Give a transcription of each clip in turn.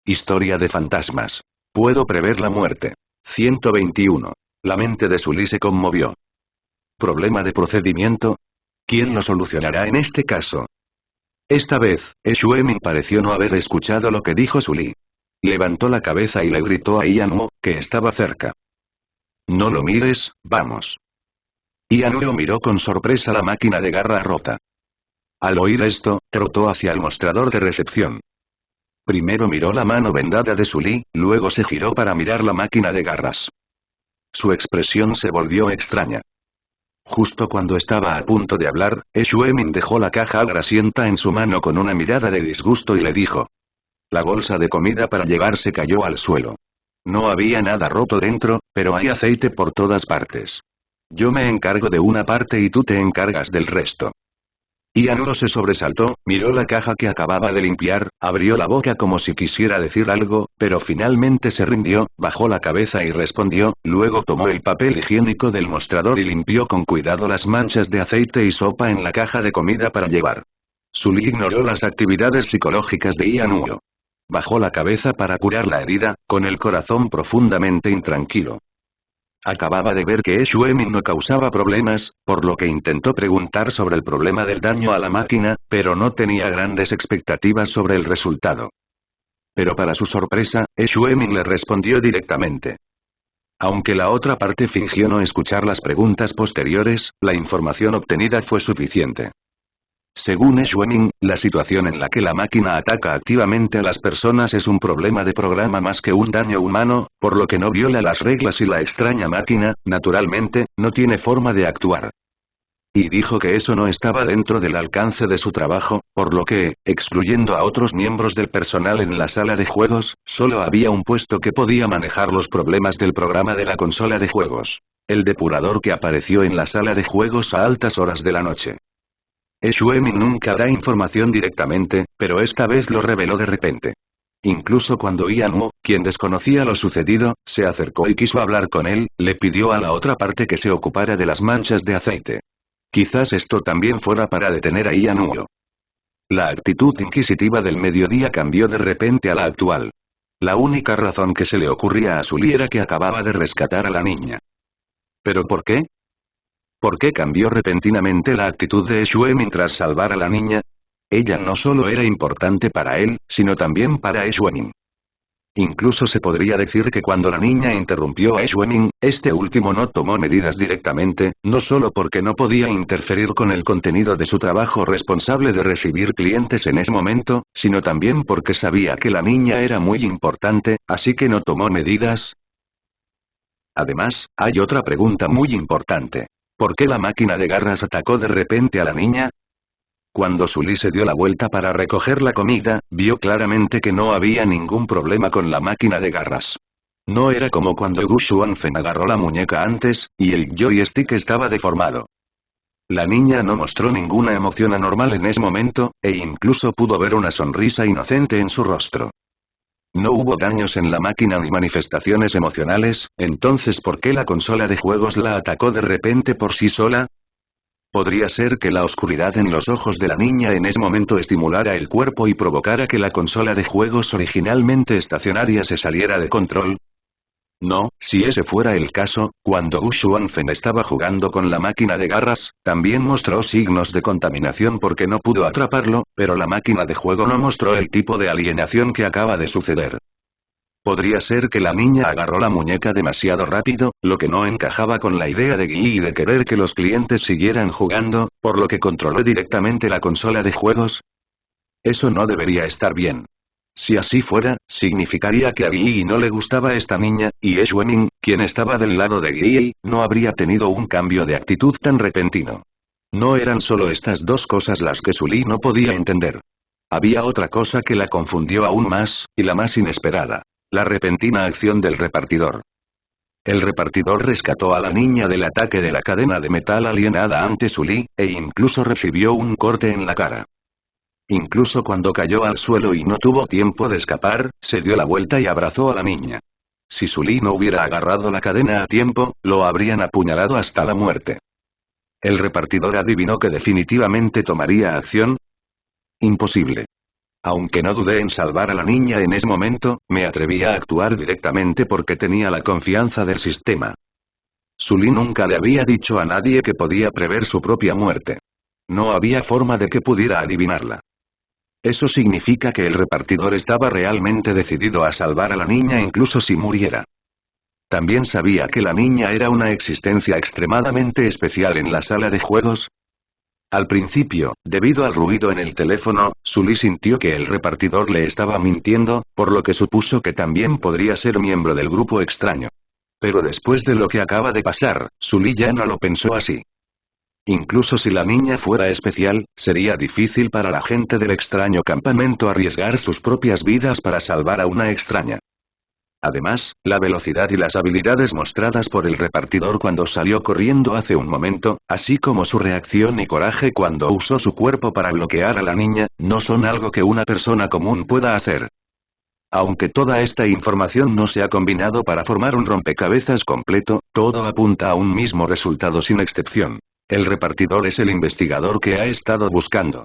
Historia de fantasmas. Puedo prever la muerte. 121. La mente de Sully se conmovió. ¿Problema de procedimiento? ¿Quién lo solucionará en este caso? Esta vez, Xuemin pareció no haber escuchado lo que dijo Sully. Levantó la cabeza y le gritó a Ian Wu, que estaba cerca. No lo mires, vamos. Ian Wu miró con sorpresa la máquina de garra rota. Al oír esto, trotó hacia el mostrador de recepción. Primero miró la mano vendada de Sully, luego se giró para mirar la máquina de garras. Su expresión se volvió extraña. Justo cuando estaba a punto de hablar, Xuemin dejó la caja grasienta en su mano con una mirada de disgusto y le dijo. La bolsa de comida para llevar se cayó al suelo. No había nada roto dentro, pero hay aceite por todas partes. Yo me encargo de una parte y tú te encargas del resto. Ian Wu se sobresaltó, miró la caja que acababa de limpiar, abrió la boca como si quisiera decir algo, pero finalmente se rindió, bajó la cabeza y respondió, luego tomó el papel higiénico del mostrador y limpió con cuidado las manchas de aceite y sopa en la caja de comida para llevar. Sully ignoró las actividades psicológicas de Ian Wu. Bajó la cabeza para curar la herida, con el corazón profundamente intranquilo. Acababa de ver que Xuemin no causaba problemas, por lo que intentó preguntar sobre el problema del daño a la máquina, pero no tenía grandes expectativas sobre el resultado. Pero para su sorpresa, Xuemin le respondió directamente. Aunque la otra parte fingió no escuchar las preguntas posteriores, la información obtenida fue suficiente. Según Xuemin, la situación en la que la máquina ataca activamente a las personas es un problema de programa más que un daño humano, por lo que no viola las reglas y la extraña máquina, naturalmente, no tiene forma de actuar. Y dijo que eso no estaba dentro del alcance de su trabajo, por lo que, excluyendo a otros miembros del personal en la sala de juegos, solo había un puesto que podía manejar los problemas del programa de la consola de juegos. El depurador que apareció en la sala de juegos a altas horas de la noche. Xuemin nunca da información directamente, pero esta vez lo reveló de repente. Incluso cuando Ian Wu, quien desconocía lo sucedido, se acercó y quiso hablar con él, le pidió a la otra parte que se ocupara de las manchas de aceite. Quizás esto también fuera para detener a Ian Wu. La actitud inquisitiva del mediodía cambió de repente a la actual. La única razón que se le ocurría a Sully era que acababa de rescatar a la niña. ¿Pero por qué? ¿Por qué cambió repentinamente la actitud de Xuemin tras salvar a la niña? Ella no solo era importante para él, sino también para Xuemin. Incluso se podría decir que cuando la niña interrumpió a Xuemin, este último no tomó medidas directamente, no solo porque no podía interferir con el contenido de su trabajo responsable de recibir clientes en ese momento, sino también porque sabía que la niña era muy importante, así que no tomó medidas. Además, hay otra pregunta muy importante. ¿Por qué la máquina de garras atacó de repente a la niña? Cuando Sully se dio la vuelta para recoger la comida, vio claramente que no había ningún problema con la máquina de garras. No era como cuando Gu Xuanfen agarró la muñeca antes, y el joystick estaba deformado. La niña no mostró ninguna emoción anormal en ese momento, e incluso pudo ver una sonrisa inocente en su rostro. No hubo daños en la máquina ni manifestaciones emocionales, entonces ¿por qué la consola de juegos la atacó de repente por sí sola? ¿Podría ser que la oscuridad en los ojos de la niña en ese momento estimulara el cuerpo y provocara que la consola de juegos originalmente estacionaria se saliera de control? No, si ese fuera el caso, cuando Gu Xuanfen estaba jugando con la máquina de garras, también mostró signos de contaminación porque no pudo atraparlo, pero la máquina de juego no mostró el tipo de alienación que acaba de suceder. Podría ser que la niña agarró la muñeca demasiado rápido, lo que no encajaba con la idea de Guy de querer que los clientes siguieran jugando, por lo que controló directamente la consola de juegos. Eso no debería estar bien. Si así fuera, significaría que a Guy no le gustaba esta niña, y Xuemin, quien estaba del lado de Guy, no habría tenido un cambio de actitud tan repentino. No eran solo estas dos cosas las que Sully no podía entender. Había otra cosa que la confundió aún más, y la más inesperada. La repentina acción del repartidor. El repartidor rescató a la niña del ataque de la cadena de metal alienada ante Sully, e incluso recibió un corte en la cara. Incluso cuando cayó al suelo y no tuvo tiempo de escapar, se dio la vuelta y abrazó a la niña. Si Sully no hubiera agarrado la cadena a tiempo, lo habrían apuñalado hasta la muerte. ¿El repartidor adivinó que definitivamente tomaría acción? Imposible. Aunque no dudé en salvar a la niña en ese momento, me atreví a actuar directamente porque tenía la confianza del sistema. Sully nunca le había dicho a nadie que podía prever su propia muerte. No había forma de que pudiera adivinarla. Eso significa que el repartidor estaba realmente decidido a salvar a la niña incluso si muriera. También sabía que la niña era una existencia extremadamente especial en la sala de juegos. Al principio, debido al ruido en el teléfono, Sully sintió que el repartidor le estaba mintiendo, por lo que supuso que también podría ser miembro del grupo extraño. Pero después de lo que acaba de pasar, Sully ya no lo pensó así. Incluso si la niña fuera especial, sería difícil para la gente del extraño campamento arriesgar sus propias vidas para salvar a una extraña. Además, la velocidad y las habilidades mostradas por el repartidor cuando salió corriendo hace un momento, así como su reacción y coraje cuando usó su cuerpo para bloquear a la niña, no son algo que una persona común pueda hacer. Aunque toda esta información no se ha combinado para formar un rompecabezas completo, todo apunta a un mismo resultado sin excepción. El repartidor es el investigador que ha estado buscando.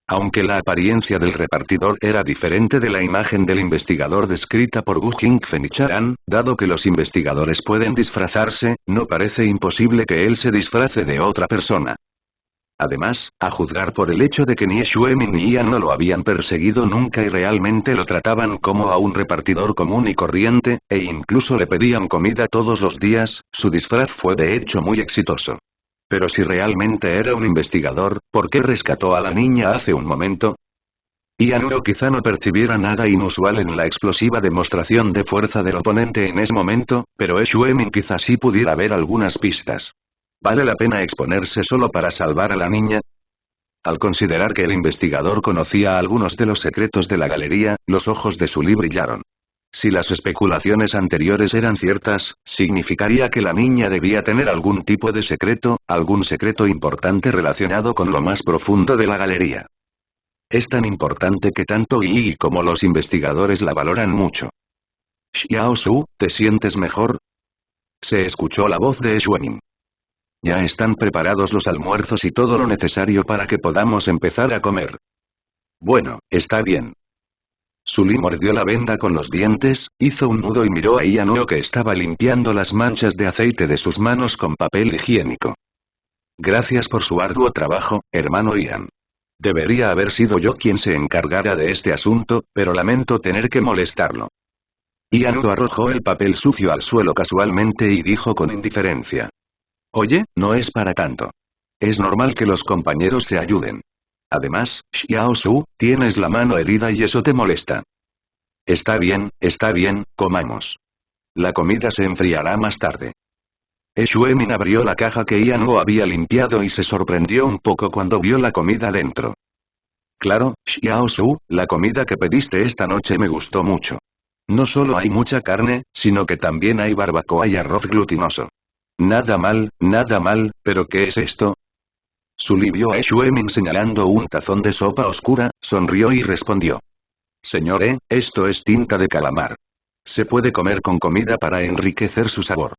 Aunque la apariencia del repartidor era diferente de la imagen del investigador descrita por Gu Jingfen y Charan, dado que los investigadores pueden disfrazarse, no parece imposible que él se disfrace de otra persona. Además, a juzgar por el hecho de que ni Xuemin ni Ian no lo habían perseguido nunca y realmente lo trataban como a un repartidor común y corriente, e incluso le pedían comida todos los días, su disfraz fue de hecho muy exitoso. Pero si realmente era un investigador, ¿por qué rescató a la niña hace un momento? Ian o quizá no percibiera nada inusual en la explosiva demostración de fuerza del oponente en ese momento, pero Xuemin quizá sí pudiera ver algunas pistas. ¿Vale la pena exponerse solo para salvar a la niña? Al considerar que el investigador conocía algunos de los secretos de la galería, los ojos de Sully brillaron. Si las especulaciones anteriores eran ciertas, significaría que la niña debía tener algún tipo de secreto, algún secreto importante relacionado con lo más profundo de la galería. Es tan importante que tanto Yi como los investigadores la valoran mucho. Xiao Su, ¿te sientes mejor? Se escuchó la voz de Xuemin. Ya están preparados los almuerzos y todo lo necesario para que podamos empezar a comer. Bueno, está bien. Sully mordió la venda con los dientes, hizo un nudo y miró a Ian que estaba limpiando las manchas de aceite de sus manos con papel higiénico. Gracias por su arduo trabajo, hermano Ian. Debería haber sido yo quien se encargara de este asunto, pero lamento tener que molestarlo. Ian arrojó el papel sucio al suelo casualmente y dijo con indiferencia. Oye, no es para tanto. Es normal que los compañeros se ayuden. Además, Xiao Su, tienes la mano herida y eso te molesta. Está bien, comamos. La comida se enfriará más tarde. Xuemin abrió la caja que Ian había limpiado y se sorprendió un poco cuando vio la comida dentro. Claro, Xiao Su, la comida que pediste esta noche me gustó mucho. No solo hay mucha carne, sino que también hay barbacoa y arroz glutinoso. Nada mal, pero ¿qué es esto? Sully vio a Xuemin señalando un tazón de sopa oscura, sonrió y respondió. Señor esto es tinta de calamar. Se puede comer con comida para enriquecer su sabor.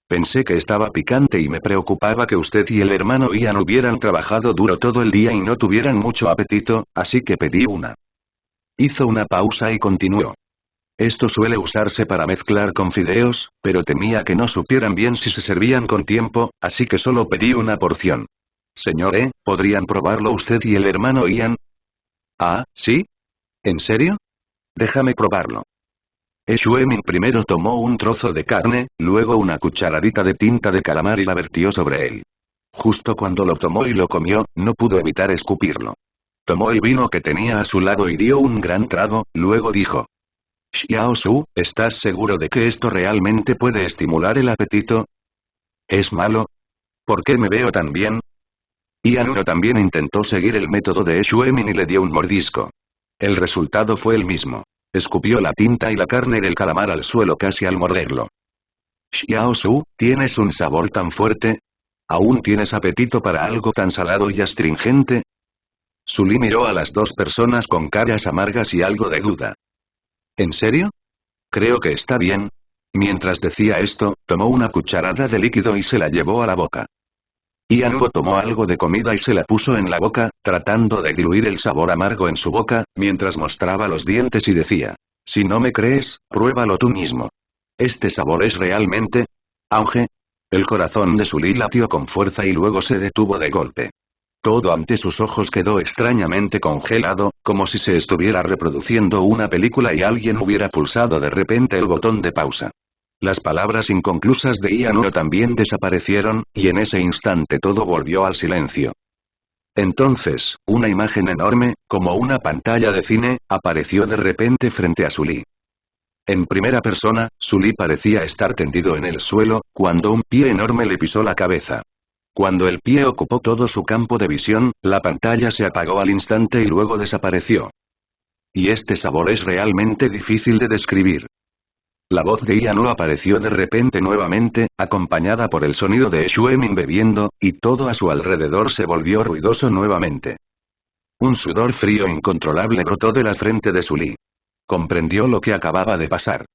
Pensé que estaba picante y me preocupaba que usted y el hermano Ian hubieran trabajado duro todo el día y no tuvieran mucho apetito, así que pedí una. Hizo una pausa y continuó. Esto suele usarse para mezclar con fideos, pero temía que no supieran bien si se servían con tiempo, así que solo pedí una porción. Señor ¿podrían probarlo usted y el hermano Ian? Ah, ¿sí? ¿En serio? Déjame probarlo. Xuemin primero tomó un trozo de carne, luego una cucharadita de tinta de calamar y la vertió sobre él. Justo cuando lo tomó y lo comió, no pudo evitar escupirlo. Tomó el vino que tenía a su lado y dio un gran trago, luego dijo. Xiao Su, ¿estás seguro de que esto realmente puede estimular el apetito? ¿Es malo? ¿Por qué me veo tan bien? Ian también intentó seguir el método de Xuemin y le dio un mordisco. El resultado fue el mismo. Escupió la tinta y la carne del calamar al suelo casi al morderlo. Xiao Su, ¿tienes un sabor tan fuerte? ¿Aún tienes apetito para algo tan salado y astringente? Sully miró a las dos personas con caras amargas y algo de duda. ¿En serio? Creo que está bien. Mientras decía esto, tomó una cucharada de líquido y se la llevó a la boca. Ian Huo tomó algo de comida y se la puso en la boca, tratando de diluir el sabor amargo en su boca, mientras mostraba los dientes y decía: si no me crees, pruébalo tú mismo. Este sabor es realmente... auge. El corazón de Sully latió con fuerza y luego se detuvo de golpe. Todo ante sus ojos quedó extrañamente congelado, como si se estuviera reproduciendo una película y alguien hubiera pulsado de repente el botón de pausa. Las palabras inconclusas de Ian Huo también desaparecieron, y en ese instante todo volvió al silencio. Entonces, una imagen enorme, como una pantalla de cine, apareció de repente frente a Sully. En primera persona, Sully parecía estar tendido en el suelo, cuando un pie enorme le pisó la cabeza. Cuando el pie ocupó todo su campo de visión, la pantalla se apagó al instante y luego desapareció. Y este sabor es realmente difícil de describir. La voz de Ian Huo apareció de repente nuevamente, acompañada por el sonido de Xuemin bebiendo, y todo a su alrededor se volvió ruidoso nuevamente. Un sudor frío incontrolable brotó de la frente de Sully. Comprendió lo que acababa de pasar.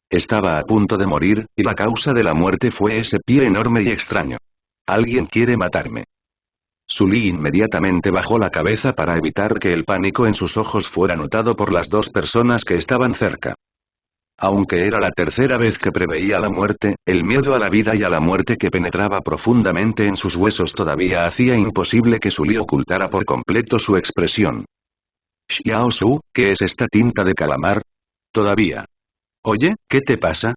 Estaba a punto de morir, y la causa de la muerte fue ese pie enorme y extraño. Alguien quiere matarme. Sully inmediatamente bajó la cabeza para evitar que el pánico en sus ojos fuera notado por las dos personas que estaban cerca. Aunque era la tercera vez que preveía la muerte, el miedo a la vida y a la muerte que penetraba profundamente en sus huesos todavía hacía imposible que Sully ocultara por completo su expresión. Xiao Su, ¿qué es esta tinta de calamar? Todavía. Oye, ¿qué te pasa?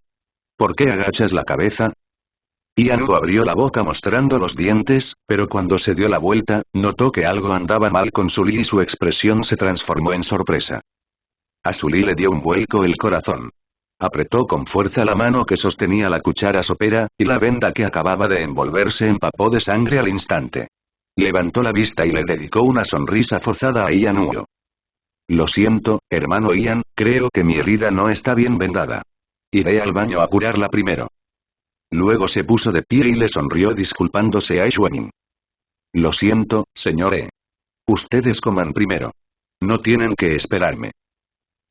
¿Por qué agachas la cabeza? Ian Huo abrió la boca mostrando los dientes, pero cuando se dio la vuelta, notó que algo andaba mal con Sully y su expresión se transformó en sorpresa. A Sully le dio un vuelco el corazón. Apretó con fuerza la mano que sostenía la cuchara sopera, y la venda que acababa de envolverse empapó de sangre al instante. Levantó la vista y le dedicó una sonrisa forzada a Ian Huo. Lo siento, hermano Ian, creo que mi herida no está bien vendada. Iré al baño a curarla primero. Luego se puso de pie y le sonrió disculpándose a Xuemin. Lo siento, señor E. Ustedes coman primero. No tienen que esperarme.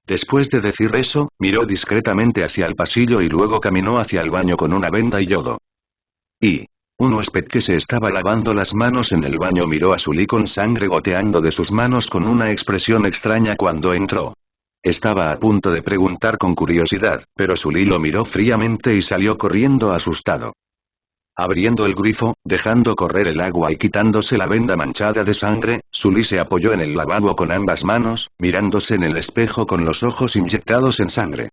Después de decir eso, miró discretamente hacia el pasillo y luego caminó hacia el baño con una venda y yodo. Y un huésped que se estaba lavando las manos en el baño miró a Sully con sangre goteando de sus manos con una expresión extraña cuando entró. Estaba a punto de preguntar con curiosidad, pero Sully lo miró fríamente y salió corriendo asustado. Abriendo el grifo, dejando correr el agua y quitándose la venda manchada de sangre, Sully se apoyó en el lavabo con ambas manos, mirándose en el espejo con los ojos inyectados en sangre.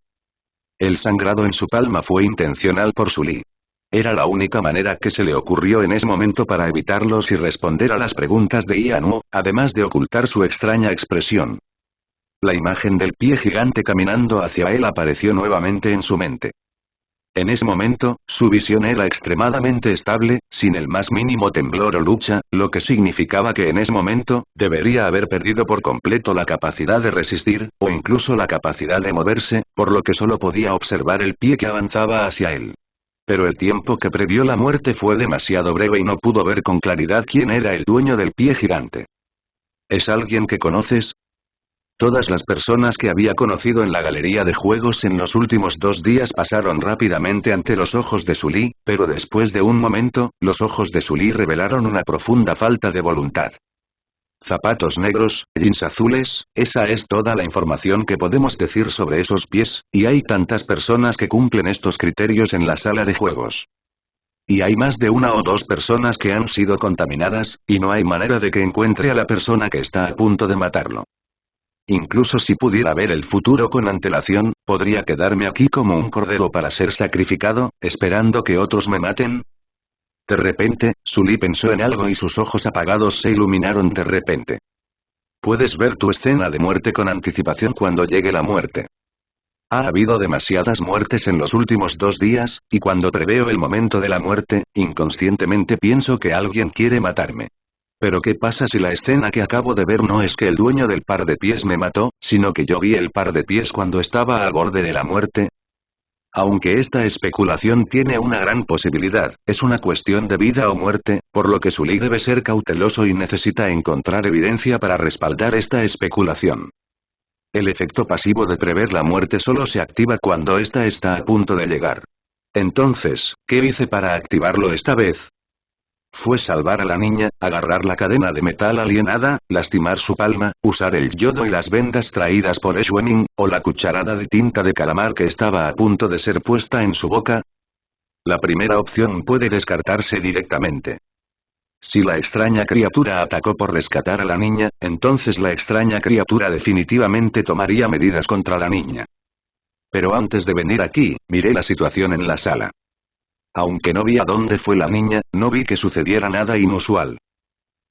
El sangrado en su palma fue intencional por Sully. Era la única manera que se le ocurrió en ese momento para evitarlos y responder a las preguntas de Ian Huo, además de ocultar su extraña expresión. La imagen del pie gigante caminando hacia él apareció nuevamente en su mente. En ese momento, su visión era extremadamente estable, sin el más mínimo temblor o lucha, lo que significaba que en ese momento, debería haber perdido por completo la capacidad de resistir, o incluso la capacidad de moverse, por lo que solo podía observar el pie que avanzaba hacia él. Pero el tiempo que previó la muerte fue demasiado breve y no pudo ver con claridad quién era el dueño del pie gigante. ¿Es alguien que conoces? Todas las personas que había conocido en la galería de juegos en los últimos 2 días pasaron rápidamente ante los ojos de Sully, pero después de un momento, los ojos de Sully revelaron una profunda falta de voluntad. Zapatos negros, jeans azules, esa es toda la información que podemos decir sobre esos pies, y hay tantas personas que cumplen estos criterios en la sala de juegos. Y hay más de 1 o 2 personas que han sido contaminadas, y no hay manera de que encuentre a la persona que está a punto de matarlo. Incluso si pudiera ver el futuro con antelación, ¿podría quedarme aquí como un cordero para ser sacrificado, esperando que otros me maten? De repente, Sully pensó en algo y sus ojos apagados se iluminaron de repente. Puedes ver tu escena de muerte con anticipación cuando llegue la muerte. Ha habido demasiadas muertes en los últimos 2 días, y cuando preveo el momento de la muerte, inconscientemente pienso que alguien quiere matarme. Pero ¿qué pasa si la escena que acabo de ver no es que el dueño del par de pies me mató, sino que yo vi el par de pies cuando estaba al borde de la muerte? Aunque esta especulación tiene una gran posibilidad, es una cuestión de vida o muerte, por lo que Sully debe ser cauteloso y necesita encontrar evidencia para respaldar esta especulación. El efecto pasivo de prever la muerte solo se activa cuando ésta está a punto de llegar. Entonces, ¿qué hice para activarlo esta vez? Fue salvar a la niña, agarrar la cadena de metal alienada, lastimar su palma, usar el yodo y las vendas traídas por Xuemin, o la cucharada de tinta de calamar que estaba a punto de ser puesta en su boca. La primera opción puede descartarse directamente. Si la extraña criatura atacó por rescatar a la niña, entonces la extraña criatura definitivamente tomaría medidas contra la niña. Pero antes de venir aquí, miré la situación en la sala. Aunque no vi a dónde fue la niña, no vi que sucediera nada inusual.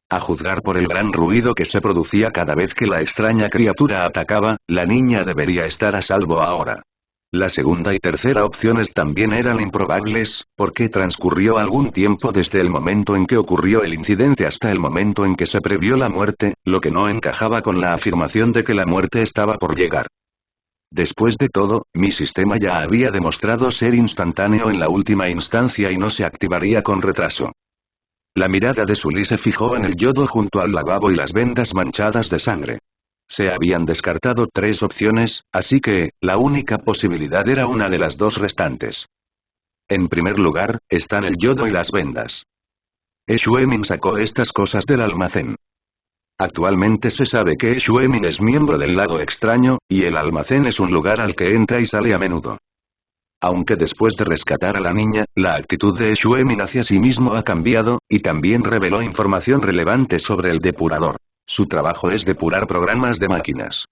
A juzgar por el gran ruido que se producía cada vez que la extraña criatura atacaba, la niña debería estar a salvo ahora. La segunda y tercera opciones también eran improbables, porque transcurrió algún tiempo desde el momento en que ocurrió el incidente hasta el momento en que se previó la muerte, lo que no encajaba con la afirmación de que la muerte estaba por llegar. Después de todo, mi sistema ya había demostrado ser instantáneo en la última instancia y no se activaría con retraso. La mirada de Sully se fijó en el yodo junto al lavabo y las vendas manchadas de sangre. Se habían descartado 3 opciones, así que, la única posibilidad era una de las 2 restantes. En primer lugar, están el yodo y las vendas. Xuemin sacó estas cosas del almacén. Actualmente se sabe que Xuemin es miembro del lado extraño, y el almacén es un lugar al que entra y sale a menudo. Aunque después de rescatar a la niña, la actitud de Xuemin hacia sí mismo ha cambiado, y también reveló información relevante sobre el depurador. Su trabajo es depurar programas de máquinas.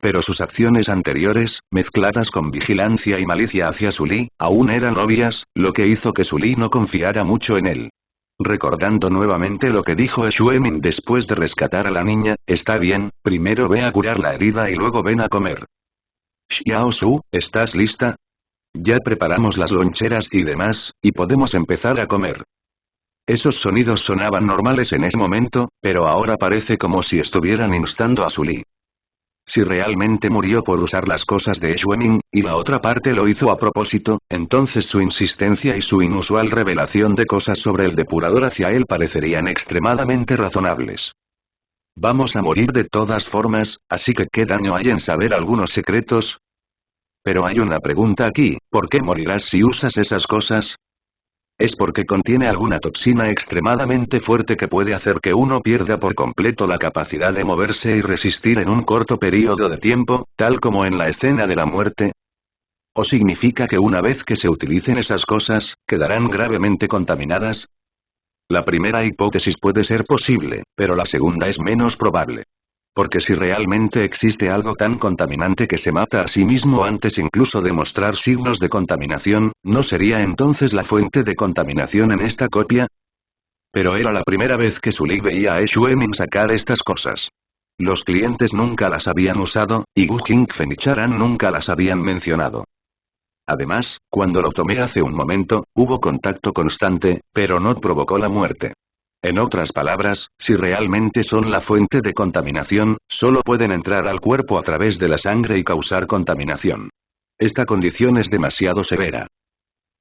Pero sus acciones anteriores, mezcladas con vigilancia y malicia hacia Sully, aún eran obvias, lo que hizo que Sully no confiara mucho en él. Recordando nuevamente lo que dijo Xuemin después de rescatar a la niña, está bien, primero ve a curar la herida y luego ven a comer. Xiao Su, ¿estás lista? Ya preparamos las loncheras y demás, y podemos empezar a comer. Esos sonidos sonaban normales en ese momento, pero ahora parece como si estuvieran instando a Sully. Si realmente murió por usar las cosas de Xuemin, y la otra parte lo hizo a propósito, entonces su insistencia y su inusual revelación de cosas sobre el depurador hacia él parecerían extremadamente razonables. Vamos a morir de todas formas, así que ¿qué daño hay en saber algunos secretos? Pero hay una pregunta aquí, ¿por qué morirás si usas esas cosas? Es porque contiene alguna toxina extremadamente fuerte que puede hacer que uno pierda por completo la capacidad de moverse y resistir en un corto periodo de tiempo, tal como en la escena de la muerte. ¿O significa que una vez que se utilicen esas cosas, quedarán gravemente contaminadas? La primera hipótesis puede ser posible, pero la segunda es menos probable. Porque si realmente existe algo tan contaminante que se mata a sí mismo antes incluso de mostrar signos de contaminación, ¿no sería entonces la fuente de contaminación en esta copia? Pero era la primera vez que Sully veía a Xuemin sacar estas cosas. Los clientes nunca las habían usado, y Gu Jingfen y Charan nunca las habían mencionado. Además, cuando lo tomé hace un momento, hubo contacto constante, pero no provocó la muerte. En otras palabras, si realmente son la fuente de contaminación, solo pueden entrar al cuerpo a través de la sangre y causar contaminación. Esta condición es demasiado severa.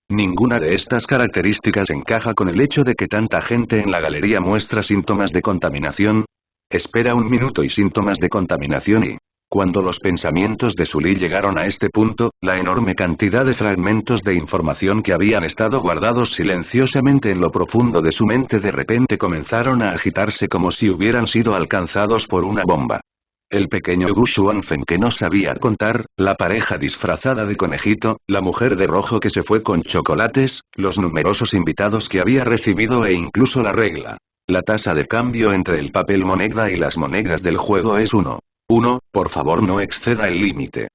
Ninguna de estas características encaja con el hecho de que tanta gente en la galería muestra síntomas de contaminación. Espera un minuto y síntomas de contaminación y... Cuando los pensamientos de Sully llegaron a este punto, la enorme cantidad de fragmentos de información que habían estado guardados silenciosamente en lo profundo de su mente de repente comenzaron a agitarse como si hubieran sido alcanzados por una bomba. El pequeño Gu Xuanfen que no sabía contar, la pareja disfrazada de conejito, la mujer de rojo que se fue con chocolates, los numerosos invitados que había recibido e incluso la regla. La tasa de cambio entre el papel moneda y las monedas del juego es 1. Por favor no exceda el límite.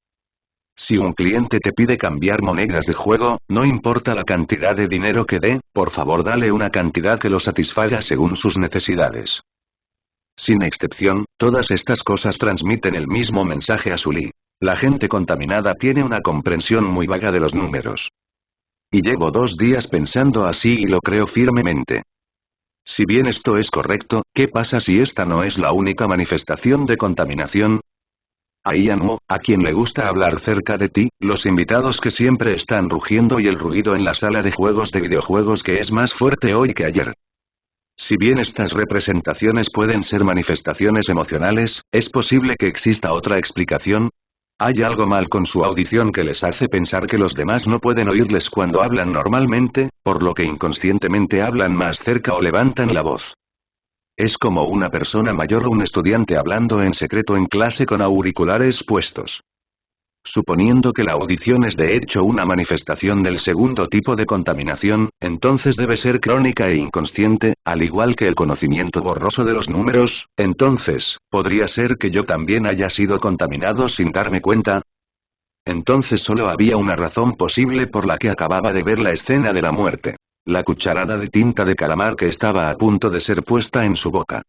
Si un cliente te pide cambiar monedas de juego, no importa la cantidad de dinero que dé, por favor dale una cantidad que lo satisfaga según sus necesidades. Sin excepción, todas estas cosas transmiten el mismo mensaje a Sully. La gente contaminada tiene una comprensión muy vaga de los números. Y llevo 2 días pensando así y lo creo firmemente. Si bien esto es correcto, ¿qué pasa si esta no es la única manifestación de contaminación? A Ian Mu, a quien le gusta hablar cerca de ti, los invitados que siempre están rugiendo y el ruido en la sala de juegos de videojuegos que es más fuerte hoy que ayer. Si bien estas representaciones pueden ser manifestaciones emocionales, ¿es posible que exista otra explicación? Hay algo mal con su audición que les hace pensar que los demás no pueden oírles cuando hablan normalmente, por lo que inconscientemente hablan más cerca o levantan la voz. Es como una persona mayor o un estudiante hablando en secreto en clase con auriculares puestos. Suponiendo que la audición es de hecho una manifestación del segundo tipo de contaminación, entonces debe ser crónica e inconsciente, al igual que el conocimiento borroso de los números. Entonces, ¿podría ser que yo también haya sido contaminado sin darme cuenta? Entonces solo había una razón posible por la que acababa de ver la escena de la muerte. La cucharada de tinta de calamar que estaba a punto de ser puesta en su boca.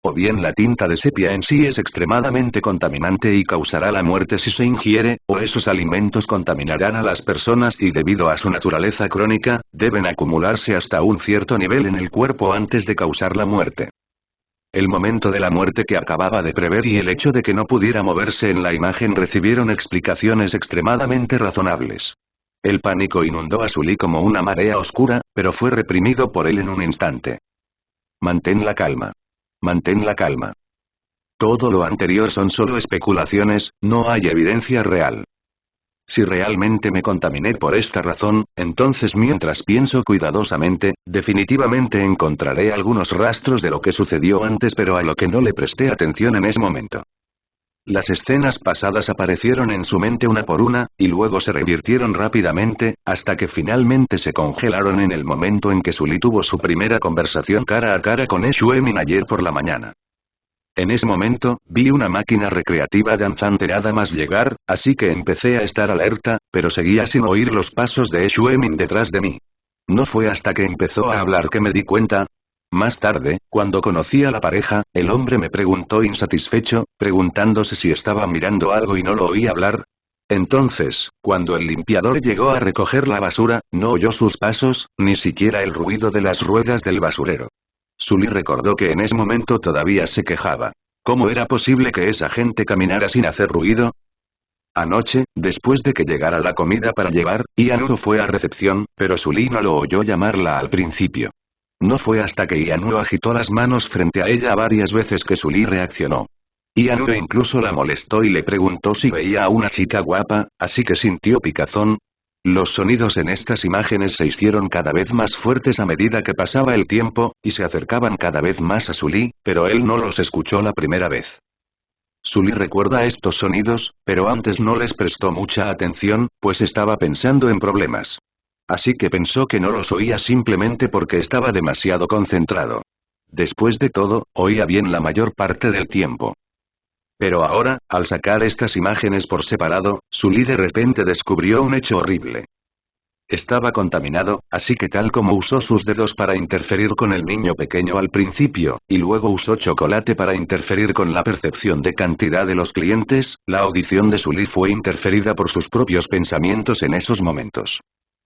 O bien la tinta de sepia en sí es extremadamente contaminante y causará la muerte si se ingiere, o esos alimentos contaminarán a las personas y debido a su naturaleza crónica, deben acumularse hasta un cierto nivel en el cuerpo antes de causar la muerte. El momento de la muerte que acababa de prever y el hecho de que no pudiera moverse en la imagen recibieron explicaciones extremadamente razonables. El pánico inundó a Sully como una marea oscura, pero fue reprimido por él en un instante. Mantén la calma. Mantén la calma. Todo lo anterior son solo especulaciones, no hay evidencia real. Si realmente me contaminé por esta razón, entonces mientras pienso cuidadosamente, definitivamente encontraré algunos rastros de lo que sucedió antes pero a lo que no le presté atención en ese momento. Las escenas pasadas aparecieron en su mente una por una, y luego se revirtieron rápidamente, hasta que finalmente se congelaron en el momento en que Sully tuvo su primera conversación cara a cara con Shuemin ayer por la mañana. En ese momento, vi una máquina recreativa danzante nada más llegar, así que empecé a estar alerta, pero seguía sin oír los pasos de Shuemin detrás de mí. No fue hasta que empezó a hablar que me di cuenta. Más tarde, cuando conocí a la pareja, el hombre me preguntó insatisfecho, preguntándose si estaba mirando algo y no lo oí hablar. Entonces, cuando el limpiador llegó a recoger la basura, no oyó sus pasos, ni siquiera el ruido de las ruedas del basurero. Sully recordó que en ese momento todavía se quejaba. ¿Cómo era posible que esa gente caminara sin hacer ruido? Anoche, después de que llegara la comida para llevar, Ianuro fue a recepción, pero Sully no lo oyó llamarla al principio. No fue hasta que Ianuro agitó las manos frente a ella varias veces que Sully reaccionó. Ianuro incluso la molestó y le preguntó si veía a una chica guapa, así que sintió picazón. Los sonidos en estas imágenes se hicieron cada vez más fuertes a medida que pasaba el tiempo, y se acercaban cada vez más a Sully, pero él no los escuchó la primera vez. Sully recuerda estos sonidos, pero antes no les prestó mucha atención, pues estaba pensando en problemas. Así que pensó que no los oía simplemente porque estaba demasiado concentrado. Después de todo, oía bien la mayor parte del tiempo. Pero ahora, al sacar estas imágenes por separado, Sully de repente descubrió un hecho horrible. Estaba contaminado, así que tal como usó sus dedos para interferir con el niño pequeño al principio, y luego usó chocolate para interferir con la percepción de cantidad de los clientes, la audición de Sully fue interferida por sus propios pensamientos en esos momentos.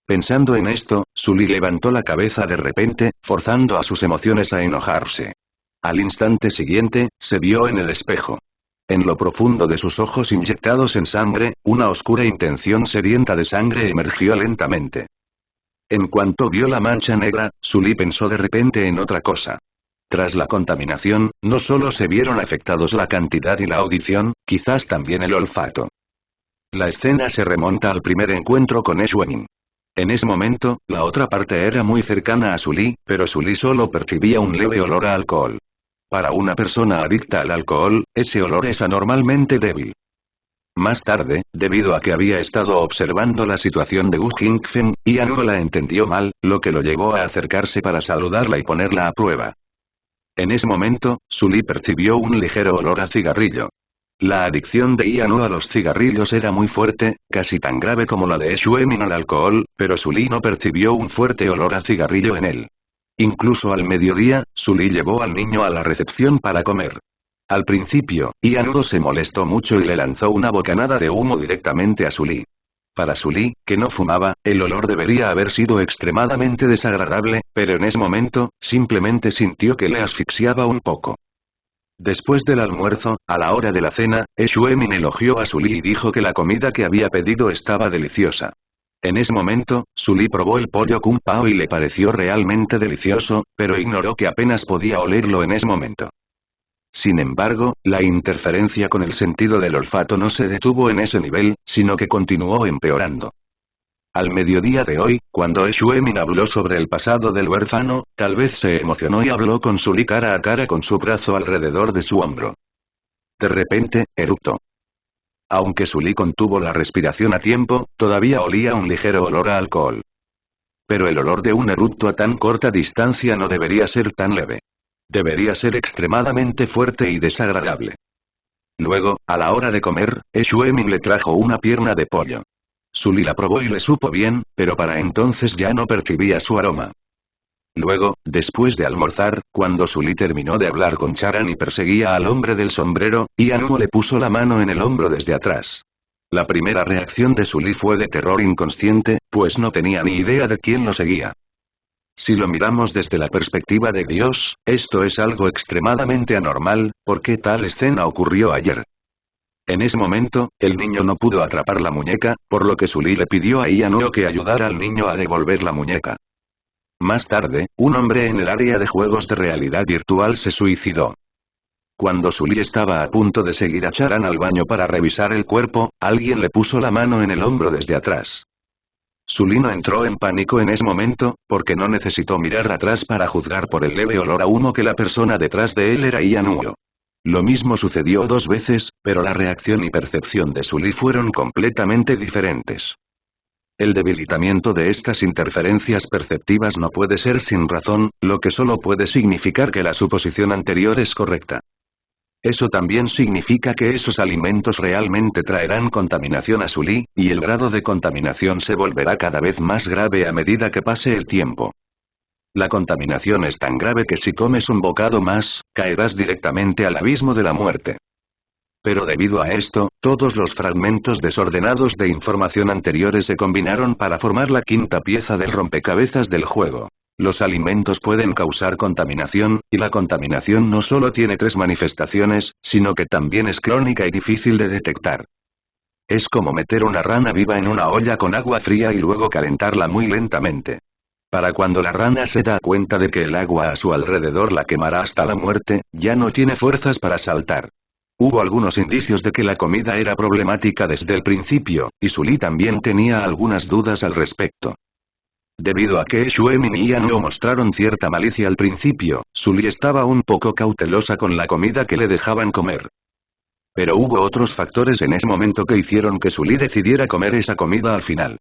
Pensando en esto, Sully levantó la cabeza de repente, forzando a sus emociones a enojarse. Al instante siguiente, se vio en el espejo. En lo profundo de sus ojos inyectados en sangre, una oscura intención sedienta de sangre emergió lentamente. En cuanto vio la mancha negra, Sully pensó de repente en otra cosa. Tras la contaminación, no solo se vieron afectados la cantidad y la audición, quizás también el olfato. La escena se remonta al primer encuentro con Shuemin. En ese momento, la otra parte era muy cercana a Sully, pero Sully solo percibía un leve olor a alcohol. Para una persona adicta al alcohol, ese olor es anormalmente débil. Más tarde, debido a que había estado observando la situación de Wu Jingfen, Ianuro la entendió mal, lo que lo llevó a acercarse para saludarla y ponerla a prueba. En ese momento, Sully percibió un ligero olor a cigarrillo. La adicción de Ianuro a los cigarrillos era muy fuerte, casi tan grave como la de Shuemin al alcohol, pero Sully no percibió un fuerte olor a cigarrillo en él. Incluso al mediodía, Sully llevó al niño a la recepción para comer. Al principio, Ianuro se molestó mucho y le lanzó una bocanada de humo directamente a Sully. Para Sully, que no fumaba, el olor debería haber sido extremadamente desagradable, pero en ese momento, simplemente sintió que le asfixiaba un poco. Después del almuerzo, a la hora de la cena, Shuemin elogió a Sully y dijo que la comida que había pedido estaba deliciosa. En ese momento, Sully probó el pollo kung pao y le pareció realmente delicioso, pero ignoró que apenas podía olerlo en ese momento. Sin embargo, la interferencia con el sentido del olfato no se detuvo en ese nivel, sino que continuó empeorando. Al mediodía de hoy, cuando Shuemin habló sobre el pasado del huérfano, tal vez se emocionó y habló con Sully cara a cara con su brazo alrededor de su hombro. De repente, eructó. Aunque Sully contuvo la respiración a tiempo, todavía olía un ligero olor a alcohol. Pero el olor de un eructo a tan corta distancia no debería ser tan leve. Debería ser extremadamente fuerte y desagradable. Luego, a la hora de comer, Shuemin le trajo una pierna de pollo. Sully la probó y le supo bien, pero para entonces ya no percibía su aroma. Luego, después de almorzar, cuando Sully terminó de hablar con Charan y perseguía al hombre del sombrero, Ianuo le puso la mano en el hombro desde atrás. La primera reacción de Sully fue de terror inconsciente, pues no tenía ni idea de quién lo seguía. Si lo miramos desde la perspectiva de Dios, esto es algo extremadamente anormal, porque tal escena ocurrió ayer. En ese momento, el niño no pudo atrapar la muñeca, por lo que Sully le pidió a Ianuo que ayudara al niño a devolver la muñeca. Más tarde, un hombre en el área de juegos de realidad virtual se suicidó. Cuando Sully estaba a punto de seguir a Charan al baño para revisar el cuerpo, alguien le puso la mano en el hombro desde atrás. Sully no entró en pánico en ese momento, porque no necesitó mirar atrás para juzgar por el leve olor a humo que la persona detrás de él era Ianuo. Lo mismo sucedió 2 veces, pero la reacción y percepción de Sully fueron completamente diferentes. El debilitamiento de estas interferencias perceptivas no puede ser sin razón, lo que solo puede significar que la suposición anterior es correcta. Eso también significa que esos alimentos realmente traerán contaminación a Sully, y el grado de contaminación se volverá cada vez más grave a medida que pase el tiempo. La contaminación es tan grave que si comes un bocado más, caerás directamente al abismo de la muerte. Pero debido a esto, todos los fragmentos desordenados de información anteriores se combinaron para formar la quinta pieza del rompecabezas del juego. Los alimentos pueden causar contaminación, y la contaminación no solo tiene 3 manifestaciones, sino que también es crónica y difícil de detectar. Es como meter una rana viva en una olla con agua fría y luego calentarla muy lentamente. Para cuando la rana se da cuenta de que el agua a su alrededor la quemará hasta la muerte, ya no tiene fuerzas para saltar. Hubo algunos indicios de que la comida era problemática desde el principio, y Sully también tenía algunas dudas al respecto. Debido a que Shuemin y Ianuo mostraron cierta malicia al principio, Sully estaba un poco cautelosa con la comida que le dejaban comer. Pero hubo otros factores en ese momento que hicieron que Sully decidiera comer esa comida al final.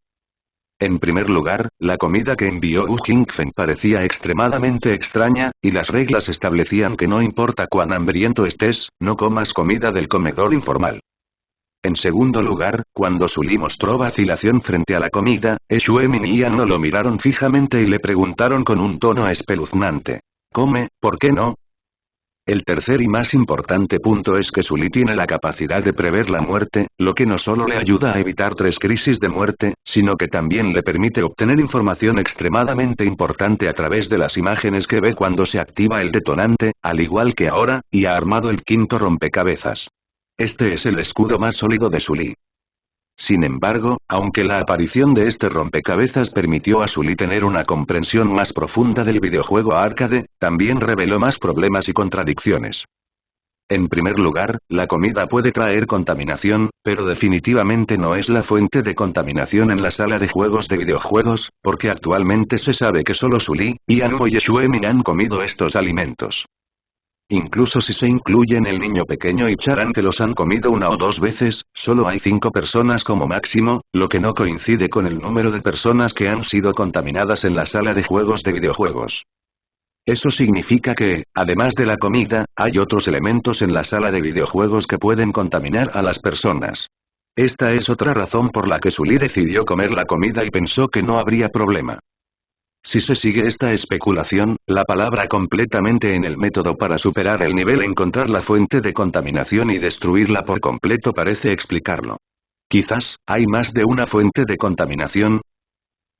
En primer lugar, la comida que envió Wu Jingfen parecía extremadamente extraña, y las reglas establecían que no importa cuán hambriento estés, no comas comida del comedor informal. En segundo lugar, cuando Sully mostró vacilación frente a la comida, Shuemin y Ianuo lo miraron fijamente y le preguntaron con un tono espeluznante. «Come, ¿por qué no?». El tercer y más importante punto es que Sully tiene la capacidad de prever la muerte, lo que no solo le ayuda a evitar 3 crisis de muerte, sino que también le permite obtener información extremadamente importante a través de las imágenes que ve cuando se activa el detonante, al igual que ahora, y ha armado el quinto rompecabezas. Este es el escudo más sólido de Sully. Sin embargo, aunque la aparición de este rompecabezas permitió a Sully tener una comprensión más profunda del videojuego arcade, también reveló más problemas y contradicciones. En primer lugar, la comida puede traer contaminación, pero definitivamente no es la fuente de contaminación en la sala de juegos de videojuegos, porque actualmente se sabe que solo Sully, Ianuo y Shuemin han comido estos alimentos. Incluso si se incluyen el niño pequeño y Charan que los han comido 1 o 2 veces, solo hay 5 personas como máximo, lo que no coincide con el número de personas que han sido contaminadas en la sala de juegos de videojuegos. Eso significa que, además de la comida, hay otros elementos en la sala de videojuegos que pueden contaminar a las personas. Esta es otra razón por la que Sully decidió comer la comida y pensó que no habría problema. Si se sigue esta especulación, la palabra completamente en el método para superar el nivel encontrar la fuente de contaminación y destruirla por completo parece explicarlo. Quizás, ¿hay más de una fuente de contaminación?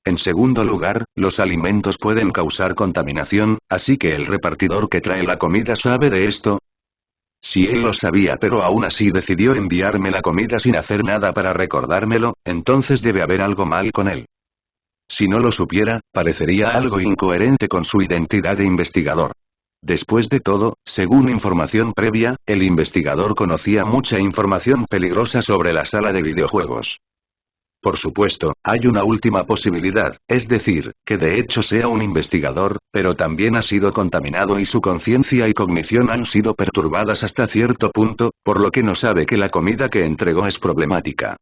En segundo lugar, los alimentos pueden causar contaminación, así que el repartidor que trae la comida sabe de esto. Si él lo sabía pero aún así decidió enviarme la comida sin hacer nada para recordármelo, entonces debe haber algo mal con él. Si no lo supiera, parecería algo incoherente con su identidad de investigador. Después de todo, según información previa, el investigador conocía mucha información peligrosa sobre la sala de videojuegos. Por supuesto, hay una última posibilidad, es decir, que de hecho sea un investigador, pero también ha sido contaminado y su conciencia y cognición han sido perturbadas hasta cierto punto, por lo que no sabe que la comida que entregó es problemática.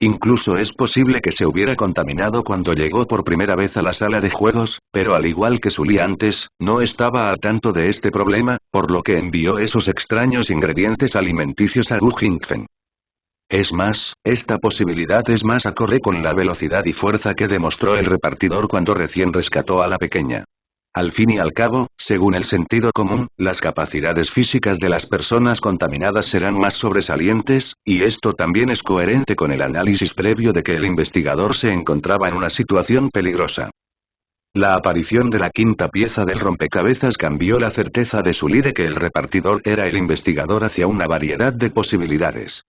Incluso es posible que se hubiera contaminado cuando llegó por primera vez a la sala de juegos, pero al igual que Sully antes, no estaba al tanto de este problema, por lo que envió esos extraños ingredientes alimenticios a Gu Jingfen. Es más, esta posibilidad es más acorde con la velocidad y fuerza que demostró el repartidor cuando recién rescató a la pequeña. Al fin y al cabo, según el sentido común, las capacidades físicas de las personas contaminadas serán más sobresalientes, y esto también es coherente con el análisis previo de que el investigador se encontraba en una situación peligrosa. La aparición de la quinta pieza del rompecabezas cambió la certeza de Sully de que el repartidor era el investigador hacia una variedad de posibilidades.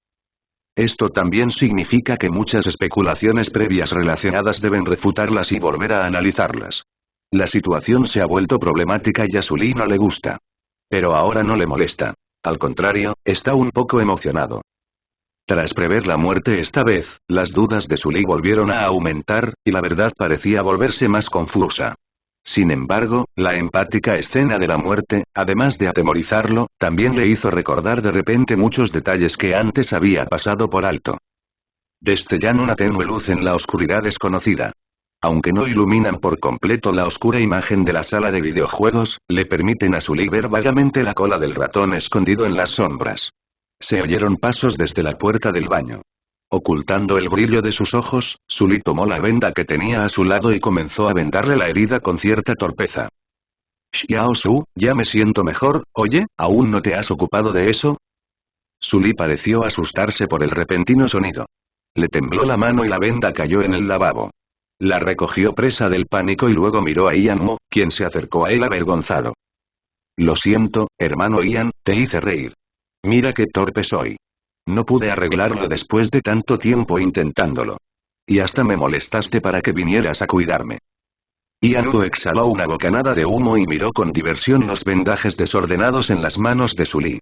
Esto también significa que muchas especulaciones previas relacionadas deben refutarlas y volver a analizarlas. La situación se ha vuelto problemática y a Sully no le gusta. Pero ahora no le molesta. Al contrario, está un poco emocionado. Tras prever la muerte esta vez, las dudas de Sully volvieron a aumentar, y la verdad parecía volverse más confusa. Sin embargo, la empática escena de la muerte, además de atemorizarlo, también le hizo recordar de repente muchos detalles que antes había pasado por alto. Destellan una tenue luz en la oscuridad desconocida. Aunque no iluminan por completo la oscura imagen de la sala de videojuegos, le permiten a Sully ver vagamente la cola del ratón escondido en las sombras. Se oyeron pasos desde la puerta del baño. Ocultando el brillo de sus ojos, Sully tomó la venda que tenía a su lado y comenzó a vendarle la herida con cierta torpeza. Xiao Su, ya me siento mejor, oye, ¿aún no te has ocupado de eso? Sully pareció asustarse por el repentino sonido. Le tembló la mano y la venda cayó en el lavabo. La recogió presa del pánico y luego miró a Ian Mo, quien se acercó a él avergonzado. Lo siento, hermano Ian, te hice reír. Mira qué torpe soy. No pude arreglarlo después de tanto tiempo intentándolo. Y hasta me molestaste para que vinieras a cuidarme. Ian Mo exhaló una bocanada de humo y miró con diversión los vendajes desordenados en las manos de Sully.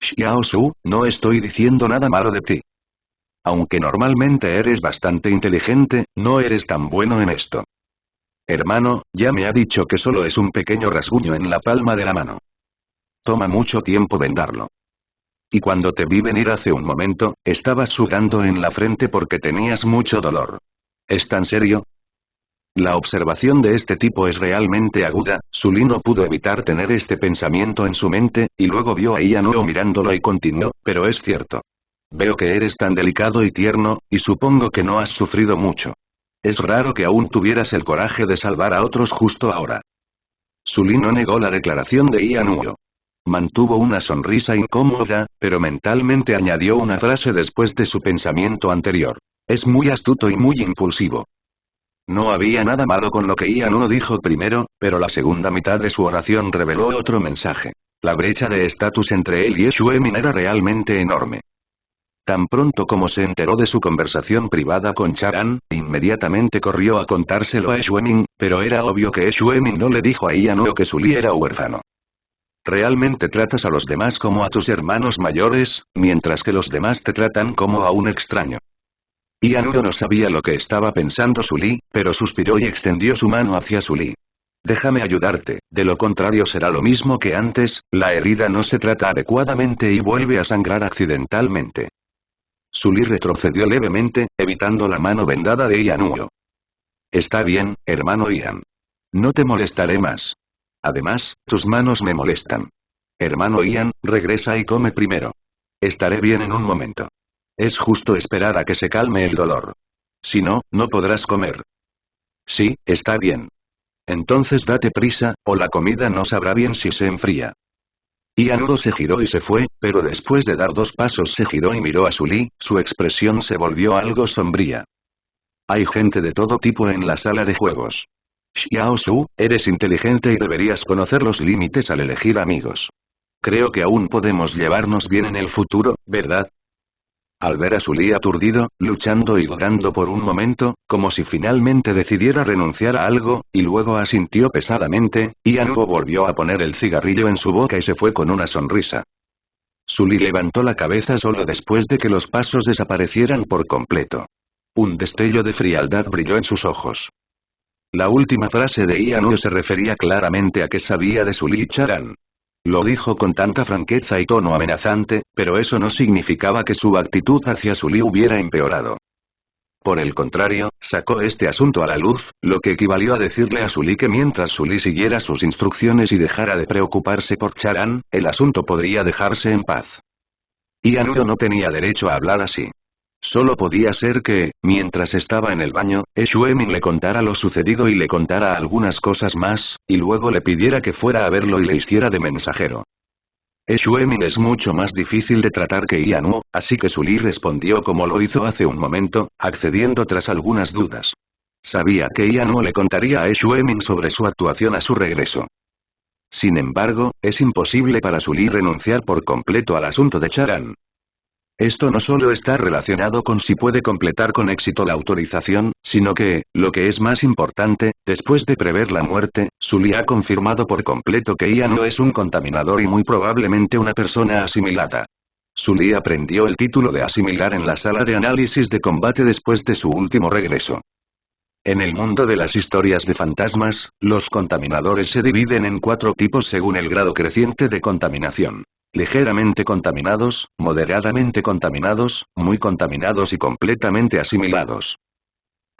Xiao Su, no estoy diciendo nada malo de ti. Aunque normalmente eres bastante inteligente, no eres tan bueno en esto. Hermano, ya me ha dicho que solo es un pequeño rasguño en la palma de la mano. Toma mucho tiempo vendarlo. Y cuando te vi venir hace un momento, estabas sudando en la frente porque tenías mucho dolor. ¿Es tan serio? La observación de este tipo es realmente aguda. Sully no pudo evitar tener este pensamiento en su mente, y luego vio a Ian Uo mirándolo y continuó, pero es cierto. Veo que eres tan delicado y tierno, y supongo que no has sufrido mucho. Es raro que aún tuvieras el coraje de salvar a otros justo ahora. Sully no negó la declaración de Ian Uo. Mantuvo una sonrisa incómoda, pero mentalmente añadió una frase después de su pensamiento anterior. Es muy astuto y muy impulsivo. No había nada malo con lo que Ian Uo dijo primero, pero la segunda mitad de su oración reveló otro mensaje. La brecha de estatus entre él y Xuemin era realmente enorme. Tan pronto como se enteró de su conversación privada con Charan, inmediatamente corrió a contárselo a Xuemin, pero era obvio que Xuemin no le dijo a Ian Uo que Sully era huérfano. Realmente tratas a los demás como a tus hermanos mayores, mientras que los demás te tratan como a un extraño. Ian Uo no sabía lo que estaba pensando Sully, pero suspiró y extendió su mano hacia Sully. Déjame ayudarte, de lo contrario será lo mismo que antes, la herida no se trata adecuadamente y vuelve a sangrar accidentalmente. Sully retrocedió levemente, evitando la mano vendada de Ian Uo. Está bien, hermano Ian. No te molestaré más. Además, tus manos me molestan. Hermano Ian, regresa y come primero. Estaré bien en un momento. Es justo esperar a que se calme el dolor. Si no, no podrás comer. Sí, está bien. Entonces date prisa, o la comida no sabrá bien si se enfría. Ian Uo se giró y se fue, pero después de dar 2 pasos se giró y miró a Sully, su expresión se volvió algo sombría. Hay gente de todo tipo en la sala de juegos. Xiao Su, eres inteligente y deberías conocer los límites al elegir amigos. Creo que aún podemos llevarnos bien en el futuro, ¿verdad? Al ver a Sully aturdido, luchando y dudando por un momento, como si finalmente decidiera renunciar a algo, y luego asintió pesadamente, Ian-woo volvió a poner el cigarrillo en su boca y se fue con una sonrisa. Sully levantó la cabeza solo después de que los pasos desaparecieran por completo. Un destello de frialdad brilló en sus ojos. La última frase de Ian-woo se refería claramente a que sabía de Sully Charan. Lo dijo con tanta franqueza y tono amenazante, pero eso no significaba que su actitud hacia Sully hubiera empeorado. Por el contrario, sacó este asunto a la luz, lo que equivalió a decirle a Sully que mientras Sully siguiera sus instrucciones y dejara de preocuparse por Charan, el asunto podría dejarse en paz. Ian-woo no tenía derecho a hablar así. Solo podía ser que, mientras estaba en el baño, Shuemin le contara lo sucedido y le contara algunas cosas más, y luego le pidiera que fuera a verlo y le hiciera de mensajero. Shuemin es mucho más difícil de tratar que Ian-woo, así que Sully respondió como lo hizo hace un momento, accediendo tras algunas dudas. Sabía que Ian-woo le contaría a Shuemin sobre su actuación a su regreso. Sin embargo, es imposible para Sully renunciar por completo al asunto de Charan. Esto no solo está relacionado con si puede completar con éxito la autorización, sino que, lo que es más importante, después de prever la muerte, Sully ha confirmado por completo que Ian no es un contaminador y muy probablemente una persona asimilada. Sully aprendió el título de asimilar en la sala de análisis de combate después de su último regreso. En el mundo de las historias de fantasmas, los contaminadores se dividen en 4 tipos según el grado creciente de contaminación. Ligeramente contaminados, moderadamente contaminados, muy contaminados y completamente asimilados.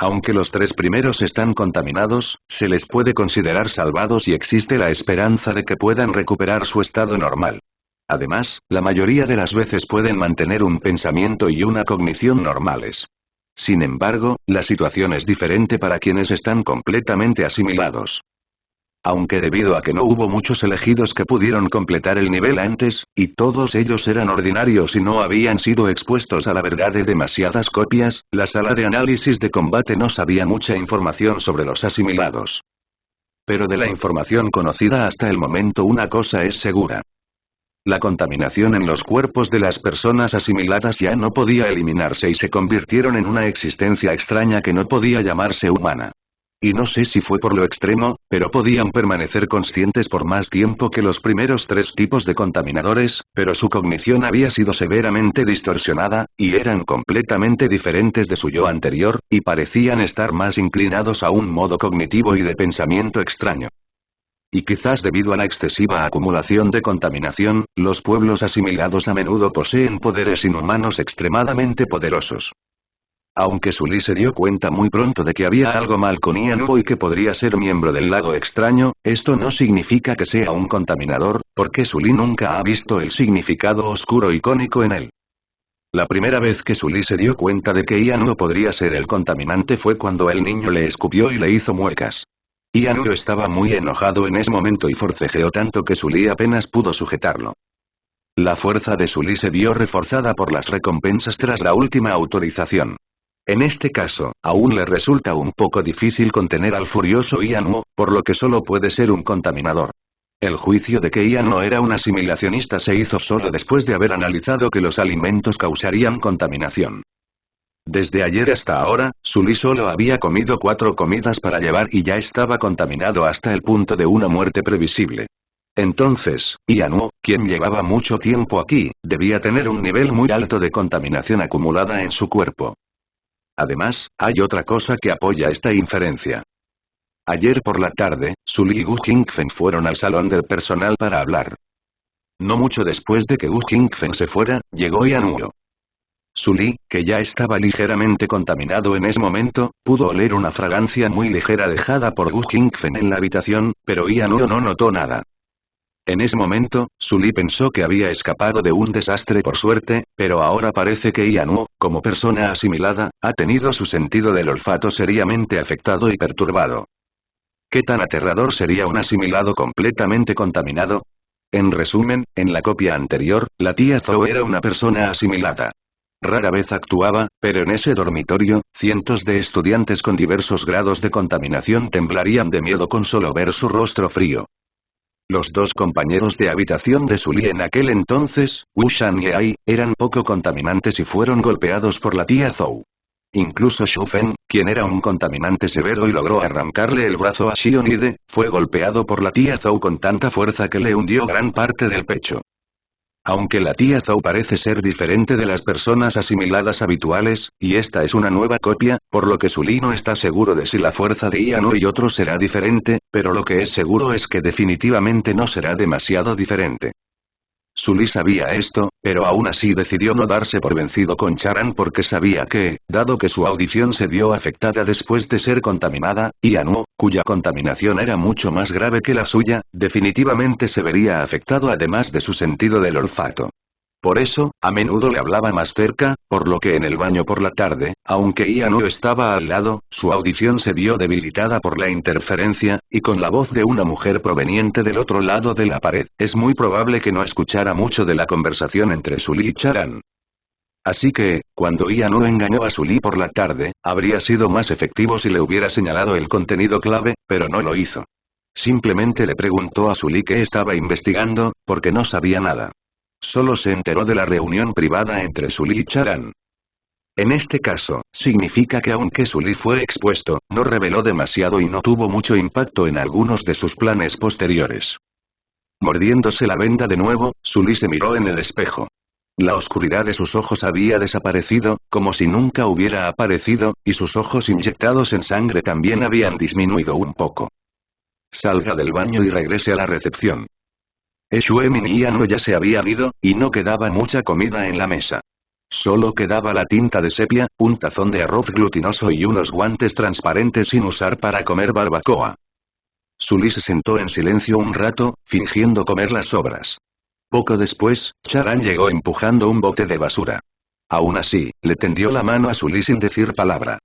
Aunque los 3 primeros están contaminados, se les puede considerar salvados y existe la esperanza de que puedan recuperar su estado normal. Además, la mayoría de las veces pueden mantener un pensamiento y una cognición normales. Sin embargo, la situación es diferente para quienes están completamente asimilados. Aunque debido a que no hubo muchos elegidos que pudieron completar el nivel antes, y todos ellos eran ordinarios y no habían sido expuestos a la verdad de demasiadas copias, la sala de análisis de combate no sabía mucha información sobre los asimilados. Pero de la información conocida hasta el momento una cosa es segura. La contaminación en los cuerpos de las personas asimiladas ya no podía eliminarse y se convirtieron en una existencia extraña que no podía llamarse humana. Y no sé si fue por lo extremo, pero podían permanecer conscientes por más tiempo que los primeros 3 tipos de contaminadores, pero su cognición había sido severamente distorsionada, y eran completamente diferentes de su yo anterior, y parecían estar más inclinados a un modo cognitivo y de pensamiento extraño. Y quizás debido a la excesiva acumulación de contaminación, los pueblos asimilados a menudo poseen poderes inhumanos extremadamente poderosos. Aunque Sully se dio cuenta muy pronto de que había algo mal con Ian-woo y que podría ser miembro del lado extraño, esto no significa que sea un contaminador, porque Sully nunca ha visto el significado oscuro icónico en él. La primera vez que Sully se dio cuenta de que Ian-woo podría ser el contaminante fue cuando el niño le escupió y le hizo muecas. Ian-woo estaba muy enojado en ese momento y forcejeó tanto que Sully apenas pudo sujetarlo. La fuerza de Sully se vio reforzada por las recompensas tras la última autorización. En este caso, aún le resulta un poco difícil contener al furioso Ian-woo, por lo que solo puede ser un contaminador. El juicio de que Ian no era un asimilacionista se hizo solo después de haber analizado que los alimentos causarían contaminación. Desde ayer hasta ahora, Sully solo había comido 4 comidas para llevar y ya estaba contaminado hasta el punto de una muerte previsible. Entonces, Ian-woo, quien llevaba mucho tiempo aquí, debía tener un nivel muy alto de contaminación acumulada en su cuerpo. Además, hay otra cosa que apoya esta inferencia. Ayer por la tarde, Sully y Gu Jingfen fueron al salón del personal para hablar. No mucho después de que Gu Jingfen se fuera, llegó Ian-woo. Sully, que ya estaba ligeramente contaminado en ese momento, pudo oler una fragancia muy ligera dejada por Gu Jingfen en la habitación, pero Ian-woo no notó nada. En ese momento, Sully pensó que había escapado de un desastre por suerte, pero ahora parece que Ian-woo, como persona asimilada, ha tenido su sentido del olfato seriamente afectado y perturbado. ¿Qué tan aterrador sería un asimilado completamente contaminado? En resumen, en la copia anterior, la tía Zhou era una persona asimilada. Rara vez actuaba, pero en ese dormitorio, cientos de estudiantes con diversos grados de contaminación temblarían de miedo con solo ver su rostro frío. Los dos compañeros de habitación de Sully en aquel entonces, Wu Shan y Ai, eran poco contaminantes y fueron golpeados por la tía Zhou. Incluso Xu Fen, quien era un contaminante severo y logró arrancarle el brazo a Xionide, fue golpeado por la tía Zhou con tanta fuerza que le hundió gran parte del pecho. Aunque la tía Zhou parece ser diferente de las personas asimiladas habituales, y esta es una nueva copia, por lo que Sully no está seguro de si la fuerza de Ianu y otro será diferente, pero lo que es seguro es que definitivamente no será demasiado diferente. Sully sabía esto, pero aún así decidió no darse por vencido con Charan porque sabía que, dado que su audición se vio afectada después de ser contaminada, Ianu, cuya contaminación era mucho más grave que la suya, definitivamente se vería afectado además de su sentido del olfato. Por eso, a menudo le hablaba más cerca, por lo que en el baño por la tarde, aunque Ianu estaba al lado, su audición se vio debilitada por la interferencia, y con la voz de una mujer proveniente del otro lado de la pared, es muy probable que no escuchara mucho de la conversación entre Sully y Charan. Así que, cuando Ianu engañó a Sully por la tarde, habría sido más efectivo si le hubiera señalado el contenido clave, pero no lo hizo. Simplemente le preguntó a Sully qué estaba investigando, porque no sabía nada. Solo se enteró de la reunión privada entre Sully y Charan. En este caso, significa que aunque Sully fue expuesto, no reveló demasiado y no tuvo mucho impacto en algunos de sus planes posteriores. Mordiéndose la venda de nuevo, Sully se miró en el espejo. La oscuridad de sus ojos había desaparecido, como si nunca hubiera aparecido, y sus ojos inyectados en sangre también habían disminuido un poco. Salga del baño y regrese a la recepción. Xuemin y Ianu ya se habían ido, y no quedaba mucha comida en la mesa. Solo quedaba la tinta de sepia, un tazón de arroz glutinoso y unos guantes transparentes sin usar para comer barbacoa. Sully se sentó en silencio un rato, fingiendo comer las sobras. Poco después, Charan llegó empujando un bote de basura. Aún así, le tendió la mano a Sully sin decir palabra.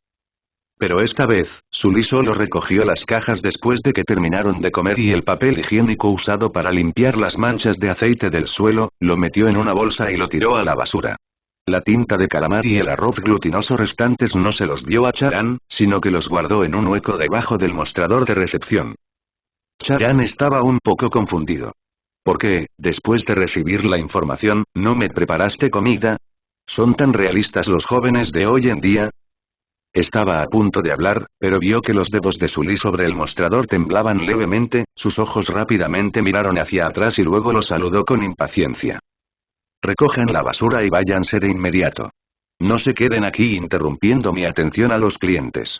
Pero esta vez, Sully solo recogió las cajas después de que terminaron de comer y el papel higiénico usado para limpiar las manchas de aceite del suelo, lo metió en una bolsa y lo tiró a la basura. La tinta de calamar y el arroz glutinoso restantes no se los dio a Charan, sino que los guardó en un hueco debajo del mostrador de recepción. Charan estaba un poco confundido. ¿Por qué, después de recibir la información, no me preparaste comida? ¿Son tan realistas los jóvenes de hoy en día? Estaba a punto de hablar, pero vio que los dedos de Sully sobre el mostrador temblaban levemente, sus ojos rápidamente miraron hacia atrás y luego lo saludó con impaciencia. Recojan la basura y váyanse de inmediato. No se queden aquí interrumpiendo mi atención a los clientes.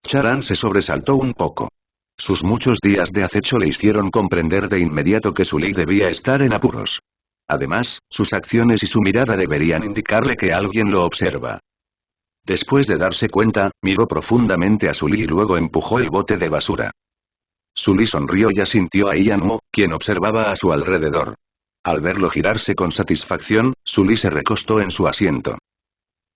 Charan se sobresaltó un poco. Sus muchos días de acecho le hicieron comprender de inmediato que Sully debía estar en apuros. Además, sus acciones y su mirada deberían indicarle que alguien lo observa. Después de darse cuenta, miró profundamente a Sully y luego empujó el bote de basura. Sully sonrió y asintió a Ianu, quien observaba a su alrededor. Al verlo girarse con satisfacción, Sully se recostó en su asiento.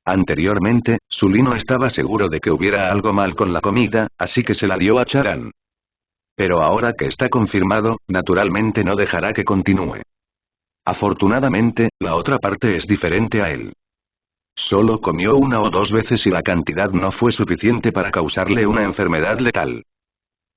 Anteriormente, Sully no estaba seguro de que hubiera algo mal con la comida, así que se la dio a Charan. Pero ahora que está confirmado, naturalmente no dejará que continúe. Afortunadamente, la otra parte es diferente a él. Solo comió una o dos veces y la cantidad no fue suficiente para causarle una enfermedad letal.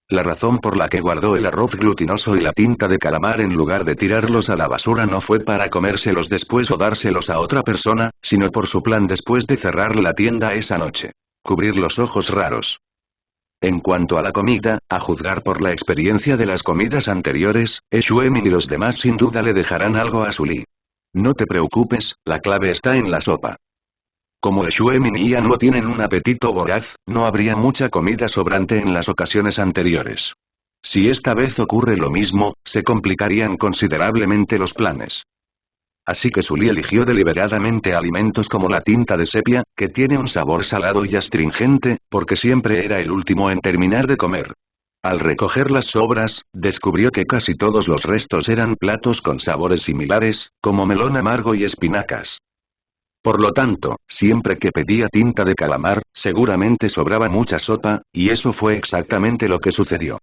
La razón por la que guardó el arroz glutinoso y la tinta de calamar en lugar de tirarlos a la basura no fue para comérselos después o dárselos a otra persona, sino por su plan después de cerrar la tienda esa noche. Cubrir los ojos raros. En cuanto a la comida, a juzgar por la experiencia de las comidas anteriores, Xuemin y los demás sin duda le dejarán algo a Sully. No te preocupes, la clave está en la sopa. Como Xuemin y Ian no tienen un apetito voraz, no habría mucha comida sobrante en las ocasiones anteriores. Si esta vez ocurre lo mismo, se complicarían considerablemente los planes. Así que Sully eligió deliberadamente alimentos como la tinta de sepia, que tiene un sabor salado y astringente, porque siempre era el último en terminar de comer. Al recoger las sobras, descubrió que casi todos los restos eran platos con sabores similares, como melón amargo y espinacas. Por lo tanto, siempre que pedía tinta de calamar, seguramente sobraba mucha sopa, y eso fue exactamente lo que sucedió.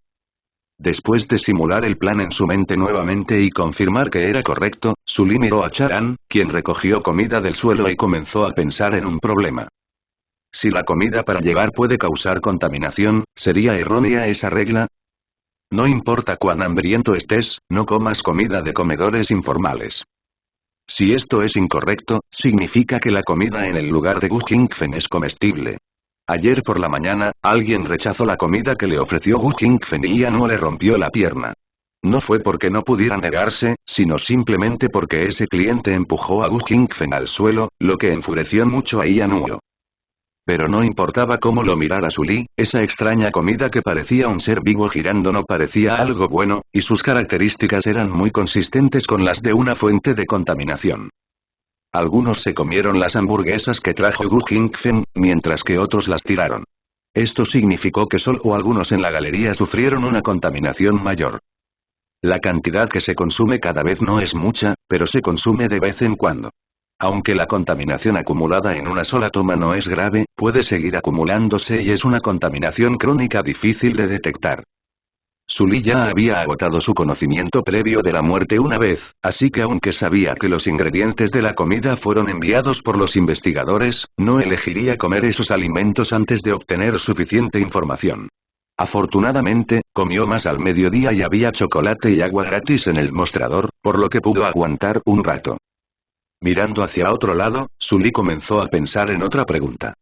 Después de simular el plan en su mente nuevamente y confirmar que era correcto, Sully miró a Charan, quien recogió comida del suelo y comenzó a pensar en un problema. Si la comida para llevar puede causar contaminación, ¿sería errónea esa regla? No importa cuán hambriento estés, no comas comida de comedores informales. Si esto es incorrecto, significa que la comida en el lugar de Gu Jingfen es comestible. Ayer por la mañana, alguien rechazó la comida que le ofreció Gu Jingfen y Yanuo le rompió la pierna. No fue porque no pudiera negarse, sino simplemente porque ese cliente empujó a Gu Jingfen al suelo, lo que enfureció mucho a Yanuo. Pero no importaba cómo lo mirara Su Li, esa extraña comida que parecía un ser vivo girando no parecía algo bueno, y sus características eran muy consistentes con las de una fuente de contaminación. Algunos se comieron las hamburguesas que trajo Gu Jingfen, mientras que otros las tiraron. Esto significó que solo algunos en la galería sufrieron una contaminación mayor. La cantidad que se consume cada vez no es mucha, pero se consume de vez en cuando. Aunque la contaminación acumulada en una sola toma no es grave, puede seguir acumulándose y es una contaminación crónica difícil de detectar. Su Li ya había agotado su conocimiento previo de la muerte una vez, así que aunque sabía que los ingredientes de la comida fueron enviados por los investigadores, no elegiría comer esos alimentos antes de obtener suficiente información. Afortunadamente, comió más al mediodía y había chocolate y agua gratis en el mostrador, por lo que pudo aguantar un rato. Mirando hacia otro lado, Su Li comenzó a pensar en otra pregunta.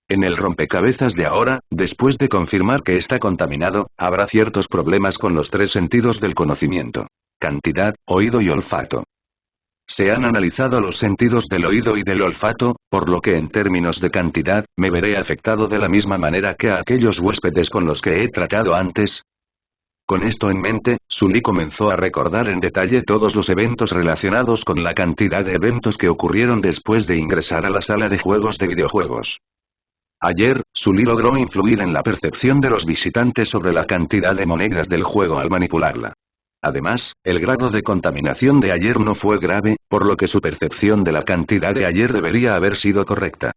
En el rompecabezas de ahora, después de confirmar que está contaminado, habrá ciertos problemas con los tres sentidos del conocimiento: cantidad, oído y olfato. Se han analizado los sentidos del oído y del olfato, por lo que en términos de cantidad, me veré afectado de la misma manera que a aquellos huéspedes con los que he tratado antes. Con esto en mente, Su Li comenzó a recordar en detalle todos los eventos relacionados con la cantidad de eventos que ocurrieron después de ingresar a la sala de juegos de videojuegos. Ayer, Su Li logró influir en la percepción de los visitantes sobre la cantidad de monedas del juego al manipularla. Además, el grado de contaminación de ayer no fue grave, por lo que su percepción de la cantidad de ayer debería haber sido correcta.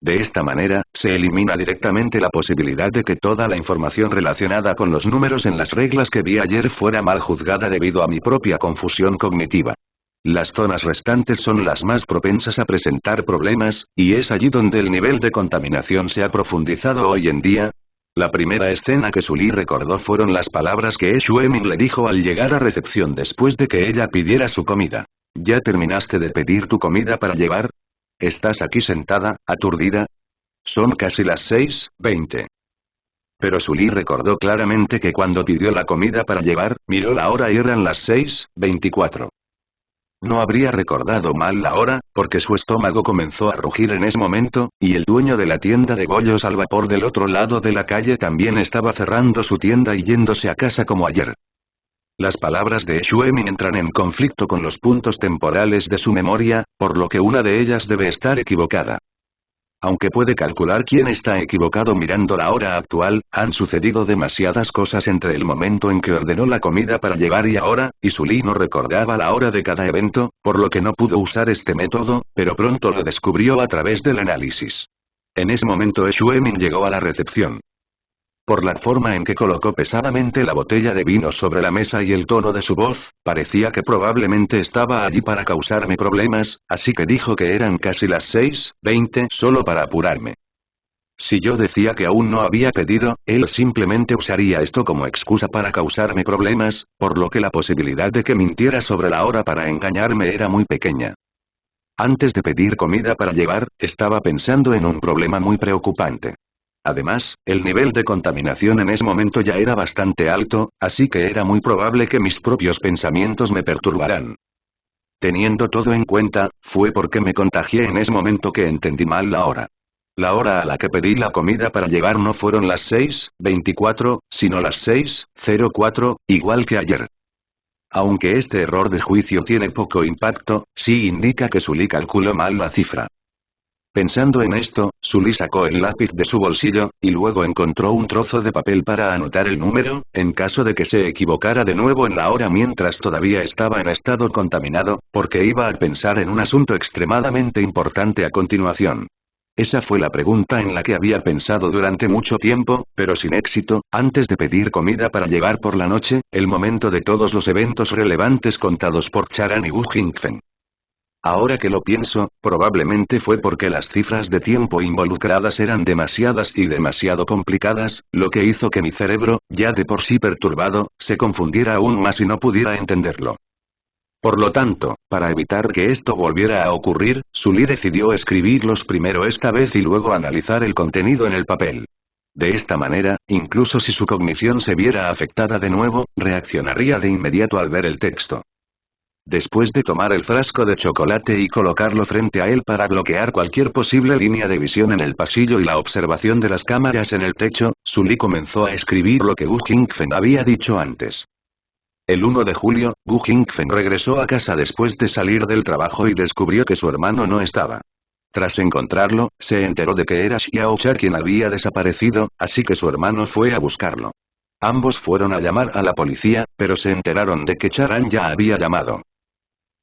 De esta manera, se elimina directamente la posibilidad de que toda la información relacionada con los números en las reglas que vi ayer fuera mal juzgada debido a mi propia confusión cognitiva. Las zonas restantes son las más propensas a presentar problemas, y es allí donde el nivel de contaminación se ha profundizado hoy en día. La primera escena que Su Li recordó fueron las palabras que Xuemin le dijo al llegar a recepción después de que ella pidiera su comida. ¿Ya terminaste de pedir tu comida para llevar? ¿Estás aquí sentada, aturdida? Son casi las 6:20. Pero Su Li recordó claramente que cuando pidió la comida para llevar, miró la hora y eran las 6:24. No habría recordado mal la hora, porque su estómago comenzó a rugir en ese momento, y el dueño de la tienda de bollos al vapor del otro lado de la calle también estaba cerrando su tienda y yéndose a casa como ayer. Las palabras de Xuemin entran en conflicto con los puntos temporales de su memoria, por lo que una de ellas debe estar equivocada. Aunque puede calcular quién está equivocado mirando la hora actual, han sucedido demasiadas cosas entre el momento en que ordenó la comida para llevar y ahora, y Su Li no recordaba la hora de cada evento, por lo que no pudo usar este método, pero pronto lo descubrió a través del análisis. En ese momento Xuemin llegó a la recepción. Por la forma en que colocó pesadamente la botella de vino sobre la mesa y el tono de su voz, parecía que probablemente estaba allí para causarme problemas, así que dijo que eran casi las 6:20 solo para apurarme. Si yo decía que aún no había pedido, él simplemente usaría esto como excusa para causarme problemas, por lo que la posibilidad de que mintiera sobre la hora para engañarme era muy pequeña. Antes de pedir comida para llevar, estaba pensando en un problema muy preocupante. Además, el nivel de contaminación en ese momento ya era bastante alto, así que era muy probable que mis propios pensamientos me perturbaran. Teniendo todo en cuenta, fue porque me contagié en ese momento que entendí mal la hora. La hora a la que pedí la comida para llevar no fueron las 6:24, sino las 6:04, igual que ayer. Aunque este error de juicio tiene poco impacto, sí indica que Su Li calculó mal la cifra. Pensando en esto, Su Li sacó el lápiz de su bolsillo, y luego encontró un trozo de papel para anotar el número, en caso de que se equivocara de nuevo en la hora mientras todavía estaba en estado contaminado, porque iba a pensar en un asunto extremadamente importante a continuación. Esa fue la pregunta en la que había pensado durante mucho tiempo, pero sin éxito, antes de pedir comida para llevar por la noche, el momento de todos los eventos relevantes contados por Charan y Wu Jingfen. Ahora que lo pienso, probablemente fue porque las cifras de tiempo involucradas eran demasiadas y demasiado complicadas, lo que hizo que mi cerebro, ya de por sí perturbado, se confundiera aún más y no pudiera entenderlo. Por lo tanto, para evitar que esto volviera a ocurrir, Sully decidió escribirlos primero esta vez y luego analizar el contenido en el papel. De esta manera, incluso si su cognición se viera afectada de nuevo, reaccionaría de inmediato al ver el texto. Después de tomar el frasco de chocolate y colocarlo frente a él para bloquear cualquier posible línea de visión en el pasillo y la observación de las cámaras en el techo, Sully comenzó a escribir lo que Gu Jingfen había dicho antes. El 1 de julio, Gu Jingfen regresó a casa después de salir del trabajo y descubrió que su hermano no estaba. Tras encontrarlo, se enteró de que era Xiao Cha quien había desaparecido, así que su hermano fue a buscarlo. Ambos fueron a llamar a la policía, pero se enteraron de que Charan ya había llamado.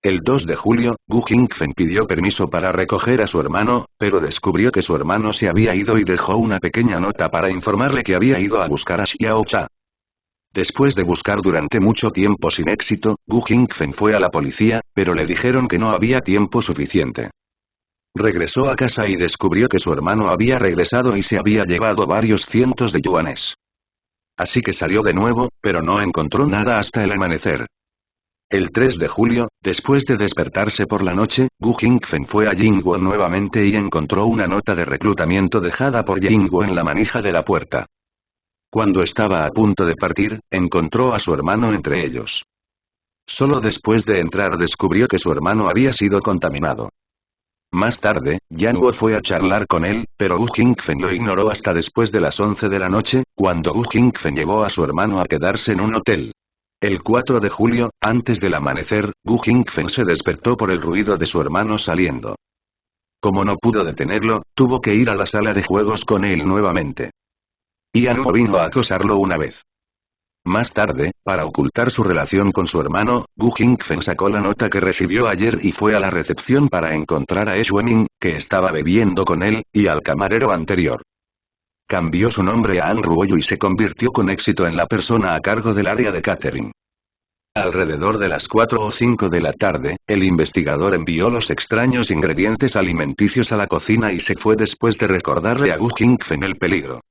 El 2 de julio, Gu Jingfen pidió permiso para recoger a su hermano, pero descubrió que su hermano se había ido y dejó una pequeña nota para informarle que había ido a buscar a Xiao Cha. Después de buscar durante mucho tiempo sin éxito, Gu Jingfen fue a la policía, pero le dijeron que no había tiempo suficiente. Regresó a casa y descubrió que su hermano había regresado y se había llevado varios cientos de yuanes. Así que salió de nuevo, pero no encontró nada hasta el amanecer. El 3 de julio, después de despertarse por la noche, Gu Jingfen fue a Jingguo nuevamente y encontró una nota de reclutamiento dejada por Jingguo en la manija de la puerta. Cuando estaba a punto de partir, encontró a su hermano entre ellos. Solo después de entrar descubrió que su hermano había sido contaminado. Más tarde, Yanguo fue a charlar con él, pero Gu Jingfen lo ignoró hasta después de las 11 de la noche, cuando Gu Jingfen llevó a su hermano a quedarse en un hotel. El 4 de julio, antes del amanecer, Gu Jingfen se despertó por el ruido de su hermano saliendo. Como no pudo detenerlo, tuvo que ir a la sala de juegos con él nuevamente. Yanguo vino a acosarlo una vez. Más tarde, para ocultar su relación con su hermano, Gu Jingfen sacó la nota que recibió ayer y fue a la recepción para encontrar a Xueming, que estaba bebiendo con él, y al camarero anterior. Cambió su nombre a An Ruoyu y se convirtió con éxito en la persona a cargo del área de catering. Alrededor de las 4 o 5 de la tarde, el investigador envió los extraños ingredientes alimenticios a la cocina y se fue después de recordarle a Gu Jingfen el peligro.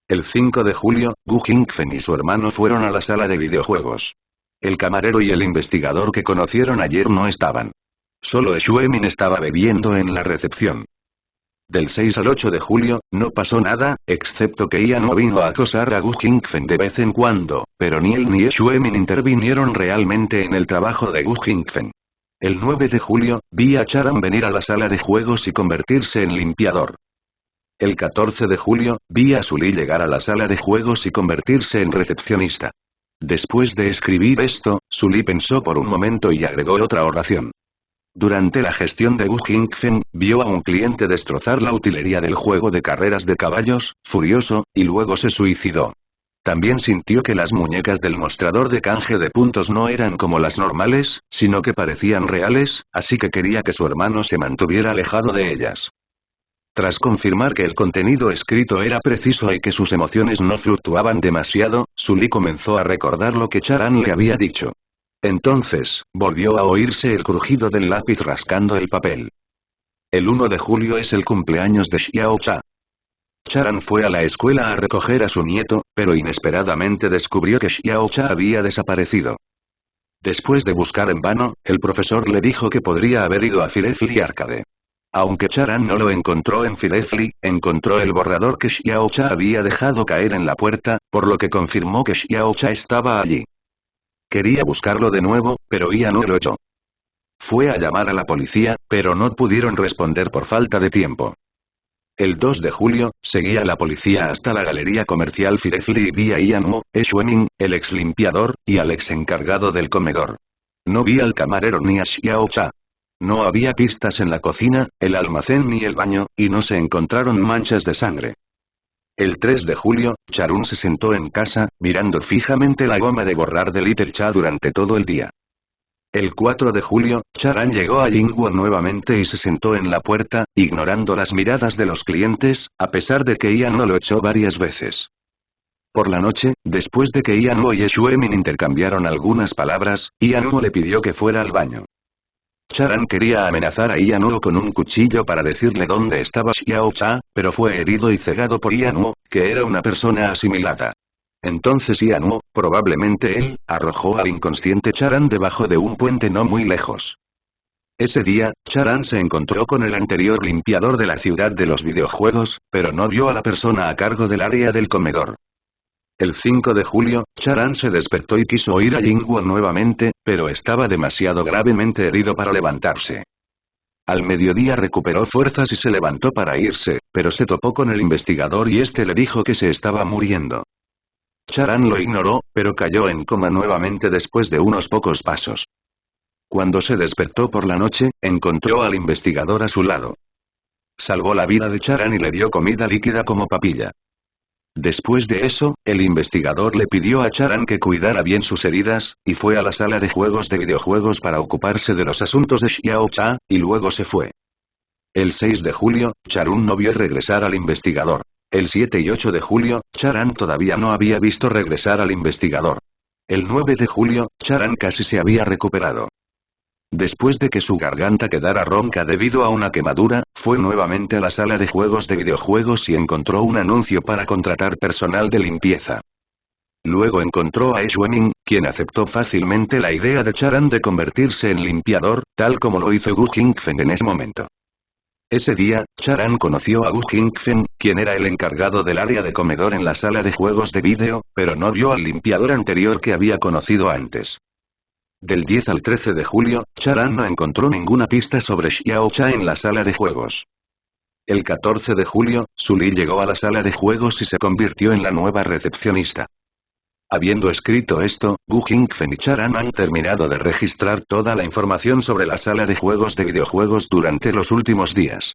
El 5 de julio, Gu Jingfen y su hermano fueron a la sala de videojuegos. El camarero y el investigador que conocieron ayer no estaban. Solo Xuemin estaba bebiendo en la recepción. Del 6 al 8 de julio, no pasó nada, excepto que Ian vino a acosar a Gu Jingfen de vez en cuando, pero ni él ni Xuemin intervinieron realmente en el trabajo de Gu Jingfen. El 9 de julio, vi a Charan venir a la sala de juegos y convertirse en limpiador. El 14 de julio, vi a Sully llegar a la sala de juegos y convertirse en recepcionista. Después de escribir esto, Sully pensó por un momento y agregó otra oración. Durante la gestión de Gu Jingfen, vio a un cliente destrozar la utilería del juego de carreras de caballos, furioso, y luego se suicidó. También sintió que las muñecas del mostrador de canje de puntos no eran como las normales, sino que parecían reales, así que quería que su hermano se mantuviera alejado de ellas. Tras confirmar que el contenido escrito era preciso y que sus emociones no fluctuaban demasiado, Sully comenzó a recordar lo que Charan le había dicho. Entonces, volvió a oírse el crujido del lápiz rascando el papel. El 1 de julio es el cumpleaños de Xiao Cha. Charan fue a la escuela a recoger a su nieto, pero inesperadamente descubrió que Xiao Cha había desaparecido. Después de buscar en vano, el profesor le dijo que podría haber ido a Firefly Arcade. Aunque Charan no lo encontró en Firefly, encontró el borrador que Xiao Cha había dejado caer en la puerta, por lo que confirmó que Xiao Cha estaba allí. Quería buscarlo de nuevo, pero Ian no lo echó. Fue a llamar a la policía, pero no pudieron responder por falta de tiempo. El 2 de julio, seguía a la policía hasta la galería comercial Firefly y vi a Ian Mo, Xuemin, el ex limpiador, y al ex encargado del comedor. No vi al camarero ni a Xiao Cha. No había pistas en la cocina, el almacén ni el baño, y no se encontraron manchas de sangre. El 3 de julio, Charun se sentó en casa, mirando fijamente la goma de borrar de Little Cha durante todo el día. El 4 de julio, Charan llegó a Jingguo nuevamente y se sentó en la puerta, ignorando las miradas de los clientes, a pesar de que Ian no lo echó varias veces. Por la noche, después de que Ian y Xuemin intercambiaron algunas palabras, Ian le pidió que fuera al baño. Charan quería amenazar a Ianuo con un cuchillo para decirle dónde estaba Xiao Cha, pero fue herido y cegado por Ianuo, que era una persona asimilada. Entonces Ianuo, probablemente él, arrojó al inconsciente Charan debajo de un puente no muy lejos. Ese día, Charan se encontró con el anterior limpiador de la ciudad de los videojuegos, pero no vio a la persona a cargo del área del comedor. El 5 de julio, Charan se despertó y quiso oír a Jingwon nuevamente, pero estaba demasiado gravemente herido para levantarse. Al mediodía recuperó fuerzas y se levantó para irse, pero se topó con el investigador y este le dijo que se estaba muriendo. Charan lo ignoró, pero cayó en coma nuevamente después de unos pocos pasos. Cuando se despertó por la noche, encontró al investigador a su lado. Salvó la vida de Charan y le dio comida líquida como papilla. Después de eso, el investigador le pidió a Charan que cuidara bien sus heridas, y fue a la sala de juegos de videojuegos para ocuparse de los asuntos de Xiao Cha, y luego se fue. El 6 de julio, Charun no vio regresar al investigador. El 7 y 8 de julio, Charan todavía no había visto regresar al investigador. El 9 de julio, Charan casi se había recuperado. Después de que su garganta quedara ronca debido a una quemadura, fue nuevamente a la sala de juegos de videojuegos y encontró un anuncio para contratar personal de limpieza. Luego encontró a Xuening, quien aceptó fácilmente la idea de Charan de convertirse en limpiador, tal como lo hizo Gu Jingfen en ese momento. Ese día, Charan conoció a Gu Jingfen, quien era el encargado del área de comedor en la sala de juegos de vídeo, pero no vio al limpiador anterior que había conocido antes. Del 10 al 13 de julio, Charan no encontró ninguna pista sobre Xiao Cha en la sala de juegos. El 14 de julio, Sully llegó a la sala de juegos y se convirtió en la nueva recepcionista. Habiendo escrito esto, Gu Jingfen y Charan han terminado de registrar toda la información sobre la sala de juegos de videojuegos durante los últimos días.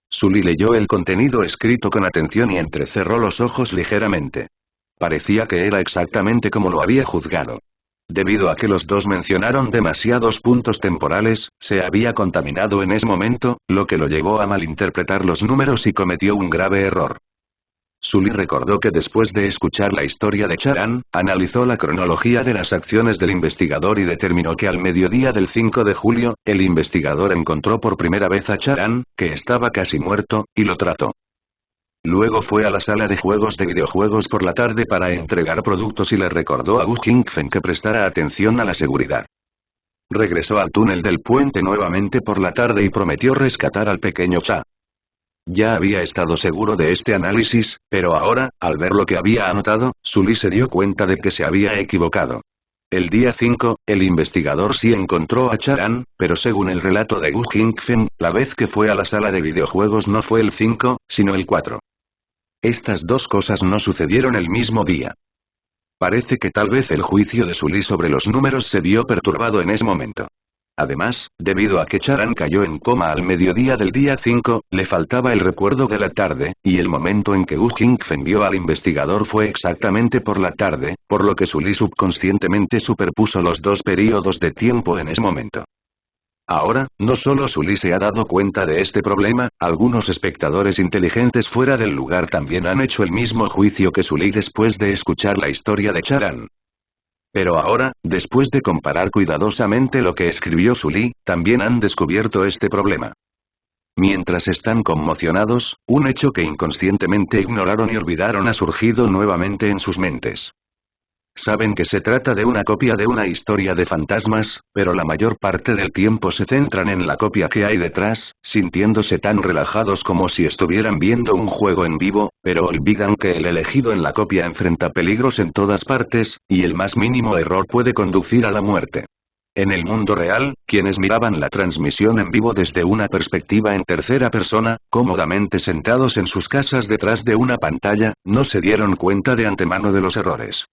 Sully leyó el contenido escrito con atención y entrecerró los ojos ligeramente. Parecía que era exactamente como lo había juzgado. Debido a que los dos mencionaron demasiados puntos temporales, se había contaminado en ese momento, lo que lo llevó a malinterpretar los números y cometió un grave error. Sully recordó que después de escuchar la historia de Charan, analizó la cronología de las acciones del investigador y determinó que al mediodía del 5 de julio, el investigador encontró por primera vez a Charan, que estaba casi muerto, y lo trató. Luego fue a la sala de juegos de videojuegos por la tarde para entregar productos y le recordó a Gu Jingfen que prestara atención a la seguridad. Regresó al túnel del puente nuevamente por la tarde y prometió rescatar al pequeño Cha. Ya había estado seguro de este análisis, pero ahora, al ver lo que había anotado, Sully se dio cuenta de que se había equivocado. El día 5, el investigador sí encontró a Charan, pero según el relato de Gu Jingfen, la vez que fue a la sala de videojuegos no fue el 5, sino el 4. Estas dos cosas no sucedieron el mismo día. Parece que tal vez el juicio de Sully sobre los números se vio perturbado en ese momento. Además, debido a que Charan cayó en coma al mediodía del día 5, le faltaba el recuerdo de la tarde, y el momento en que Gu Jingfen vio al investigador fue exactamente por la tarde, por lo que Sully subconscientemente superpuso los dos períodos de tiempo en ese momento. Ahora, no solo Sully se ha dado cuenta de este problema, algunos espectadores inteligentes fuera del lugar también han hecho el mismo juicio que Sully después de escuchar la historia de Charan. Pero ahora, después de comparar cuidadosamente lo que escribió Sully, también han descubierto este problema. Mientras están conmocionados, un hecho que inconscientemente ignoraron y olvidaron ha surgido nuevamente en sus mentes. Saben que se trata de una copia de una historia de fantasmas, pero la mayor parte del tiempo se centran en la copia que hay detrás, sintiéndose tan relajados como si estuvieran viendo un juego en vivo, pero olvidan que el elegido en la copia enfrenta peligros en todas partes, y el más mínimo error puede conducir a la muerte. En el mundo real, quienes miraban la transmisión en vivo desde una perspectiva en tercera persona, cómodamente sentados en sus casas detrás de una pantalla, no se dieron cuenta de antemano de los errores.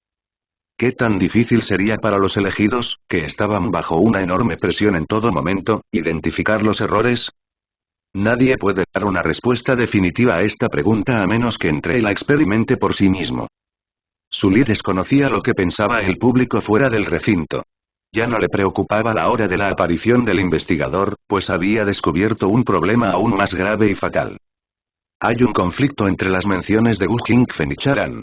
¿Qué tan difícil sería para los elegidos, que estaban bajo una enorme presión en todo momento, identificar los errores? Nadie puede dar una respuesta definitiva a esta pregunta a menos que entre y la experimente por sí mismo. Sully desconocía lo que pensaba el público fuera del recinto. Ya no le preocupaba la hora de la aparición del investigador, pues había descubierto un problema aún más grave y fatal. Hay un conflicto entre las menciones de Gu Jingfen y Charan.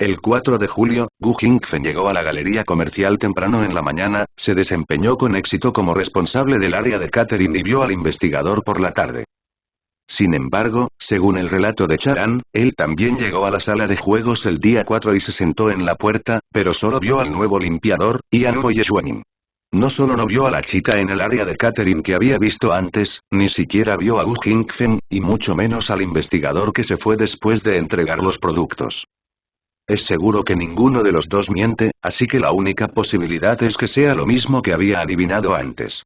El 4 de julio, Gu Jingfen llegó a la galería comercial temprano en la mañana, se desempeñó con éxito como responsable del área de catering y vio al investigador por la tarde. Sin embargo, según el relato de Charan, él también llegó a la sala de juegos el día 4 y se sentó en la puerta, pero solo vio al nuevo limpiador, Ian Yechuanin. No solo no vio a la chica en el área de catering que había visto antes, ni siquiera vio a Gu Jingfen, y mucho menos al investigador que se fue después de entregar los productos. Es seguro que ninguno de los dos miente, así que la única posibilidad es que sea lo mismo que había adivinado antes.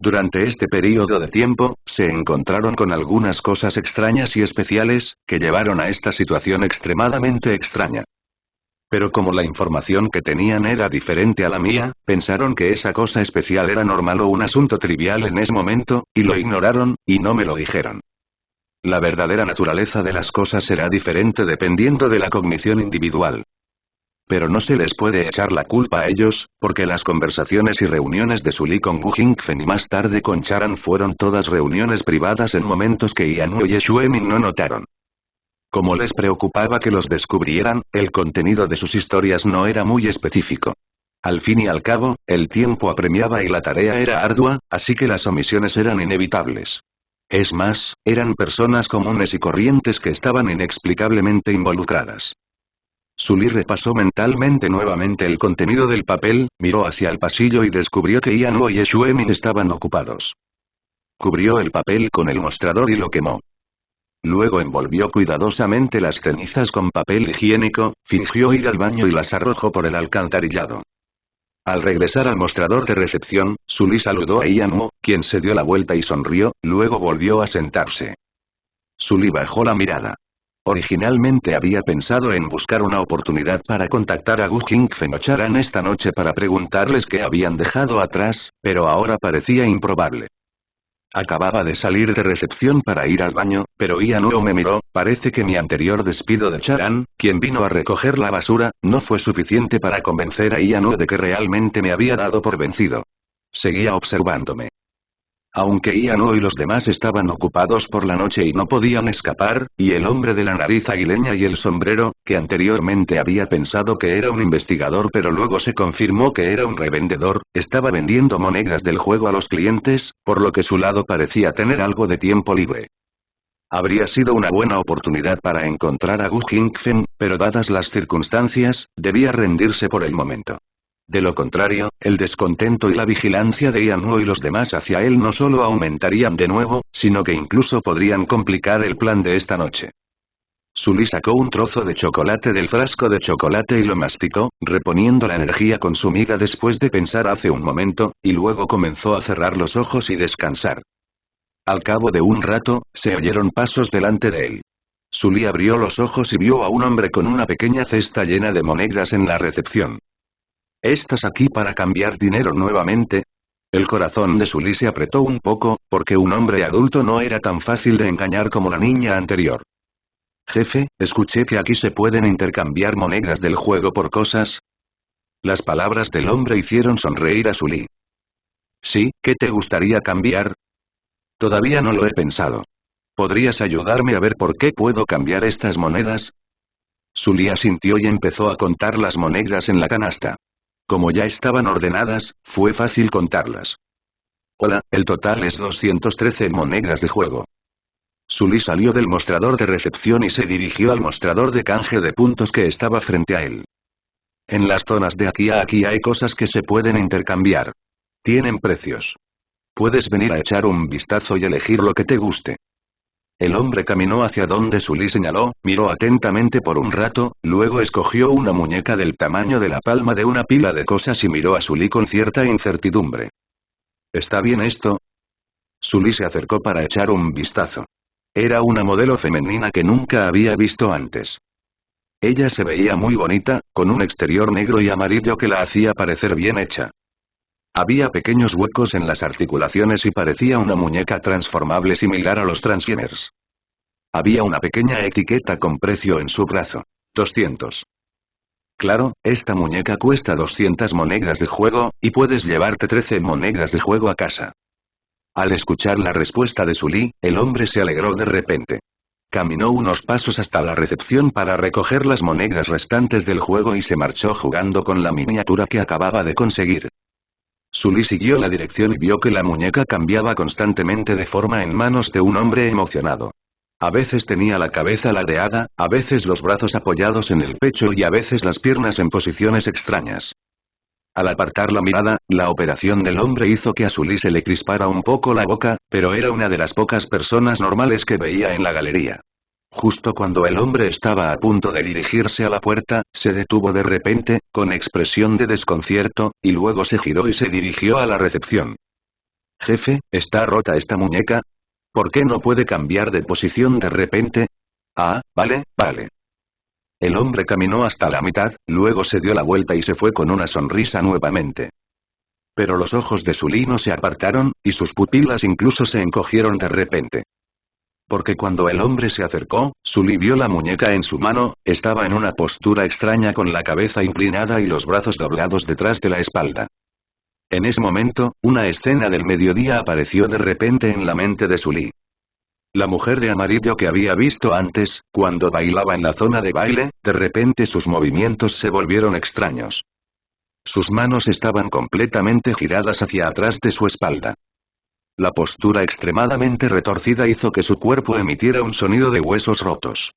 Durante este período de tiempo, se encontraron con algunas cosas extrañas y especiales, que llevaron a esta situación extremadamente extraña. Pero como la información que tenían era diferente a la mía, pensaron que esa cosa especial era normal o un asunto trivial en ese momento, y lo ignoraron, y no me lo dijeron. La verdadera naturaleza de las cosas será diferente dependiendo de la cognición individual. Pero no se les puede echar la culpa a ellos, porque las conversaciones y reuniones de Sully con Gu Jingfen y más tarde con Charan fueron todas reuniones privadas en momentos que Ianwu y Xuemin no notaron. Como les preocupaba que los descubrieran, el contenido de sus historias no era muy específico. Al fin y al cabo, el tiempo apremiaba y la tarea era ardua, así que las omisiones eran inevitables. Es más, eran personas comunes y corrientes que estaban inexplicablemente involucradas. Sully repasó mentalmente nuevamente el contenido del papel, miró hacia el pasillo y descubrió que Ianwu y Xuemin estaban ocupados. Cubrió el papel con el mostrador y lo quemó. Luego envolvió cuidadosamente las cenizas con papel higiénico, fingió ir al baño y las arrojó por el alcantarillado. Al regresar al mostrador de recepción, Sully saludó a Ianwu, quien se dio la vuelta y sonrió, luego volvió a sentarse. Sully bajó la mirada. Originalmente había pensado en buscar una oportunidad para contactar a Gu Jingfen o Charan esta noche para preguntarles qué habían dejado atrás, pero ahora parecía improbable. Acababa de salir de recepción para ir al baño, pero Ianwu me miró, parece que mi anterior despido de Charan, quien vino a recoger la basura, no fue suficiente para convencer a Ianwu de que realmente me había dado por vencido. Seguía observándome. Aunque Ianwu y los demás estaban ocupados por la noche y no podían escapar, y el hombre de la nariz aguileña y el sombrero, que anteriormente había pensado que era un investigador pero luego se confirmó que era un revendedor, estaba vendiendo monedas del juego a los clientes, por lo que su lado parecía tener algo de tiempo libre. Habría sido una buena oportunidad para encontrar a Gu Jingfen, pero dadas las circunstancias, debía rendirse por el momento. De lo contrario, el descontento y la vigilancia de Ianwu y los demás hacia él no solo aumentarían de nuevo, sino que incluso podrían complicar el plan de esta noche. Sully sacó un trozo de chocolate del frasco de chocolate y lo masticó, reponiendo la energía consumida después de pensar hace un momento, y luego comenzó a cerrar los ojos y descansar. Al cabo de un rato, se oyeron pasos delante de él. Sully abrió los ojos y vio a un hombre con una pequeña cesta llena de monedas en la recepción. ¿Estás aquí para cambiar dinero nuevamente? El corazón de Sully se apretó un poco, porque un hombre adulto no era tan fácil de engañar como la niña anterior. Jefe, escuché que aquí se pueden intercambiar monedas del juego por cosas. Las palabras del hombre hicieron sonreír a Sully. Sí, ¿qué te gustaría cambiar? Todavía no lo he pensado. ¿Podrías ayudarme a ver por qué puedo cambiar estas monedas? Sully asintió y empezó a contar las monedas en la canasta. Como ya estaban ordenadas, fue fácil contarlas. Hola, el total es 213 monedas de juego. Sully salió del mostrador de recepción y se dirigió al mostrador de canje de puntos que estaba frente a él. En las zonas de aquí a aquí hay cosas que se pueden intercambiar. Tienen precios. Puedes venir a echar un vistazo y elegir lo que te guste. El hombre caminó hacia donde Sully señaló, miró atentamente por un rato, luego escogió una muñeca del tamaño de la palma de una pila de cosas y miró a Sully con cierta incertidumbre. ¿Está bien esto? Sully se acercó para echar un vistazo. Era una modelo femenina que nunca había visto antes. Ella se veía muy bonita, con un exterior negro y amarillo que la hacía parecer bien hecha. Había pequeños huecos en las articulaciones y parecía una muñeca transformable similar a los Transformers. Había una pequeña etiqueta con precio en su brazo. 200. Claro, esta muñeca cuesta 200 monedas de juego, y puedes llevarte 13 monedas de juego a casa. Al escuchar la respuesta de Sully, el hombre se alegró de repente. Caminó unos pasos hasta la recepción para recoger las monedas restantes del juego y se marchó jugando con la miniatura que acababa de conseguir. Sully siguió la dirección y vio que la muñeca cambiaba constantemente de forma en manos de un hombre emocionado. A veces tenía la cabeza ladeada, a veces los brazos apoyados en el pecho y a veces las piernas en posiciones extrañas. Al apartar la mirada, la operación del hombre hizo que a Sully se le crispara un poco la boca, pero era una de las pocas personas normales que veía en la galería. Justo cuando el hombre estaba a punto de dirigirse a la puerta, se detuvo de repente, con expresión de desconcierto, y luego se giró y se dirigió a la recepción. Jefe, ¿está rota esta muñeca? ¿Por qué no puede cambiar de posición de repente? Ah, vale, vale. El hombre caminó hasta la mitad, luego se dio la vuelta y se fue con una sonrisa nuevamente. Pero los ojos de Sully no se apartaron, y sus pupilas incluso se encogieron de repente. Porque cuando el hombre se acercó, Sully vio la muñeca en su mano, estaba en una postura extraña con la cabeza inclinada y los brazos doblados detrás de la espalda. En ese momento, una escena del mediodía apareció de repente en la mente de Sully. La mujer de amarillo que había visto antes, cuando bailaba en la zona de baile, de repente sus movimientos se volvieron extraños. Sus manos estaban completamente giradas hacia atrás de su espalda. La postura extremadamente retorcida hizo que su cuerpo emitiera un sonido de huesos rotos.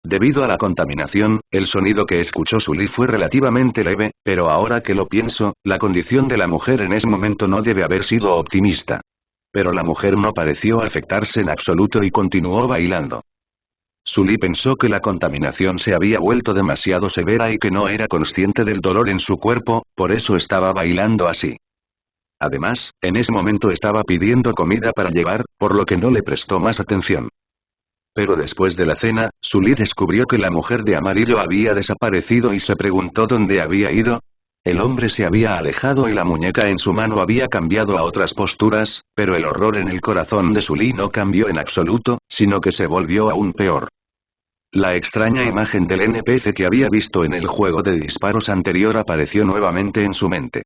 Debido a la contaminación, el sonido que escuchó Sully fue relativamente leve, pero ahora que lo pienso, la condición de la mujer en ese momento no debe haber sido optimista. Pero la mujer no pareció afectarse en absoluto y continuó bailando. Sully pensó que la contaminación se había vuelto demasiado severa y que no era consciente del dolor en su cuerpo, por eso estaba bailando así. Además, en ese momento estaba pidiendo comida para llevar, por lo que no le prestó más atención. Pero después de la cena, Sully descubrió que la mujer de amarillo había desaparecido y se preguntó dónde había ido. El hombre se había alejado y la muñeca en su mano había cambiado a otras posturas, pero el horror en el corazón de Sully no cambió en absoluto, sino que se volvió aún peor. La extraña imagen del NPC que había visto en el juego de disparos anterior apareció nuevamente en su mente.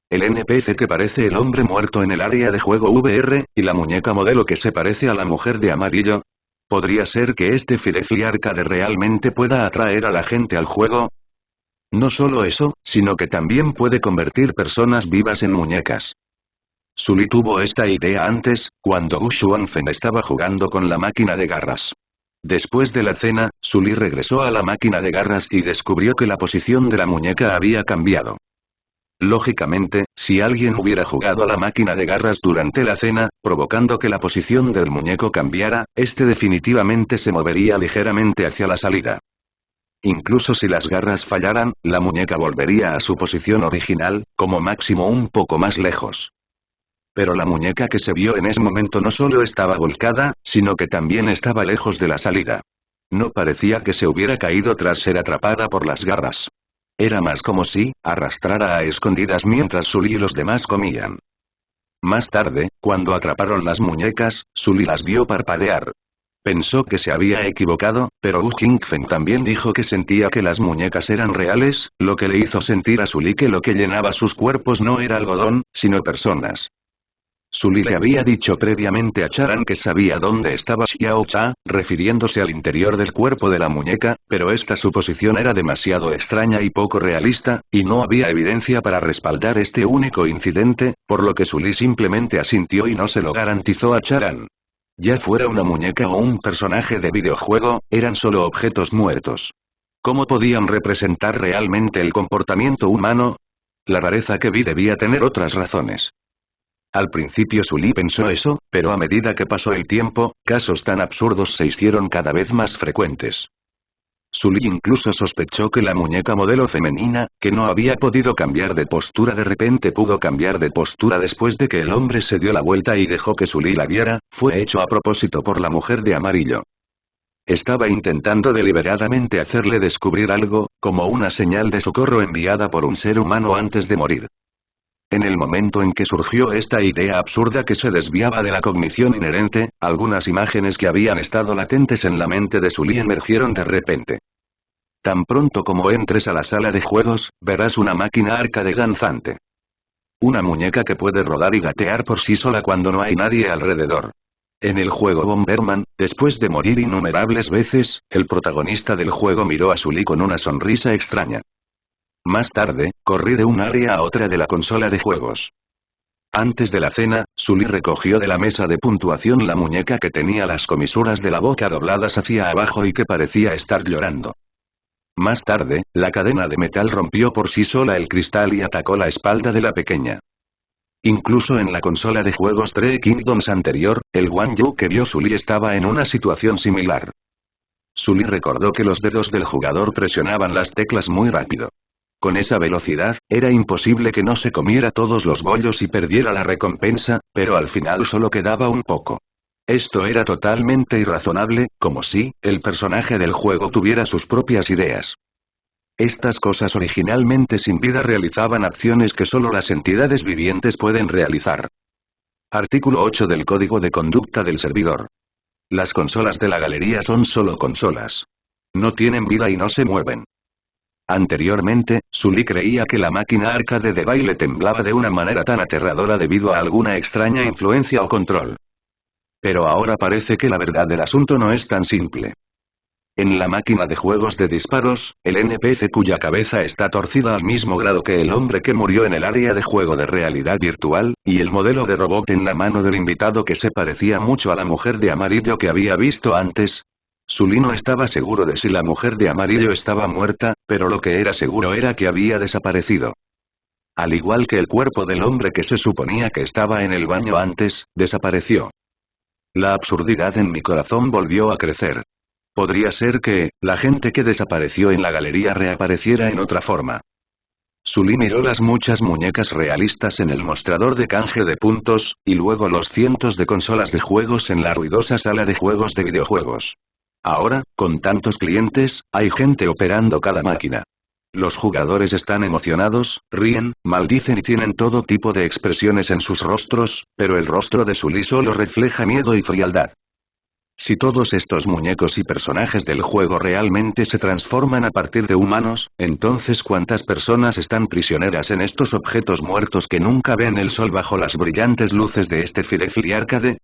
El NPC que parece el hombre muerto en el área de juego VR, y la muñeca modelo que se parece a la mujer de amarillo. ¿Podría ser que este Firefly Arcade realmente pueda atraer a la gente al juego? No solo eso, sino que también puede convertir personas vivas en muñecas. Sully tuvo esta idea antes, cuando Gu Xuanfen estaba jugando con la máquina de garras. Después de la cena, Sully regresó a la máquina de garras y descubrió que la posición de la muñeca había cambiado. Lógicamente, si alguien hubiera jugado a la máquina de garras durante la cena, provocando que la posición del muñeco cambiara, este definitivamente se movería ligeramente hacia la salida. Incluso si las garras fallaran, la muñeca volvería a su posición original, como máximo un poco más lejos. Pero la muñeca que se vio en ese momento no solo estaba volcada, sino que también estaba lejos de la salida. No parecía que se hubiera caído tras ser atrapada por las garras. Era más como si arrastrara a escondidas mientras Sully y los demás comían. Más tarde, cuando atraparon las muñecas, Sully las vio parpadear. Pensó que se había equivocado, pero Wu Jingfen también dijo que sentía que las muñecas eran reales, lo que le hizo sentir a Sully que lo que llenaba sus cuerpos no era algodón, sino personas. Sully le había dicho previamente a Charan que sabía dónde estaba Xiao Cha, refiriéndose al interior del cuerpo de la muñeca, pero esta suposición era demasiado extraña y poco realista, y no había evidencia para respaldar este único incidente, por lo que Sully simplemente asintió y no se lo garantizó a Charan. Ya fuera una muñeca o un personaje de videojuego, eran solo objetos muertos. ¿Cómo podían representar realmente el comportamiento humano? La rareza que vi debía tener otras razones. Al principio Sully pensó eso, pero a medida que pasó el tiempo, casos tan absurdos se hicieron cada vez más frecuentes. Sully incluso sospechó que la muñeca modelo femenina, que no había podido cambiar de postura de repente pudo cambiar de postura después de que el hombre se dio la vuelta y dejó que Sully la viera, fue hecho a propósito por la mujer de amarillo. Estaba intentando deliberadamente hacerle descubrir algo, como una señal de socorro enviada por un ser humano antes de morir. En el momento en que surgió esta idea absurda que se desviaba de la cognición inherente, algunas imágenes que habían estado latentes en la mente de Sully emergieron de repente. Tan pronto como entres a la sala de juegos, verás una máquina arcade danzante. Una muñeca que puede rodar y gatear por sí sola cuando no hay nadie alrededor. En el juego Bomberman, después de morir innumerables veces, el protagonista del juego miró a Sully con una sonrisa extraña. Más tarde, corrí de un área a otra de la consola de juegos. Antes de la cena, Sully recogió de la mesa de puntuación la muñeca que tenía las comisuras de la boca dobladas hacia abajo y que parecía estar llorando. Más tarde, la cadena de metal rompió por sí sola el cristal y atacó la espalda de la pequeña. Incluso en la consola de juegos Three Kingdoms anterior, el Wang Yu que vio Sully estaba en una situación similar. Sully recordó que los dedos del jugador presionaban las teclas muy rápido. Con esa velocidad, era imposible que no se comiera todos los bollos y perdiera la recompensa, pero al final solo quedaba un poco. Esto era totalmente irrazonable, como si, el personaje del juego tuviera sus propias ideas. Estas cosas originalmente sin vida realizaban acciones que solo las entidades vivientes pueden realizar. Artículo 8 del Código de Conducta del Servidor. Las consolas de la galería son solo consolas. No tienen vida y no se mueven. Anteriormente, Sully creía que la máquina arcade de baile temblaba de una manera tan aterradora debido a alguna extraña influencia o control. Pero ahora parece que la verdad del asunto no es tan simple. En la máquina de juegos de disparos, el NPC cuya cabeza está torcida al mismo grado que el hombre que murió en el área de juego de realidad virtual, y el modelo de robot en la mano del invitado que se parecía mucho a la mujer de amarillo que había visto antes. Sully no estaba seguro de si la mujer de amarillo estaba muerta, pero lo que era seguro era que había desaparecido. Al igual que el cuerpo del hombre que se suponía que estaba en el baño antes, desapareció. La absurdidad en mi corazón volvió a crecer. Podría ser que, la gente que desapareció en la galería reapareciera en otra forma. Sully miró las muchas muñecas realistas en el mostrador de canje de puntos, y luego los cientos de consolas de juegos en la ruidosa sala de juegos de videojuegos. Ahora, con tantos clientes, hay gente operando cada máquina. Los jugadores están emocionados, ríen, maldicen y tienen todo tipo de expresiones en sus rostros, pero el rostro de Sully solo refleja miedo y frialdad. Si todos estos muñecos y personajes del juego realmente se transforman a partir de humanos, entonces ¿cuántas personas están prisioneras en estos objetos muertos que nunca ven el sol bajo las brillantes luces de este Firefly Arcade?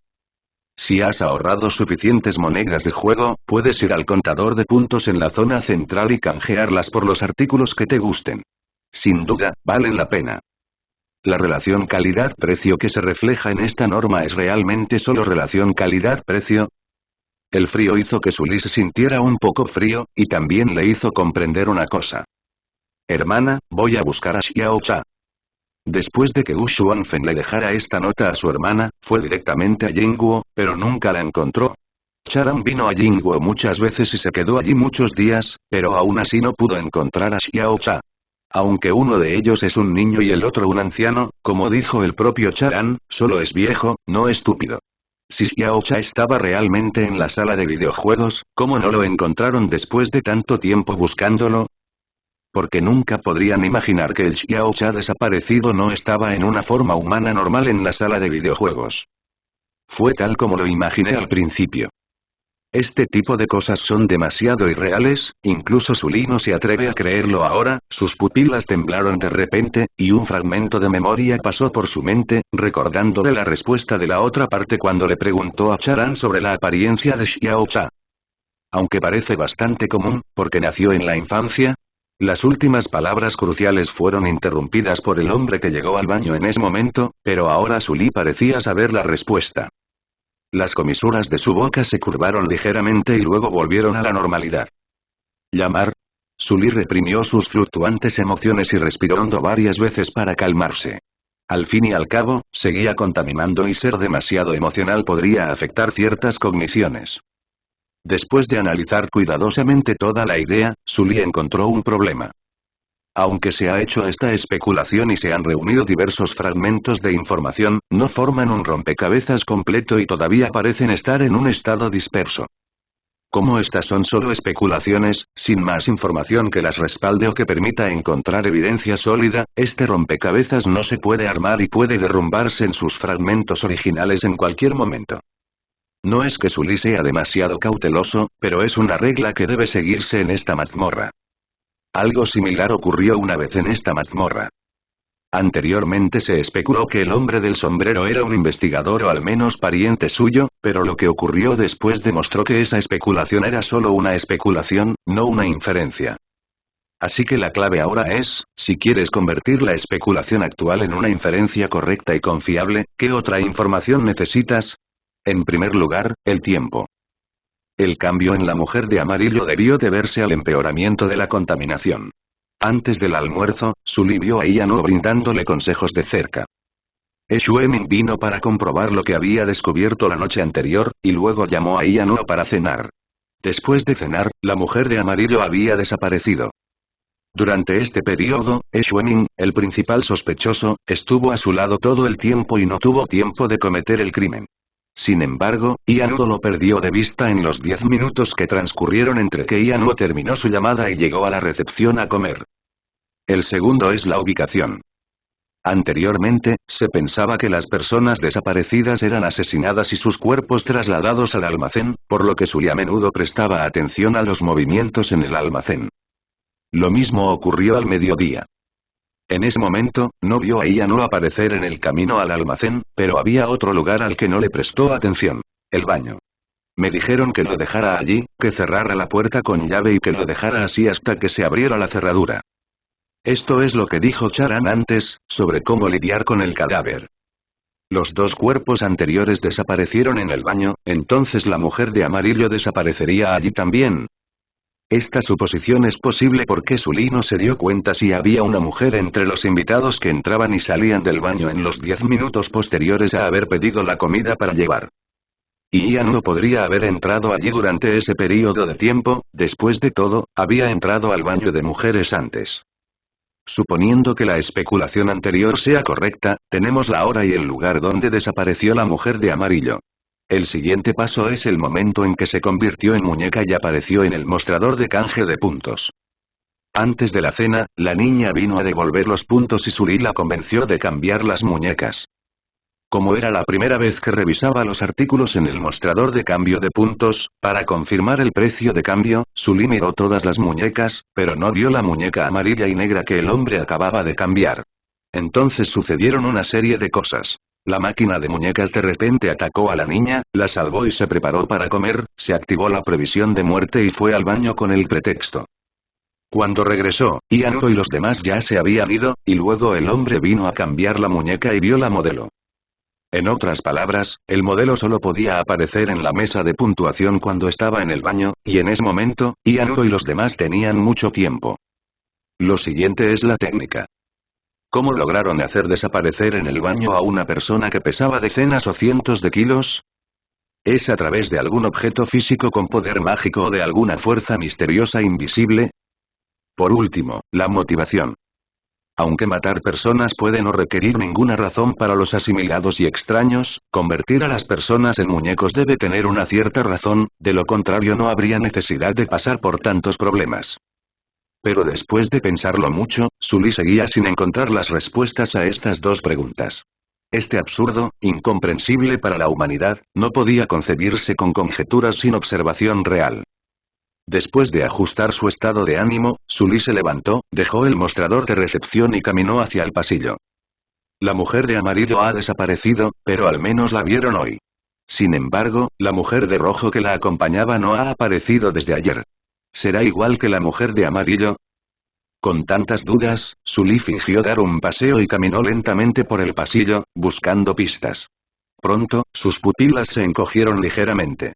Si has ahorrado suficientes monedas de juego, puedes ir al contador de puntos en la zona central y canjearlas por los artículos que te gusten. Sin duda, valen la pena. La relación calidad-precio que se refleja en esta norma es realmente solo relación calidad-precio. El frío hizo que Sully se sintiera un poco frío, y también le hizo comprender una cosa. Hermana, voy a buscar a Xiao Cha. Después de que Wu Xuanfen le dejara esta nota a su hermana, fue directamente a Jingguo, pero nunca la encontró. Charan vino a Jingguo muchas veces y se quedó allí muchos días, pero aún así no pudo encontrar a Xiao Cha. Aunque uno de ellos es un niño y el otro un anciano, como dijo el propio Charan, solo es viejo, no estúpido. Si Xiao Cha estaba realmente en la sala de videojuegos, ¿cómo no lo encontraron después de tanto tiempo buscándolo? Porque nunca podrían imaginar que el Xiao Cha desaparecido no estaba en una forma humana normal en la sala de videojuegos. Fue tal como lo imaginé al principio. Este tipo de cosas son demasiado irreales, incluso Sully no se atreve a creerlo ahora, sus pupilas temblaron de repente, y un fragmento de memoria pasó por su mente, recordándole la respuesta de la otra parte cuando le preguntó a Charan sobre la apariencia de Xiao Cha. Aunque parece bastante común, porque nació en la infancia. Las últimas palabras cruciales fueron interrumpidas por el hombre que llegó al baño en ese momento, pero ahora Sully parecía saber la respuesta. Las comisuras de su boca se curvaron ligeramente y luego volvieron a la normalidad. ¿Llamar? Sully reprimió sus fluctuantes emociones y respiró hondo varias veces para calmarse. Al fin y al cabo, seguía contaminando y ser demasiado emocional podría afectar ciertas cogniciones. Después de analizar cuidadosamente toda la idea, Sully encontró un problema. Aunque se ha hecho esta especulación y se han reunido diversos fragmentos de información, no forman un rompecabezas completo y todavía parecen estar en un estado disperso. Como estas son solo especulaciones, sin más información que las respalde o que permita encontrar evidencia sólida, este rompecabezas no se puede armar y puede derrumbarse en sus fragmentos originales en cualquier momento. No es que Sully sea demasiado cauteloso, pero es una regla que debe seguirse en esta mazmorra. Algo similar ocurrió una vez en esta mazmorra. Anteriormente se especuló que el hombre del sombrero era un investigador o al menos pariente suyo, pero lo que ocurrió después demostró que esa especulación era solo una especulación, no una inferencia. Así que la clave ahora es, si quieres convertir la especulación actual en una inferencia correcta y confiable, ¿qué otra información necesitas? En primer lugar, el tiempo. El cambio en la mujer de amarillo debió deberse al empeoramiento de la contaminación. Antes del almuerzo, Sully vio a Ian brindándole consejos de cerca. Xuemin vino para comprobar lo que había descubierto la noche anterior, y luego llamó a Ian para cenar. Después de cenar, la mujer de amarillo había desaparecido. Durante este periodo, Xuemin, el principal sospechoso, estuvo a su lado todo el tiempo y no tuvo tiempo de cometer el crimen. Sin embargo, Ian lo perdió de vista en los 10 minutos que transcurrieron entre que Ian terminó su llamada y llegó a la recepción a comer. El segundo es la ubicación. Anteriormente, se pensaba que las personas desaparecidas eran asesinadas y sus cuerpos trasladados al almacén, por lo que Sully a menudo prestaba atención a los movimientos en el almacén. Lo mismo ocurrió al mediodía. En ese momento, no vio a Ian aparecer en el camino al almacén, pero había otro lugar al que no le prestó atención: el baño. Me dijeron que lo dejara allí, que cerrara la puerta con llave y que lo dejara así hasta que se abriera la cerradura. Esto es lo que dijo Charan antes, sobre cómo lidiar con el cadáver. Los dos cuerpos anteriores desaparecieron en el baño, entonces la mujer de amarillo desaparecería allí también. Esta suposición es posible porque Sully no se dio cuenta si había una mujer entre los invitados que entraban y salían del baño en los 10 minutos posteriores a haber pedido la comida para llevar. Y Ian no podría haber entrado allí durante ese período de tiempo, después de todo, había entrado al baño de mujeres antes. Suponiendo que la especulación anterior sea correcta, tenemos la hora y el lugar donde desapareció la mujer de amarillo. El siguiente paso es el momento en que se convirtió en muñeca y apareció en el mostrador de canje de puntos. Antes de la cena, la niña vino a devolver los puntos y Sully la convenció de cambiar las muñecas. Como era la primera vez que revisaba los artículos en el mostrador de cambio de puntos, para confirmar el precio de cambio, Sully miró todas las muñecas, pero no vio la muñeca amarilla y negra que el hombre acababa de cambiar. Entonces sucedieron una serie de cosas. La máquina de muñecas de repente atacó a la niña, la salvó y se preparó para comer, se activó la previsión de muerte y fue al baño con el pretexto. Cuando regresó, Ian y los demás ya se habían ido, y luego el hombre vino a cambiar la muñeca y vio la modelo. En otras palabras, el modelo solo podía aparecer en la mesa de puntuación cuando estaba en el baño, y en ese momento, Ian y los demás tenían mucho tiempo. Lo siguiente es la técnica. ¿Cómo lograron hacer desaparecer en el baño a una persona que pesaba decenas o cientos de kilos? ¿Es a través de algún objeto físico con poder mágico o de alguna fuerza misteriosa invisible? Por último, la motivación. Aunque matar personas puede no requerir ninguna razón para los asimilados y extraños, convertir a las personas en muñecos debe tener una cierta razón, de lo contrario no habría necesidad de pasar por tantos problemas. Pero después de pensarlo mucho, Sully seguía sin encontrar las respuestas a estas dos preguntas. Este absurdo, incomprensible para la humanidad, no podía concebirse con conjeturas sin observación real. Después de ajustar su estado de ánimo, Sully se levantó, dejó el mostrador de recepción y caminó hacia el pasillo. La mujer de amarillo ha desaparecido, pero al menos la vieron hoy. Sin embargo, la mujer de rojo que la acompañaba no ha aparecido desde ayer. ¿Será igual que la mujer de amarillo? Con tantas dudas, Sully fingió dar un paseo y caminó lentamente por el pasillo, buscando pistas. Pronto, sus pupilas se encogieron ligeramente.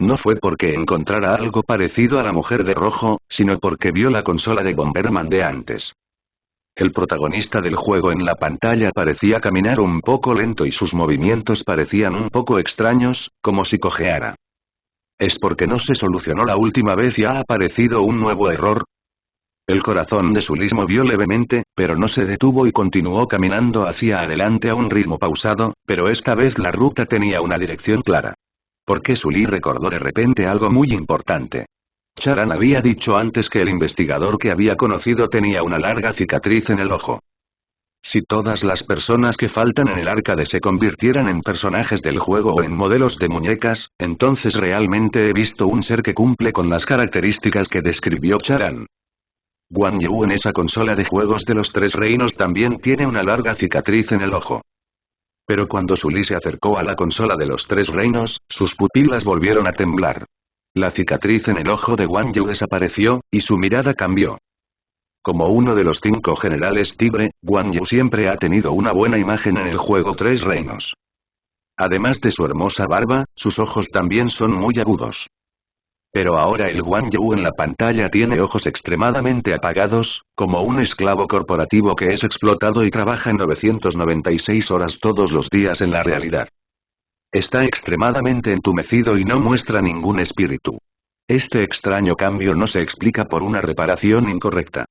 No fue porque encontrara algo parecido a la mujer de rojo, sino porque vio la consola de Bomberman de antes. El protagonista del juego en la pantalla parecía caminar un poco lento y sus movimientos parecían un poco extraños, como si cojeara. ¿Es porque no se solucionó la última vez y ha aparecido un nuevo error? El corazón de Sully movió levemente, pero no se detuvo y continuó caminando hacia adelante a un ritmo pausado, pero esta vez la ruta tenía una dirección clara. Porque Sully recordó de repente algo muy importante. Charan había dicho antes que el investigador que había conocido tenía una larga cicatriz en el ojo. Si todas las personas que faltan en el arcade se convirtieran en personajes del juego o en modelos de muñecas, entonces realmente he visto un ser que cumple con las características que describió Charan. Guan Yu en esa consola de juegos de los tres reinos también tiene una larga cicatriz en el ojo. Pero cuando Sully se acercó a la consola de los tres reinos, sus pupilas volvieron a temblar. La cicatriz en el ojo de Guan Yu desapareció, y su mirada cambió. Como uno de los 5 generales tigre, Guan Yu siempre ha tenido una buena imagen en el juego Tres Reinos. Además de su hermosa barba, sus ojos también son muy agudos. Pero ahora el Guan Yu en la pantalla tiene ojos extremadamente apagados, como un esclavo corporativo que es explotado y trabaja 996 horas todos los días en la realidad. Está extremadamente entumecido y no muestra ningún espíritu. Este extraño cambio no se explica por una reparación incorrecta.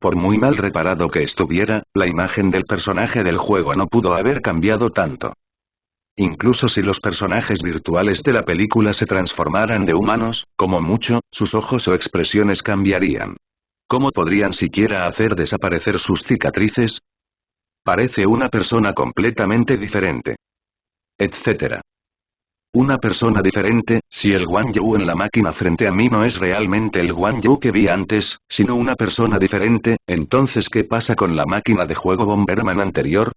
Por muy mal reparado que estuviera, la imagen del personaje del juego no pudo haber cambiado tanto. Incluso si los personajes virtuales de la película se transformaran de humanos, como mucho, sus ojos o expresiones cambiarían. ¿Cómo podrían siquiera hacer desaparecer sus cicatrices? Parece una persona completamente diferente. Etcétera. Una persona diferente, si el Guan Yu en la máquina frente a mí no es realmente el Guan Yu que vi antes, sino una persona diferente, entonces ¿qué pasa con la máquina de juego Bomberman anterior?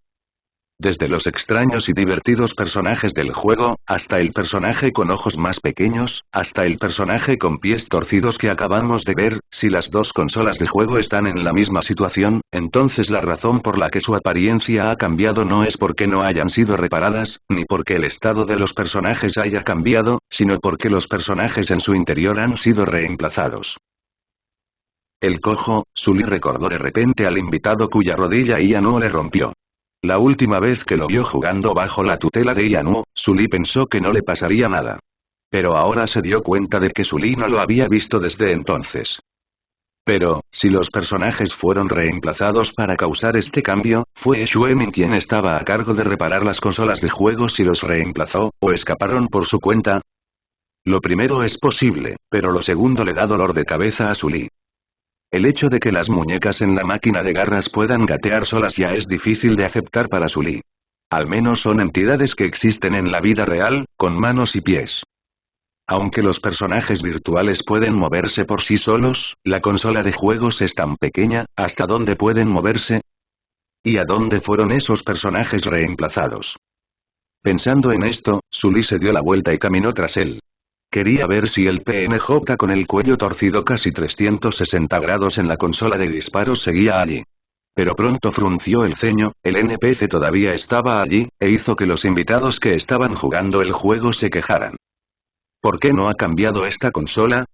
Desde los extraños y divertidos personajes del juego, hasta el personaje con ojos más pequeños, hasta el personaje con pies torcidos que acabamos de ver, si las dos consolas de juego están en la misma situación, entonces la razón por la que su apariencia ha cambiado no es porque no hayan sido reparadas, ni porque el estado de los personajes haya cambiado, sino porque los personajes en su interior han sido reemplazados. El cojo, Sully recordó de repente al invitado cuya rodilla Ianu le rompió. La última vez que lo vio jugando bajo la tutela de Ianu, Sully pensó que no le pasaría nada. Pero ahora se dio cuenta de que Sully no lo había visto desde entonces. Pero, si los personajes fueron reemplazados para causar este cambio, ¿fue Xuemin quien estaba a cargo de reparar las consolas de juegos y los reemplazó, o escaparon por su cuenta? Lo primero es posible, pero lo segundo le da dolor de cabeza a Sully. El hecho de que las muñecas en la máquina de garras puedan gatear solas ya es difícil de aceptar para Sully. Al menos son entidades que existen en la vida real, con manos y pies. Aunque los personajes virtuales pueden moverse por sí solos, la consola de juegos es tan pequeña, ¿hasta dónde pueden moverse? ¿Y a dónde fueron esos personajes reemplazados? Pensando en esto, Sully se dio la vuelta y caminó tras él. Quería ver si el PNJ con el cuello torcido casi 360 grados en la consola de disparos seguía allí. Pero pronto frunció el ceño, el NPC todavía estaba allí, e hizo que los invitados que estaban jugando el juego se quejaran. ¿Por qué no ha cambiado esta consola?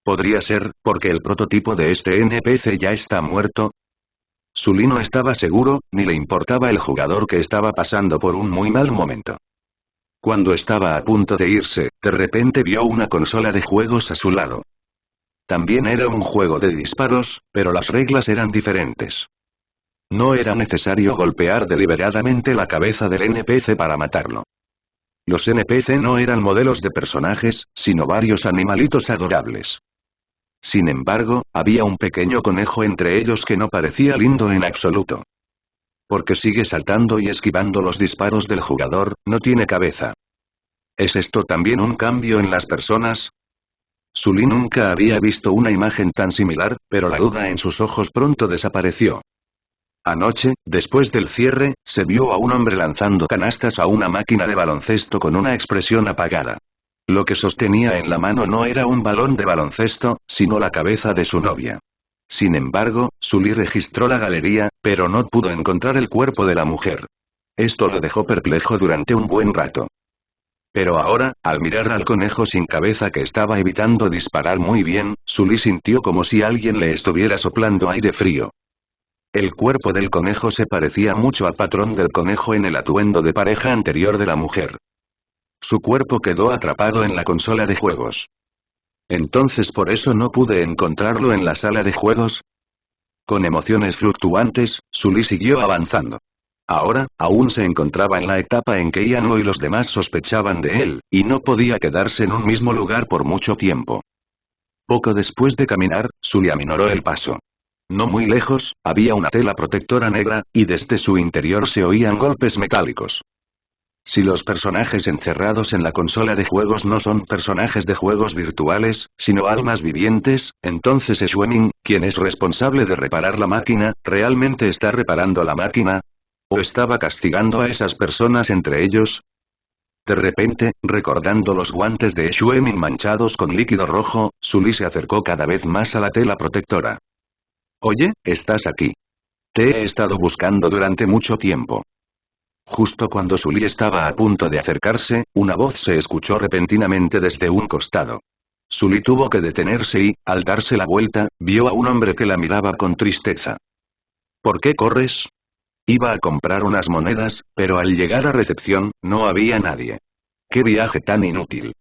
¿Podría ser, porque el prototipo de este NPC ya está muerto? Sully no estaba seguro, ni le importaba el jugador que estaba pasando por un muy mal momento. Cuando estaba a punto de irse, de repente vio una consola de juegos a su lado. También era un juego de disparos, pero las reglas eran diferentes. No era necesario golpear deliberadamente la cabeza del NPC para matarlo. Los NPC no eran modelos de personajes, sino varios animalitos adorables. Sin embargo, había un pequeño conejo entre ellos que no parecía lindo en absoluto. Porque sigue saltando y esquivando los disparos del jugador, no tiene cabeza. ¿Es esto también un cambio en las personas? Sully nunca había visto una imagen tan similar, pero la duda en sus ojos pronto desapareció. Anoche, después del cierre, se vio a un hombre lanzando canastas a una máquina de baloncesto con una expresión apagada. Lo que sostenía en la mano no era un balón de baloncesto, sino la cabeza de su novia. Sin embargo, Sully registró la galería, pero no pudo encontrar el cuerpo de la mujer. Esto lo dejó perplejo durante un buen rato. Pero ahora, al mirar al conejo sin cabeza que estaba evitando disparar muy bien, Sully sintió como si alguien le estuviera soplando aire frío. El cuerpo del conejo se parecía mucho al patrón del conejo en el atuendo de pareja anterior de la mujer. Su cuerpo quedó atrapado en la consola de juegos. ¿Entonces por eso no pude encontrarlo en la sala de juegos? Con emociones fluctuantes, Sully siguió avanzando. Ahora, aún se encontraba en la etapa en que Ianu y los demás sospechaban de él, y no podía quedarse en un mismo lugar por mucho tiempo. Poco después de caminar, Sully aminoró el paso. No muy lejos, había una tela protectora negra, y desde su interior se oían golpes metálicos. Si los personajes encerrados en la consola de juegos no son personajes de juegos virtuales, sino almas vivientes, entonces Xuemin, ¿quién es responsable de reparar la máquina? ¿Realmente está reparando la máquina? ¿O estaba castigando a esas personas entre ellos? De repente, recordando los guantes de Shuemin manchados con líquido rojo, Sully se acercó cada vez más a la tela protectora. Oye, estás aquí. Te he estado buscando durante mucho tiempo. Justo cuando Sully estaba a punto de acercarse, una voz se escuchó repentinamente desde un costado. Sully tuvo que detenerse y, al darse la vuelta, vio a un hombre que la miraba con tristeza. ¿Por qué corres? Iba a comprar unas monedas, pero al llegar a recepción, no había nadie. ¡Qué viaje tan inútil!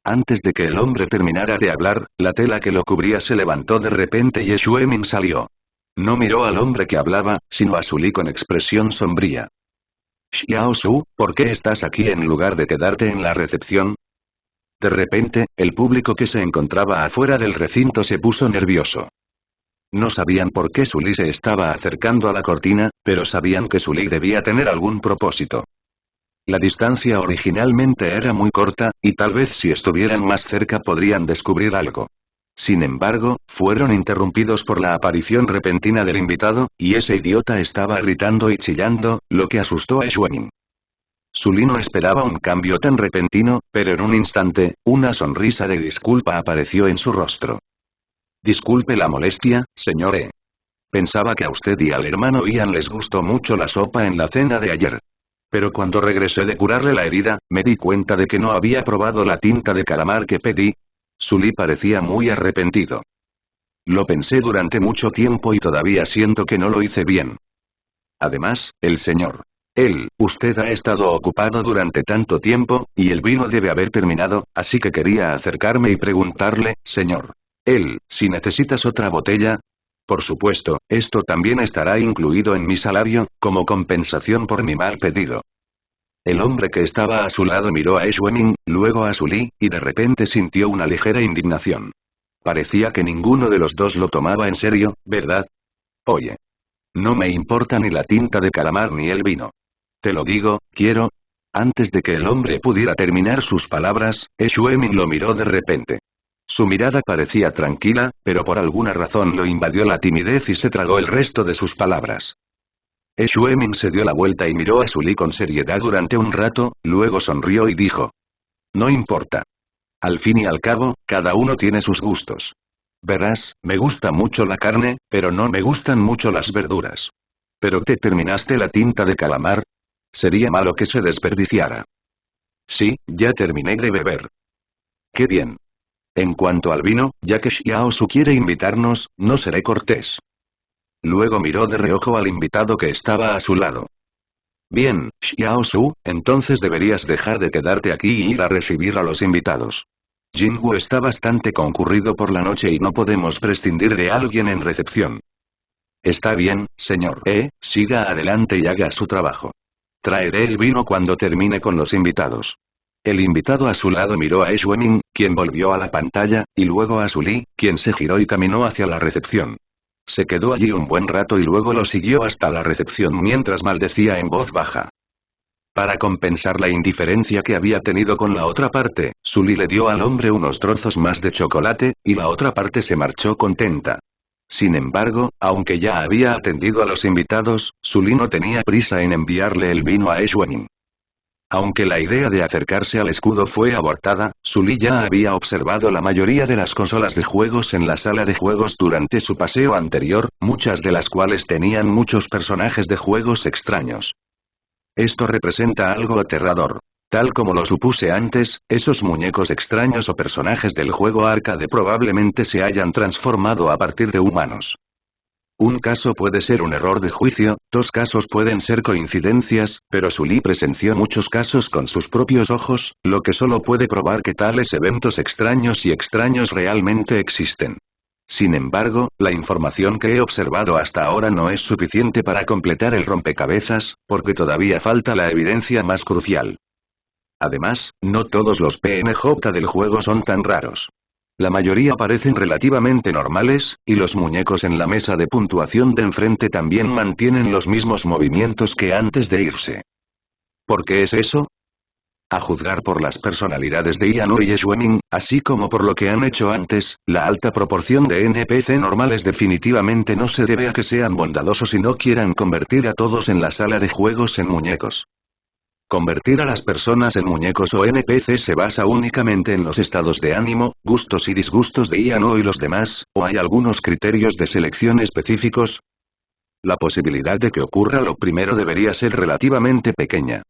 Antes de que el hombre terminara de hablar, la tela que lo cubría se levantó de repente y Shuemin salió. No miró al hombre que hablaba, sino a Sully con expresión sombría. Xiao Su, ¿por qué estás aquí en lugar de quedarte en la recepción? De repente, el público que se encontraba afuera del recinto se puso nervioso. No sabían por qué Sully se estaba acercando a la cortina, pero sabían que Sully debía tener algún propósito. La distancia originalmente era muy corta, y tal vez si estuvieran más cerca podrían descubrir algo. Sin embargo, fueron interrumpidos por la aparición repentina del invitado, y ese idiota estaba gritando y chillando, lo que asustó a Shuemin. Sully no esperaba un cambio tan repentino, pero en un instante, una sonrisa de disculpa apareció en su rostro. Disculpe la molestia, señor E. Pensaba que a usted y al hermano Ian les gustó mucho la sopa en la cena de ayer. Pero cuando regresé de curarle la herida, me di cuenta de que no había probado la tinta de calamar que pedí. Sully parecía muy arrepentido. Lo pensé durante mucho tiempo y todavía siento que no lo hice bien. Además, el señor. Usted ha estado ocupado durante tanto tiempo, y el vino debe haber terminado, así que quería acercarme y preguntarle, señor. Si necesitas otra botella. Por supuesto, esto también estará incluido en mi salario, como compensación por mi mal pedido. El hombre que estaba a su lado miró a Shuemin, luego a Sully, y de repente sintió una ligera indignación. Parecía que ninguno de los dos lo tomaba en serio, ¿verdad? Oye. No me importa ni la tinta de calamar ni el vino. Te lo digo, quiero. Antes de que el hombre pudiera terminar sus palabras, Shuemin lo miró de repente. Su mirada parecía tranquila, pero por alguna razón lo invadió la timidez y se tragó el resto de sus palabras. Shuemin se dio la vuelta y miró a Sully con seriedad durante un rato, luego sonrió y dijo. No importa. Al fin y al cabo, cada uno tiene sus gustos. Verás, me gusta mucho la carne, pero no me gustan mucho las verduras. ¿Pero te terminaste la tinta de calamar? Sería malo que se desperdiciara. Sí, ya terminé de beber. Qué bien. En cuanto al vino, ya que Xiao Su quiere invitarnos, no seré cortés. Luego miró de reojo al invitado que estaba a su lado. Bien, Xiao Su, entonces deberías dejar de quedarte aquí y ir a recibir a los invitados. Jingwu está bastante concurrido por la noche y no podemos prescindir de alguien en recepción. Está bien, señor. Siga adelante y haga su trabajo. Traeré el vino cuando termine con los invitados. El invitado a su lado miró a Shuemin, quien volvió a la pantalla, y luego a Sully, quien se giró y caminó hacia la recepción. Se quedó allí un buen rato y luego lo siguió hasta la recepción mientras maldecía en voz baja. Para compensar la indiferencia que había tenido con la otra parte, Sully le dio al hombre unos trozos más de chocolate, y la otra parte se marchó contenta. Sin embargo, aunque ya había atendido a los invitados, Sully no tenía prisa en enviarle el vino a Shuemin. Aunque la idea de acercarse al escudo fue abortada, Sully ya había observado la mayoría de las consolas de juegos en la sala de juegos durante su paseo anterior, muchas de las cuales tenían muchos personajes de juegos extraños. Esto representa algo aterrador. Tal como lo supuse antes, esos muñecos extraños o personajes del juego arcade probablemente se hayan transformado a partir de humanos. Un caso puede ser un error de juicio, dos casos pueden ser coincidencias, pero Sully presenció muchos casos con sus propios ojos, lo que solo puede probar que tales eventos extraños y extraños realmente existen. Sin embargo, la información que he observado hasta ahora no es suficiente para completar el rompecabezas, porque todavía falta la evidencia más crucial. Además, no todos los PNJ del juego son tan raros. La mayoría parecen relativamente normales, y los muñecos en la mesa de puntuación de enfrente también mantienen los mismos movimientos que antes de irse. ¿Por qué es eso? A juzgar por las personalidades de Ianu y Xuemin, así como por lo que han hecho antes, la alta proporción de NPC normales definitivamente no se debe a que sean bondadosos y no quieran convertir a todos en la sala de juegos en muñecos. Convertir a las personas en muñecos o NPC se basa únicamente en los estados de ánimo, gustos y disgustos de Ianu y los demás, ¿o hay algunos criterios de selección específicos? La posibilidad de que ocurra lo primero debería ser relativamente pequeña.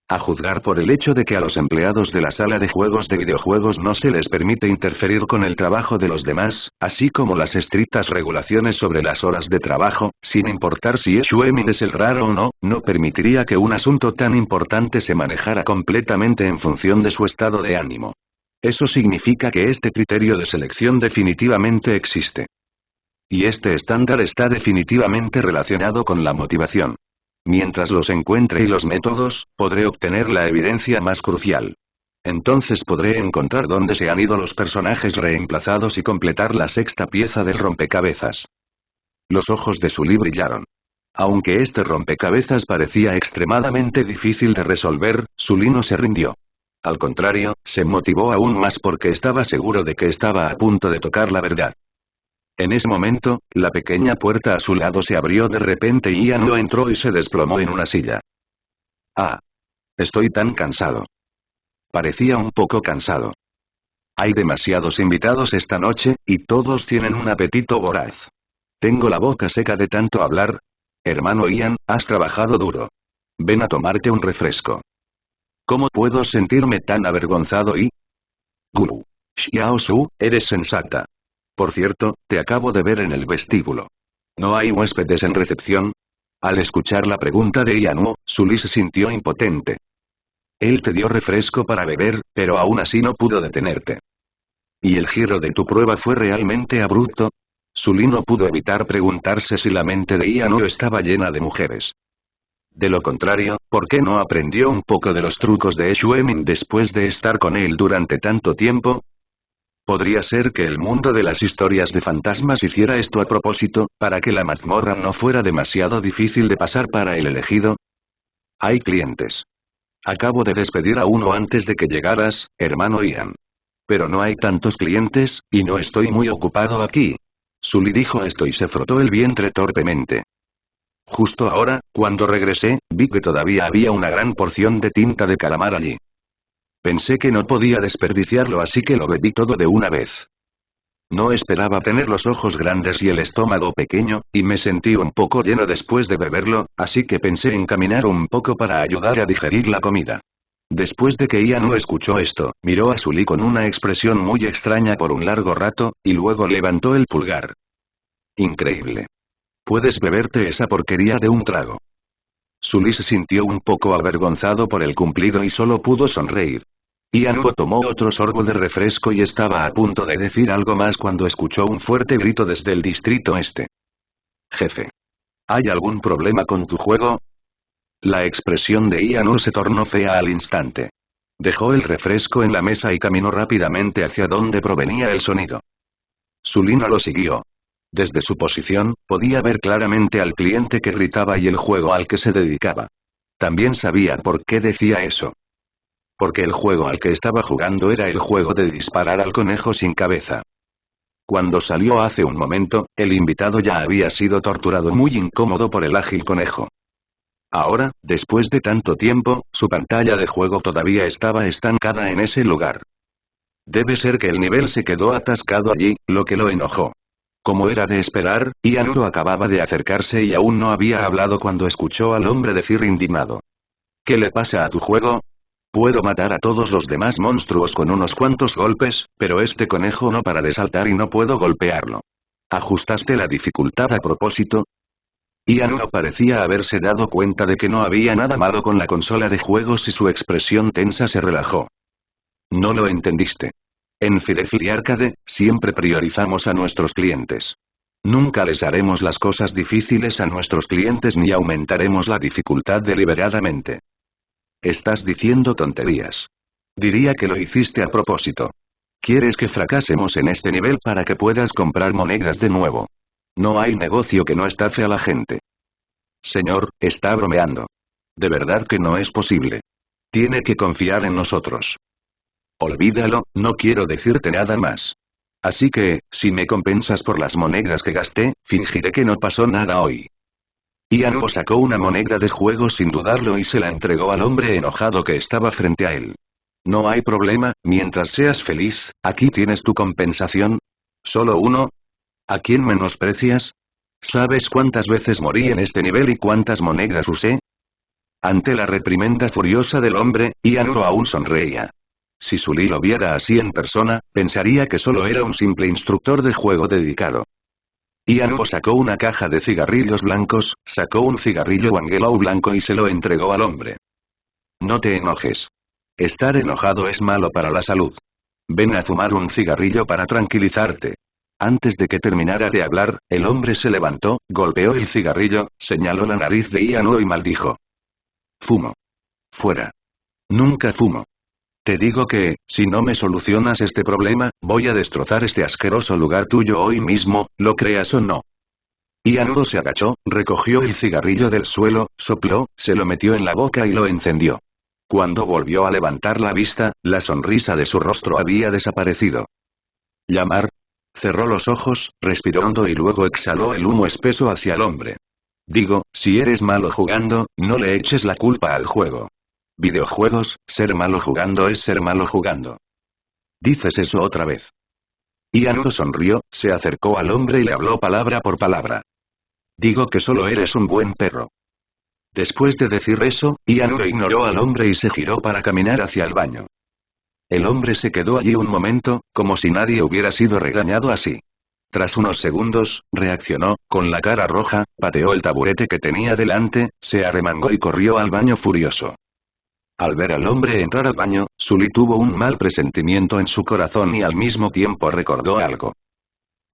A juzgar por el hecho de que a los empleados de la sala de juegos de videojuegos no se les permite interferir con el trabajo de los demás, así como las estrictas regulaciones sobre las horas de trabajo, sin importar si Xuemin es el raro o no, no permitiría que un asunto tan importante se manejara completamente en función de su estado de ánimo. Eso significa que este criterio de selección definitivamente existe. Y este estándar está definitivamente relacionado con la motivación. Mientras los encuentre y los métodos, podré obtener la evidencia más crucial. Entonces podré encontrar dónde se han ido los personajes reemplazados y completar la sexta pieza del rompecabezas. Los ojos de Sully brillaron. Aunque este rompecabezas parecía extremadamente difícil de resolver, Sully no se rindió. Al contrario, se motivó aún más porque estaba seguro de que estaba a punto de tocar la verdad. En ese momento, la pequeña puerta a su lado se abrió de repente y Ianu entró y se desplomó en una silla. Ah. Estoy tan cansado. Parecía un poco cansado. Hay demasiados invitados esta noche, y todos tienen un apetito voraz. Tengo la boca seca de tanto hablar. Hermano Ian, has trabajado duro. Ven a tomarte un refresco. ¿Cómo puedo sentirme tan avergonzado y? Guru. Xiao Su, eres sensata. Por cierto, te acabo de ver en el vestíbulo. ¿No hay huéspedes en recepción? Al escuchar la pregunta de Ianu, Sully se sintió impotente. Él te dio refresco para beber, pero aún así no pudo detenerte. ¿Y el giro de tu prueba fue realmente abrupto? Sully no pudo evitar preguntarse si la mente de Ianu estaba llena de mujeres. De lo contrario, ¿por qué no aprendió un poco de los trucos de Xuemin después de estar con él durante tanto tiempo? ¿Podría ser que el mundo de las historias de fantasmas hiciera esto a propósito, para que la mazmorra no fuera demasiado difícil de pasar para el elegido? Hay clientes. Acabo de despedir a uno antes de que llegaras, hermano Ian. Pero no hay tantos clientes, y no estoy muy ocupado aquí. Sully dijo esto y se frotó el vientre torpemente. Justo ahora, cuando regresé, vi que todavía había una gran porción de tinta de calamar allí. Pensé que no podía desperdiciarlo así que lo bebí todo de una vez. No esperaba tener los ojos grandes y el estómago pequeño, y me sentí un poco lleno después de beberlo, así que pensé en caminar un poco para ayudar a digerir la comida. Después de que Ian no escuchó esto, miró a Sully con una expresión muy extraña por un largo rato, y luego levantó el pulgar. Increíble. Puedes beberte esa porquería de un trago. Sully se sintió un poco avergonzado por el cumplido y solo pudo sonreír. Ian tomó otro sorbo de refresco y estaba a punto de decir algo más cuando escuchó un fuerte grito desde el distrito este. Jefe. ¿Hay algún problema con tu juego? La expresión de Ian se tornó fea al instante. Dejó el refresco en la mesa y caminó rápidamente hacia donde provenía el sonido. Sully no lo siguió. Desde su posición, podía ver claramente al cliente que gritaba y el juego al que se dedicaba. También sabía por qué decía eso. Porque el juego al que estaba jugando era el juego de disparar al conejo sin cabeza. Cuando salió hace un momento, el invitado ya había sido torturado muy incómodo por el ágil conejo. Ahora, después de tanto tiempo, su pantalla de juego todavía estaba estancada en ese lugar. Debe ser que el nivel se quedó atascado allí, lo que lo enojó. Como era de esperar, Ian acababa de acercarse y aún no había hablado cuando escuchó al hombre decir indignado. ¿Qué le pasa a tu juego? Puedo matar a todos los demás monstruos con unos cuantos golpes, pero este conejo no para de saltar y no puedo golpearlo. ¿Ajustaste la dificultad a propósito? Ian parecía haberse dado cuenta de que no había nada malo con la consola de juegos y su expresión tensa se relajó. No lo entendiste. En Firefly Arcade, siempre priorizamos a nuestros clientes. Nunca les haremos las cosas difíciles a nuestros clientes ni aumentaremos la dificultad deliberadamente. Estás diciendo tonterías. Diría que lo hiciste a propósito. ¿Quieres que fracasemos en este nivel para que puedas comprar monedas de nuevo? No hay negocio que no estafe a la gente. Señor, está bromeando. De verdad que no es posible. Tiene que confiar en nosotros. Olvídalo, no quiero decirte nada más. Así que, si me compensas por las monedas que gasté, fingiré que no pasó nada hoy. Ian sacó una moneda de juego sin dudarlo y se la entregó al hombre enojado que estaba frente a él. No hay problema, mientras seas feliz, aquí tienes tu compensación. ¿Solo uno? ¿A quién menosprecias? ¿Sabes cuántas veces morí en este nivel y cuántas monedas usé? Ante la reprimenda furiosa del hombre, Ian aún sonreía. Si Sully lo viera así en persona, pensaría que solo era un simple instructor de juego dedicado. Ian sacó una caja de cigarrillos blancos, sacó un cigarrillo Wangelow blanco y se lo entregó al hombre. No te enojes. Estar enojado es malo para la salud. Ven a fumar un cigarrillo para tranquilizarte. Antes de que terminara de hablar, el hombre se levantó, golpeó el cigarrillo, señaló la nariz de Ian y maldijo. Fumo. Fuera. Nunca fumo. Te digo que, si no me solucionas este problema, voy a destrozar este asqueroso lugar tuyo hoy mismo, lo creas o no. Ian se agachó, recogió el cigarrillo del suelo, sopló, se lo metió en la boca y lo encendió. Cuando volvió a levantar la vista, la sonrisa de su rostro había desaparecido. ¿Llamar? Cerró los ojos, respiró hondo y luego exhaló el humo espeso hacia el hombre. Digo, si eres malo jugando, no le eches la culpa al juego. Videojuegos, ser malo jugando es ser malo jugando. Dices eso otra vez. Ian sonrió, se acercó al hombre y le habló palabra por palabra. Digo que solo eres un buen perro. Después de decir eso, Ian ignoró al hombre y se giró para caminar hacia el baño. El hombre se quedó allí un momento, como si nadie hubiera sido regañado así. Tras unos segundos, reaccionó, con la cara roja, pateó el taburete que tenía delante, se arremangó y corrió al baño furioso. Al ver al hombre entrar al baño, Sully tuvo un mal presentimiento en su corazón y al mismo tiempo recordó algo.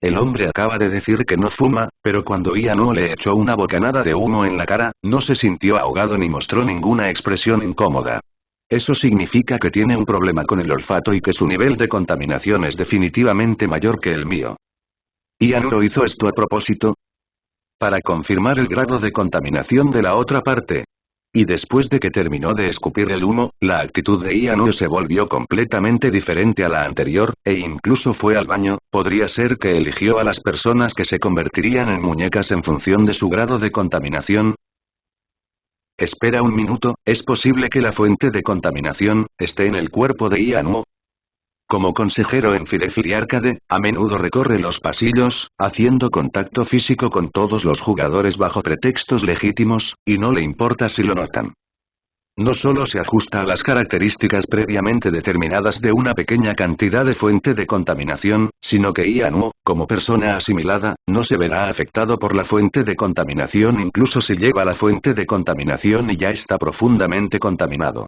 El hombre acaba de decir que no fuma, pero cuando Ian le echó una bocanada de humo en la cara, no se sintió ahogado ni mostró ninguna expresión incómoda. Eso significa que tiene un problema con el olfato y que su nivel de contaminación es definitivamente mayor que el mío. ¿Ian hizo esto a propósito? Para confirmar el grado de contaminación de la otra parte. Y después de que terminó de escupir el humo, la actitud de Ian se volvió completamente diferente a la anterior, e incluso fue al baño. Podría ser que eligió a las personas que se convertirían en muñecas en función de su grado de contaminación. Espera un minuto, ¿es posible que la fuente de contaminación esté en el cuerpo de Ian? Como consejero en Firefly Arcade, a menudo recorre los pasillos, haciendo contacto físico con todos los jugadores bajo pretextos legítimos, y no le importa si lo notan. No solo se ajusta a las características previamente determinadas de una pequeña cantidad de fuente de contaminación, sino que Ian, como persona asimilada, no se verá afectado por la fuente de contaminación incluso si lleva la fuente de contaminación y ya está profundamente contaminado.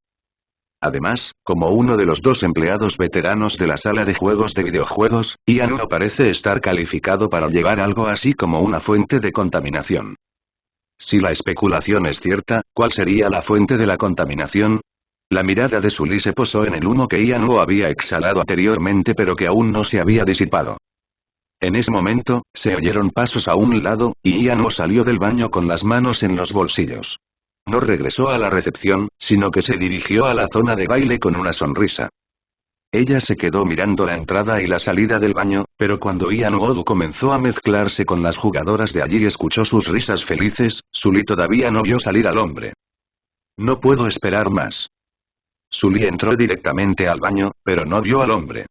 Además, como uno de los dos empleados veteranos de la sala de juegos de videojuegos, Ian parece estar calificado para llevar algo así como una fuente de contaminación. Si la especulación es cierta, ¿cuál sería la fuente de la contaminación? La mirada de Sully se posó en el humo que Ian había exhalado anteriormente pero que aún no se había disipado. En ese momento, se oyeron pasos a un lado, y Ian salió del baño con las manos en los bolsillos. No regresó a la recepción, sino que se dirigió a la zona de baile con una sonrisa. Ella se quedó mirando la entrada y la salida del baño, pero cuando Ian comenzó a mezclarse con las jugadoras de allí y escuchó sus risas felices, Sully todavía no vio salir al hombre. No puedo esperar más. Sully entró directamente al baño, pero no vio al hombre.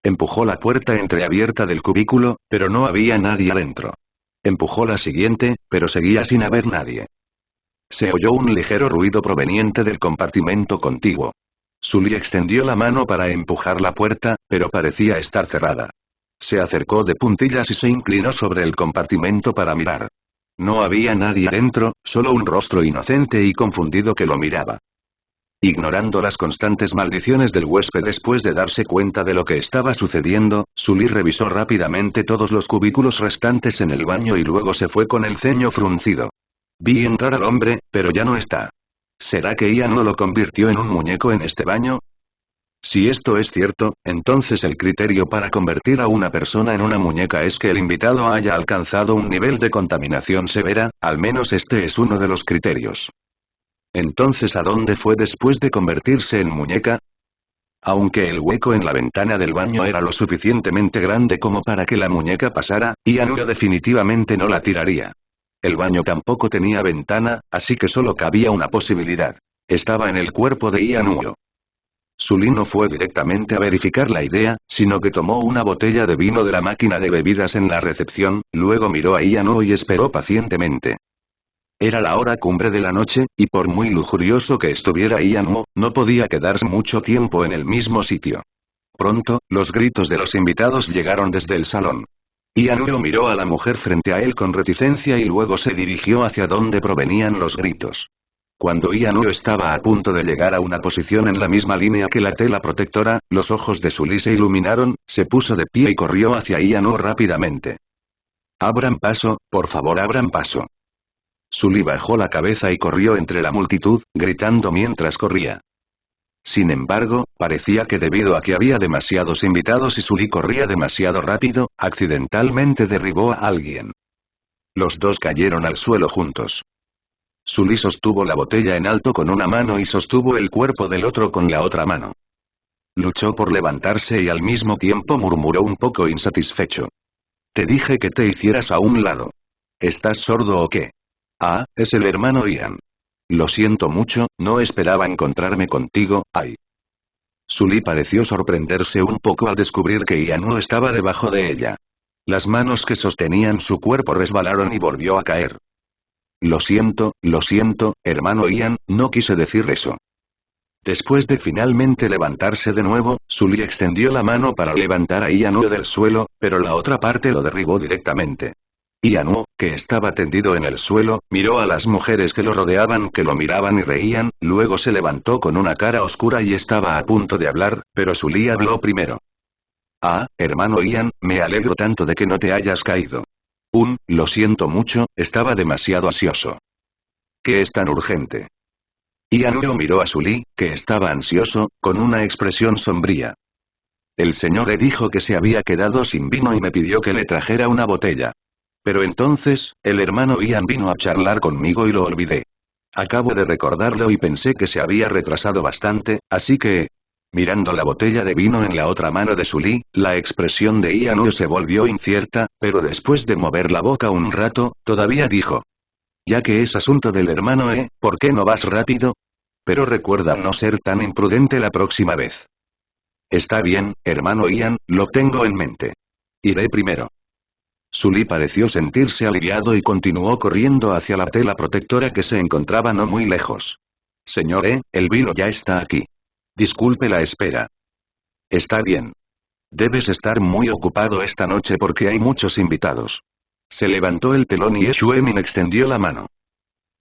Empujó la puerta entreabierta del cubículo, pero no había nadie adentro. Empujó la siguiente, pero seguía sin haber nadie. Se oyó un ligero ruido proveniente del compartimento contiguo. Sully extendió la mano para empujar la puerta, pero parecía estar cerrada. Se acercó de puntillas y se inclinó sobre el compartimento para mirar. No había nadie adentro, solo un rostro inocente y confundido que lo miraba. Ignorando las constantes maldiciones del huésped después de darse cuenta de lo que estaba sucediendo, Sully revisó rápidamente todos los cubículos restantes en el baño y luego se fue con el ceño fruncido. Vi entrar al hombre, pero ya no está. ¿Será que Ian lo convirtió en un muñeco en este baño? Si esto es cierto, entonces el criterio para convertir a una persona en una muñeca es que el invitado haya alcanzado un nivel de contaminación severa, al menos este es uno de los criterios. Entonces, ¿a dónde fue después de convertirse en muñeca? Aunque el hueco en la ventana del baño era lo suficientemente grande como para que la muñeca pasara, Ianue definitivamente no la tiraría. El baño tampoco tenía ventana, así que solo cabía una posibilidad. Estaba en el cuerpo de Ianue. Sully no fue directamente a verificar la idea, sino que tomó una botella de vino de la máquina de bebidas en la recepción, luego miró a Ianue y esperó pacientemente. Era la hora cumbre de la noche, y por muy lujurioso que estuviera Ianue, no podía quedarse mucho tiempo en el mismo sitio. Pronto, los gritos de los invitados llegaron desde el salón. Ianue miró a la mujer frente a él con reticencia y luego se dirigió hacia donde provenían los gritos. Cuando Ianue estaba a punto de llegar a una posición en la misma línea que la tela protectora, los ojos de Sully se iluminaron, se puso de pie y corrió hacia Ianue rápidamente. «Abran paso, por favor, abran paso». Sully bajó la cabeza y corrió entre la multitud, gritando mientras corría. Sin embargo, parecía que debido a que había demasiados invitados y Sully corría demasiado rápido, accidentalmente derribó a alguien. Los dos cayeron al suelo juntos. Sully sostuvo la botella en alto con una mano y sostuvo el cuerpo del otro con la otra mano. Luchó por levantarse y al mismo tiempo murmuró un poco insatisfecho. «Te dije que te hicieras a un lado. ¿Estás sordo o qué? Ah, es el hermano Ian. Lo siento mucho, no esperaba encontrarme contigo, ay». Sully pareció sorprenderse un poco al descubrir que Ian no estaba debajo de ella. Las manos que sostenían su cuerpo resbalaron y volvió a caer. Lo siento, hermano Ian, no quise decir eso». Después de finalmente levantarse de nuevo, Sully extendió la mano para levantar a Ianue del suelo, pero la otra parte lo derribó directamente. Ianue, que estaba tendido en el suelo, miró a las mujeres que lo rodeaban, que lo miraban y reían, luego se levantó con una cara oscura y estaba a punto de hablar, pero Sully habló primero. «Ah, hermano Ian, me alegro tanto de que no te hayas caído. Lo siento mucho, estaba demasiado ansioso». «¿Qué es tan urgente?» Ianue miró a Sully, que estaba ansioso, con una expresión sombría. «El señor E dijo que se había quedado sin vino y me pidió que le trajera una botella. Pero entonces, el hermano Ian vino a charlar conmigo y lo olvidé. Acabo de recordarlo y pensé que se había retrasado bastante, así que...». Mirando la botella de vino en la otra mano de Sully, la expresión de Ianue se volvió incierta, pero después de mover la boca un rato, todavía dijo. «Ya que es asunto del hermano ¿por qué no vas rápido? Pero recuerda no ser tan imprudente la próxima vez». «Está bien, hermano Ian, lo tengo en mente. Iré primero». Sully pareció sentirse aliviado y continuó corriendo hacia la tela protectora que se encontraba no muy lejos. «Señor el vino ya está aquí. Disculpe la espera». «Está bien. Debes estar muy ocupado esta noche porque hay muchos invitados». Se levantó el telón y Shuemin extendió la mano.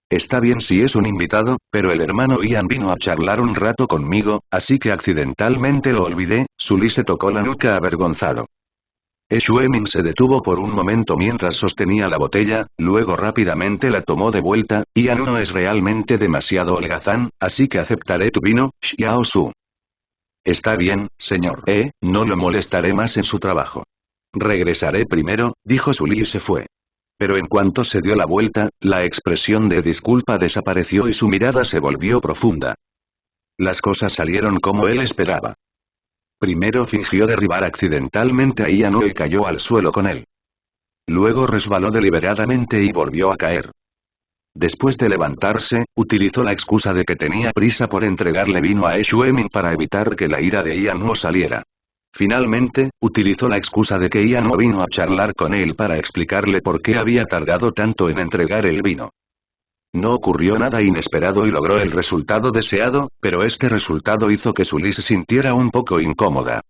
«Está bien si es un invitado, pero el hermano Ian vino a charlar un rato conmigo, así que accidentalmente lo olvidé». Sully se tocó la nuca avergonzado. Shuemin se detuvo por un momento mientras sostenía la botella, luego rápidamente la tomó de vuelta. «Ian no es realmente demasiado holgazán, así que aceptaré tu vino, Xiao Su». «Está bien, señor no lo molestaré más en su trabajo. Regresaré primero», dijo Sully y se fue. Pero en cuanto se dio la vuelta, la expresión de disculpa desapareció y su mirada se volvió profunda. Las cosas salieron como él esperaba. Primero fingió derribar accidentalmente a Ianue y cayó al suelo con él. Luego resbaló deliberadamente y volvió a caer. Después de levantarse, utilizó la excusa de que tenía prisa por entregarle vino a Shuemin para evitar que la ira de Ianue saliera. Finalmente, utilizó la excusa de que Ianue vino a charlar con él para explicarle por qué había tardado tanto en entregar el vino. No ocurrió nada inesperado y logró el resultado deseado, pero este resultado hizo que Sully se sintiera un poco incómoda.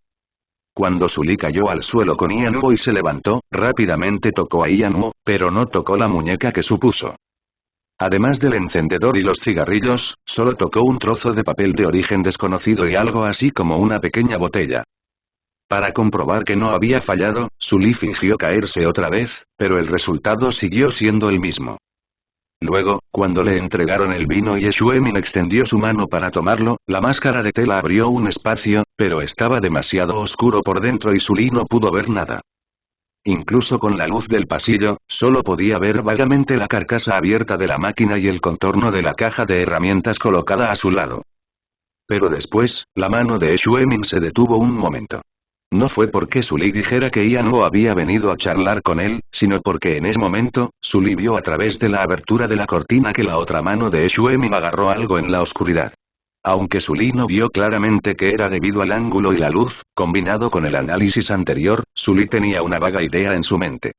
Cuando Sully cayó al suelo con Ianue y se levantó, rápidamente tocó a Ianue, pero no tocó la muñeca que supuso. Además del encendedor y los cigarrillos, solo tocó un trozo de papel de origen desconocido y algo así como una pequeña botella. Para comprobar que no había fallado, Sully fingió caerse otra vez, pero el resultado siguió siendo el mismo. Luego, cuando le entregaron el vino y Shuemin extendió su mano para tomarlo, la máscara de tela abrió un espacio, pero estaba demasiado oscuro por dentro y Sully no pudo ver nada. Incluso con la luz del pasillo, solo podía ver vagamente la carcasa abierta de la máquina y el contorno de la caja de herramientas colocada a su lado. Pero después, la mano de Xuemin se detuvo un momento. No fue porque Sully dijera que Ian no había venido a charlar con él, sino porque en ese momento, Sully vio a través de la abertura de la cortina que la otra mano de Xuemin agarró algo en la oscuridad. Aunque Sully no vio claramente que era debido al ángulo y la luz, combinado con el análisis anterior, Sully tenía una vaga idea en su mente.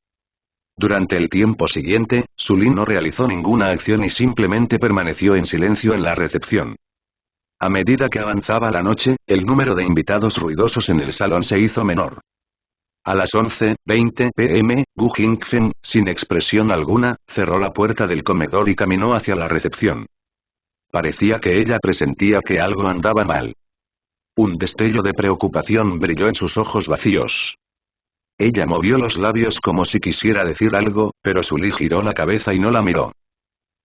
Durante el tiempo siguiente, Sully no realizó ninguna acción y simplemente permaneció en silencio en la recepción. A medida que avanzaba la noche, el número de invitados ruidosos en el salón se hizo menor. A las 11:20 p.m., Gu Jingfen, sin expresión alguna, cerró la puerta del comedor y caminó hacia la recepción. Parecía que ella presentía que algo andaba mal. Un destello de preocupación brilló en sus ojos vacíos. Ella movió los labios como si quisiera decir algo, pero Sully giró la cabeza y no la miró.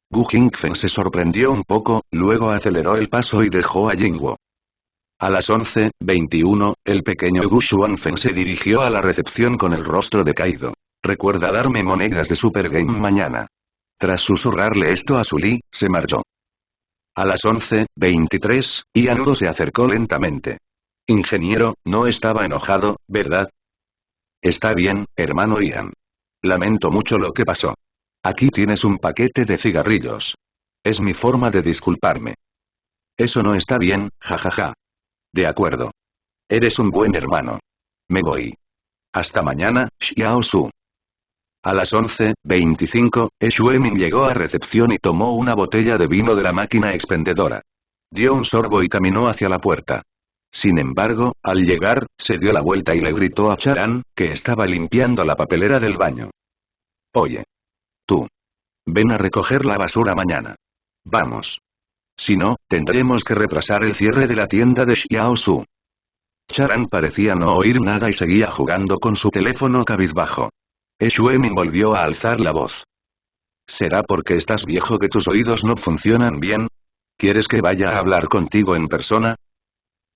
Gu Jingfen se sorprendió un poco, luego aceleró el paso y dejó a Jingwo. A las 11:21, el pequeño Gu Xuanfen se dirigió a la recepción con el rostro decaído. «Recuerda darme monedas de Super Game mañana». Tras susurrarle esto a Sully, se marchó. A las 11:23, Ian Udo se acercó lentamente. «Ingeniero, no estaba enojado, ¿verdad?» «Está bien, hermano Ian. Lamento mucho lo que pasó. Aquí tienes un paquete de cigarrillos. Es mi forma de disculparme». «Eso no está bien, jajaja». «De acuerdo. Eres un buen hermano. Me voy. Hasta mañana, Xiao Su». A las 11:25, Xuemin llegó a recepción y tomó una botella de vino de la máquina expendedora. Dio un sorbo y caminó hacia la puerta. Sin embargo, al llegar, se dio la vuelta y le gritó a Charan, que estaba limpiando la papelera del baño. «Oye. Tú. Ven a recoger la basura mañana. Vamos. Si no, tendremos que retrasar el cierre de la tienda de Xiao Su». Charan parecía no oír nada y seguía jugando con su teléfono cabizbajo. Xuemin volvió a alzar la voz. «¿Será porque estás viejo que tus oídos no funcionan bien? ¿Quieres que vaya a hablar contigo en persona?»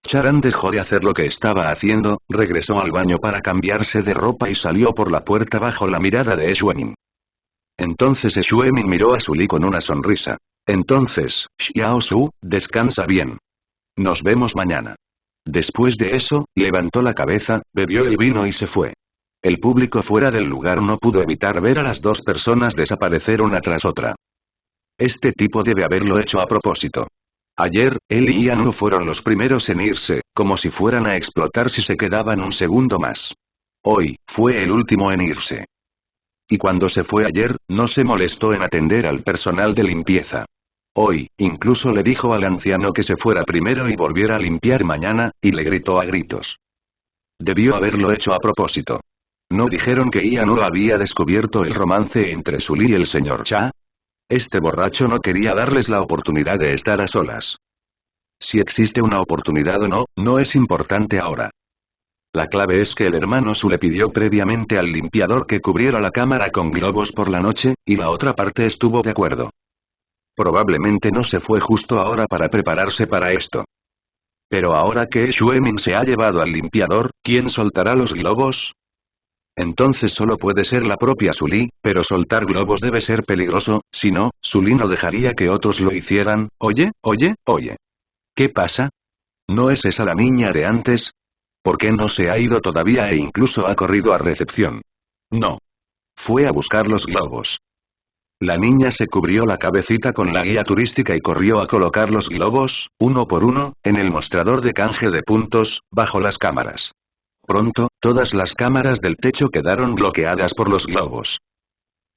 Charan dejó de hacer lo que estaba haciendo, regresó al baño para cambiarse de ropa y salió por la puerta bajo la mirada de Xuemin. Entonces Xuemin miró a Sully con una sonrisa. «Entonces, Xiao Su, descansa bien. Nos vemos mañana». Después de eso, levantó la cabeza, bebió el vino y se fue. El público fuera del lugar no pudo evitar ver a las dos personas desaparecer una tras otra. Este tipo debe haberlo hecho a propósito. Ayer, él y Ian no fueron los primeros en irse, como si fueran a explotar si se quedaban un segundo más. Hoy, fue el último en irse. Y cuando se fue ayer, no se molestó en atender al personal de limpieza. Hoy, incluso le dijo al anciano que se fuera primero y volviera a limpiar mañana, y le gritó a gritos. Debió haberlo hecho a propósito. ¿No dijeron que Ian no había descubierto el romance entre Sully y el señor Cha? Este borracho no quería darles la oportunidad de estar a solas. Si existe una oportunidad o no, no es importante ahora. La clave es que el hermano Su le pidió previamente al limpiador que cubriera la cámara con globos por la noche, y la otra parte estuvo de acuerdo. Probablemente no se fue justo ahora para prepararse para esto. Pero ahora que Xuemin se ha llevado al limpiador, ¿quién soltará los globos? Entonces solo puede ser la propia Sully, pero soltar globos debe ser peligroso, si no, Sully no dejaría que otros lo hicieran. Oye. ¿Qué pasa? ¿No es esa la niña de antes? ¿Por qué no se ha ido todavía e incluso ha corrido a recepción? No. Fue a buscar los globos. La niña se cubrió la cabecita con la guía turística y corrió a colocar los globos, uno por uno, en el mostrador de canje de puntos, bajo las cámaras. Pronto, todas las cámaras del techo quedaron bloqueadas por los globos.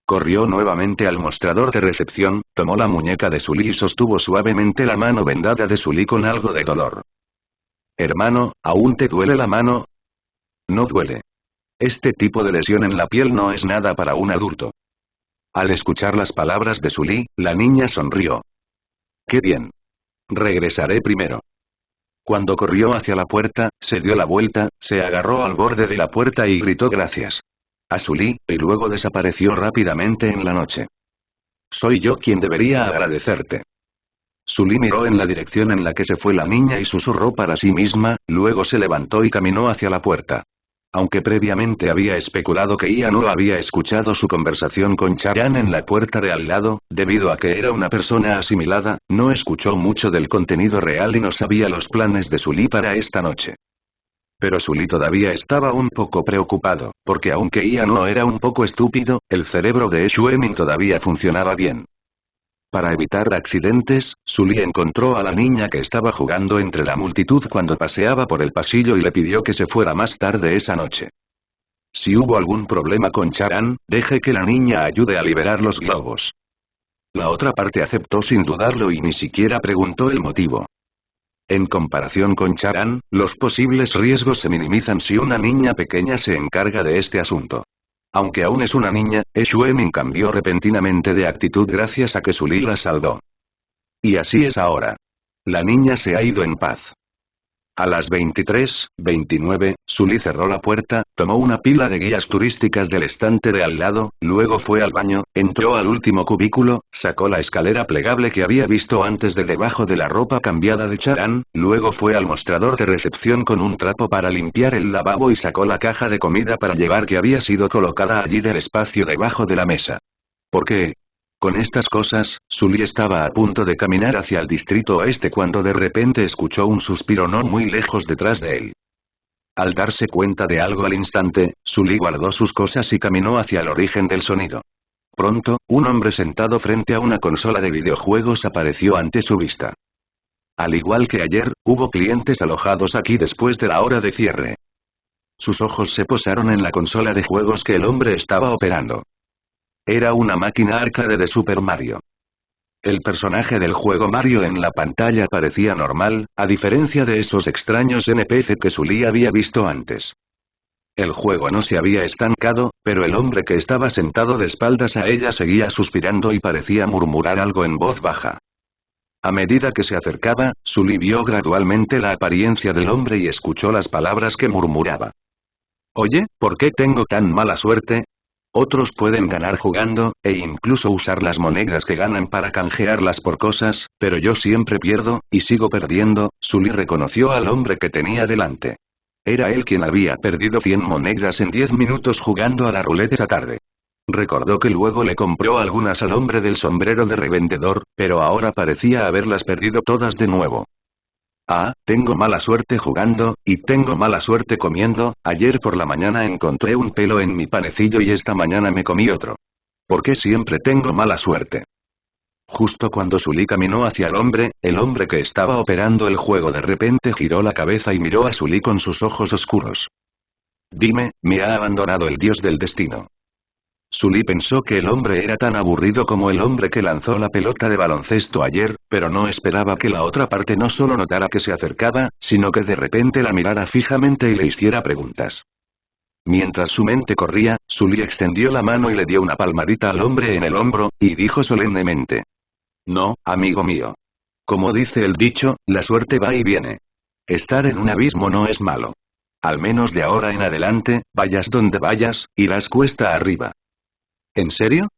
Corrió nuevamente al mostrador de recepción, tomó la muñeca de Sully y sostuvo suavemente la mano vendada de Sully con algo de dolor. «Hermano, ¿aún te duele la mano?» «No duele. Este tipo de lesión en la piel no es nada para un adulto». Al escuchar las palabras de Sully, la niña sonrió. «Qué bien. Regresaré primero». Cuando corrió hacia la puerta, se dio la vuelta, se agarró al borde de la puerta y gritó gracias a Sully, y luego desapareció rápidamente en la noche. «Soy yo quien debería agradecerte». Sully miró en la dirección en la que se fue la niña y susurró para sí misma, luego se levantó y caminó hacia la puerta. Aunque previamente había especulado que Ian no había escuchado su conversación con Charan en la puerta de al lado, debido a que era una persona asimilada, no escuchó mucho del contenido real y no sabía los planes de Sully para esta noche. Pero Sully todavía estaba un poco preocupado, porque aunque Ian no era un poco estúpido, el cerebro de Shuemin todavía funcionaba bien. Para evitar accidentes, Sully encontró a la niña que estaba jugando entre la multitud cuando paseaba por el pasillo y le pidió que se fuera más tarde esa noche. Si hubo algún problema con Charan, deje que la niña ayude a liberar los globos. La otra parte aceptó sin dudarlo y ni siquiera preguntó el motivo. En comparación con Charan, los posibles riesgos se minimizan si una niña pequeña se encarga de este asunto. Aunque aún es una niña, Shuemin cambió repentinamente de actitud gracias a que Sully la salvó. Y así es ahora. La niña se ha ido en paz. A las 23:29, Sully cerró la puerta, tomó una pila de guías turísticas del estante de al lado, luego fue al baño, entró al último cubículo, sacó la escalera plegable que había visto antes de debajo de la ropa cambiada de Charan, luego fue al mostrador de recepción con un trapo para limpiar el lavabo y sacó la caja de comida para llevar que había sido colocada allí del espacio debajo de la mesa. ¿Por qué? Con estas cosas, Sully estaba a punto de caminar hacia el distrito oeste cuando de repente escuchó un suspiro no muy lejos detrás de él. Al darse cuenta de algo al instante, Sully guardó sus cosas y caminó hacia el origen del sonido. Pronto, un hombre sentado frente a una consola de videojuegos apareció ante su vista. Al igual que ayer, hubo clientes alojados aquí después de la hora de cierre. Sus ojos se posaron en la consola de juegos que el hombre estaba operando. Era una máquina arcade de Super Mario. El personaje del juego Mario en la pantalla parecía normal, a diferencia de esos extraños NPC que Sully había visto antes. El juego no se había estancado, pero el hombre que estaba sentado de espaldas a ella seguía suspirando y parecía murmurar algo en voz baja. A medida que se acercaba, Sully vio gradualmente la apariencia del hombre y escuchó las palabras que murmuraba. Oye, ¿por qué tengo tan mala suerte? Otros pueden ganar jugando, e incluso usar las monedas que ganan para canjearlas por cosas, pero yo siempre pierdo, y sigo perdiendo. Sully reconoció al hombre que tenía delante. Era él quien había perdido 100 monedas en 10 minutos jugando a la ruleta esa tarde. Recordó que luego le compró algunas al hombre del sombrero de revendedor, pero ahora parecía haberlas perdido todas de nuevo. Ah, tengo mala suerte jugando, y tengo mala suerte comiendo. Ayer por la mañana encontré un pelo en mi panecillo y esta mañana me comí otro. ¿Por qué siempre tengo mala suerte? Justo cuando Sully caminó hacia el hombre que estaba operando el juego de repente giró la cabeza y miró a Sully con sus ojos oscuros. Dime, ¿me ha abandonado el dios del destino? Sully pensó que el hombre era tan aburrido como el hombre que lanzó la pelota de baloncesto ayer, pero no esperaba que la otra parte no solo notara que se acercaba, sino que de repente la mirara fijamente y le hiciera preguntas. Mientras su mente corría, Sully extendió la mano y le dio una palmadita al hombre en el hombro, y dijo solemnemente. No, amigo mío. Como dice el dicho, la suerte va y viene. Estar en un abismo no es malo. Al menos de ahora en adelante, vayas donde vayas, irás cuesta arriba. ¿En serio?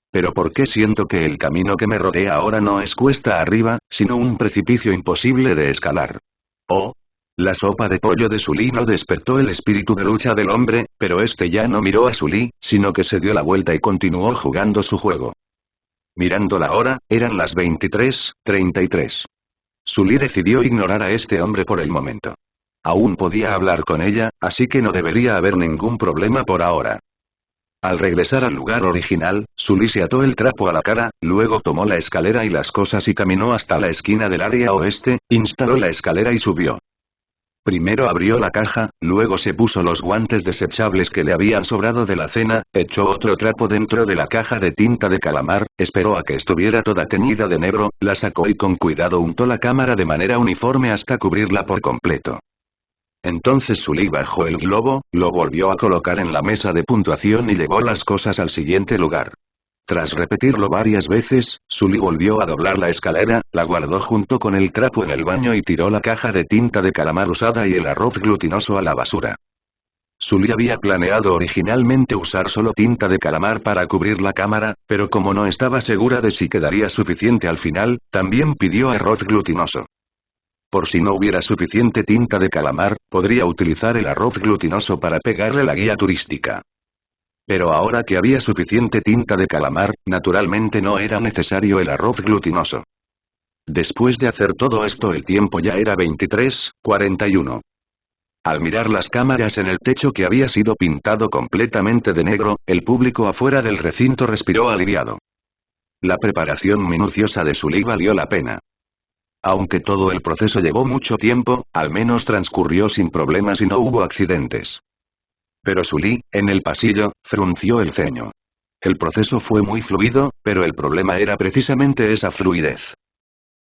¿Pero por qué siento que el camino que me rodea ahora no es cuesta arriba, sino un precipicio imposible de escalar? Oh. La sopa de pollo de Sully no despertó el espíritu de lucha del hombre, pero este ya no miró a Sully, sino que se dio la vuelta y continuó jugando su juego. Mirando la hora, eran las 23:33. Sully decidió ignorar a este hombre por el momento. Aún podía hablar con ella, así que no debería haber ningún problema por ahora. Al regresar al lugar original, Sully se ató el trapo a la cara, luego tomó la escalera y las cosas y caminó hasta la esquina del área oeste, instaló la escalera y subió. Primero abrió la caja, luego se puso los guantes desechables que le habían sobrado de la cena, echó otro trapo dentro de la caja de tinta de calamar, esperó a que estuviera toda teñida de negro, la sacó y con cuidado untó la cámara de manera uniforme hasta cubrirla por completo. Entonces Sully bajó el globo, lo volvió a colocar en la mesa de puntuación y llevó las cosas al siguiente lugar. Tras repetirlo varias veces, Sully volvió a doblar la escalera, la guardó junto con el trapo en el baño y tiró la caja de tinta de calamar usada y el arroz glutinoso a la basura. Sully había planeado originalmente usar solo tinta de calamar para cubrir la cámara, pero como no estaba segura de si quedaría suficiente al final, también pidió arroz glutinoso. Por si no hubiera suficiente tinta de calamar, podría utilizar el arroz glutinoso para pegarle la guía turística. Pero ahora que había suficiente tinta de calamar, naturalmente no era necesario el arroz glutinoso. Después de hacer todo esto el tiempo ya era 23:41. Al mirar las cámaras en el techo que había sido pintado completamente de negro, el público afuera del recinto respiró aliviado. La preparación minuciosa de Sully valió la pena. Aunque todo el proceso llevó mucho tiempo, al menos transcurrió sin problemas y no hubo accidentes. Pero Sully, en el pasillo, frunció el ceño. El proceso fue muy fluido, pero el problema era precisamente esa fluidez.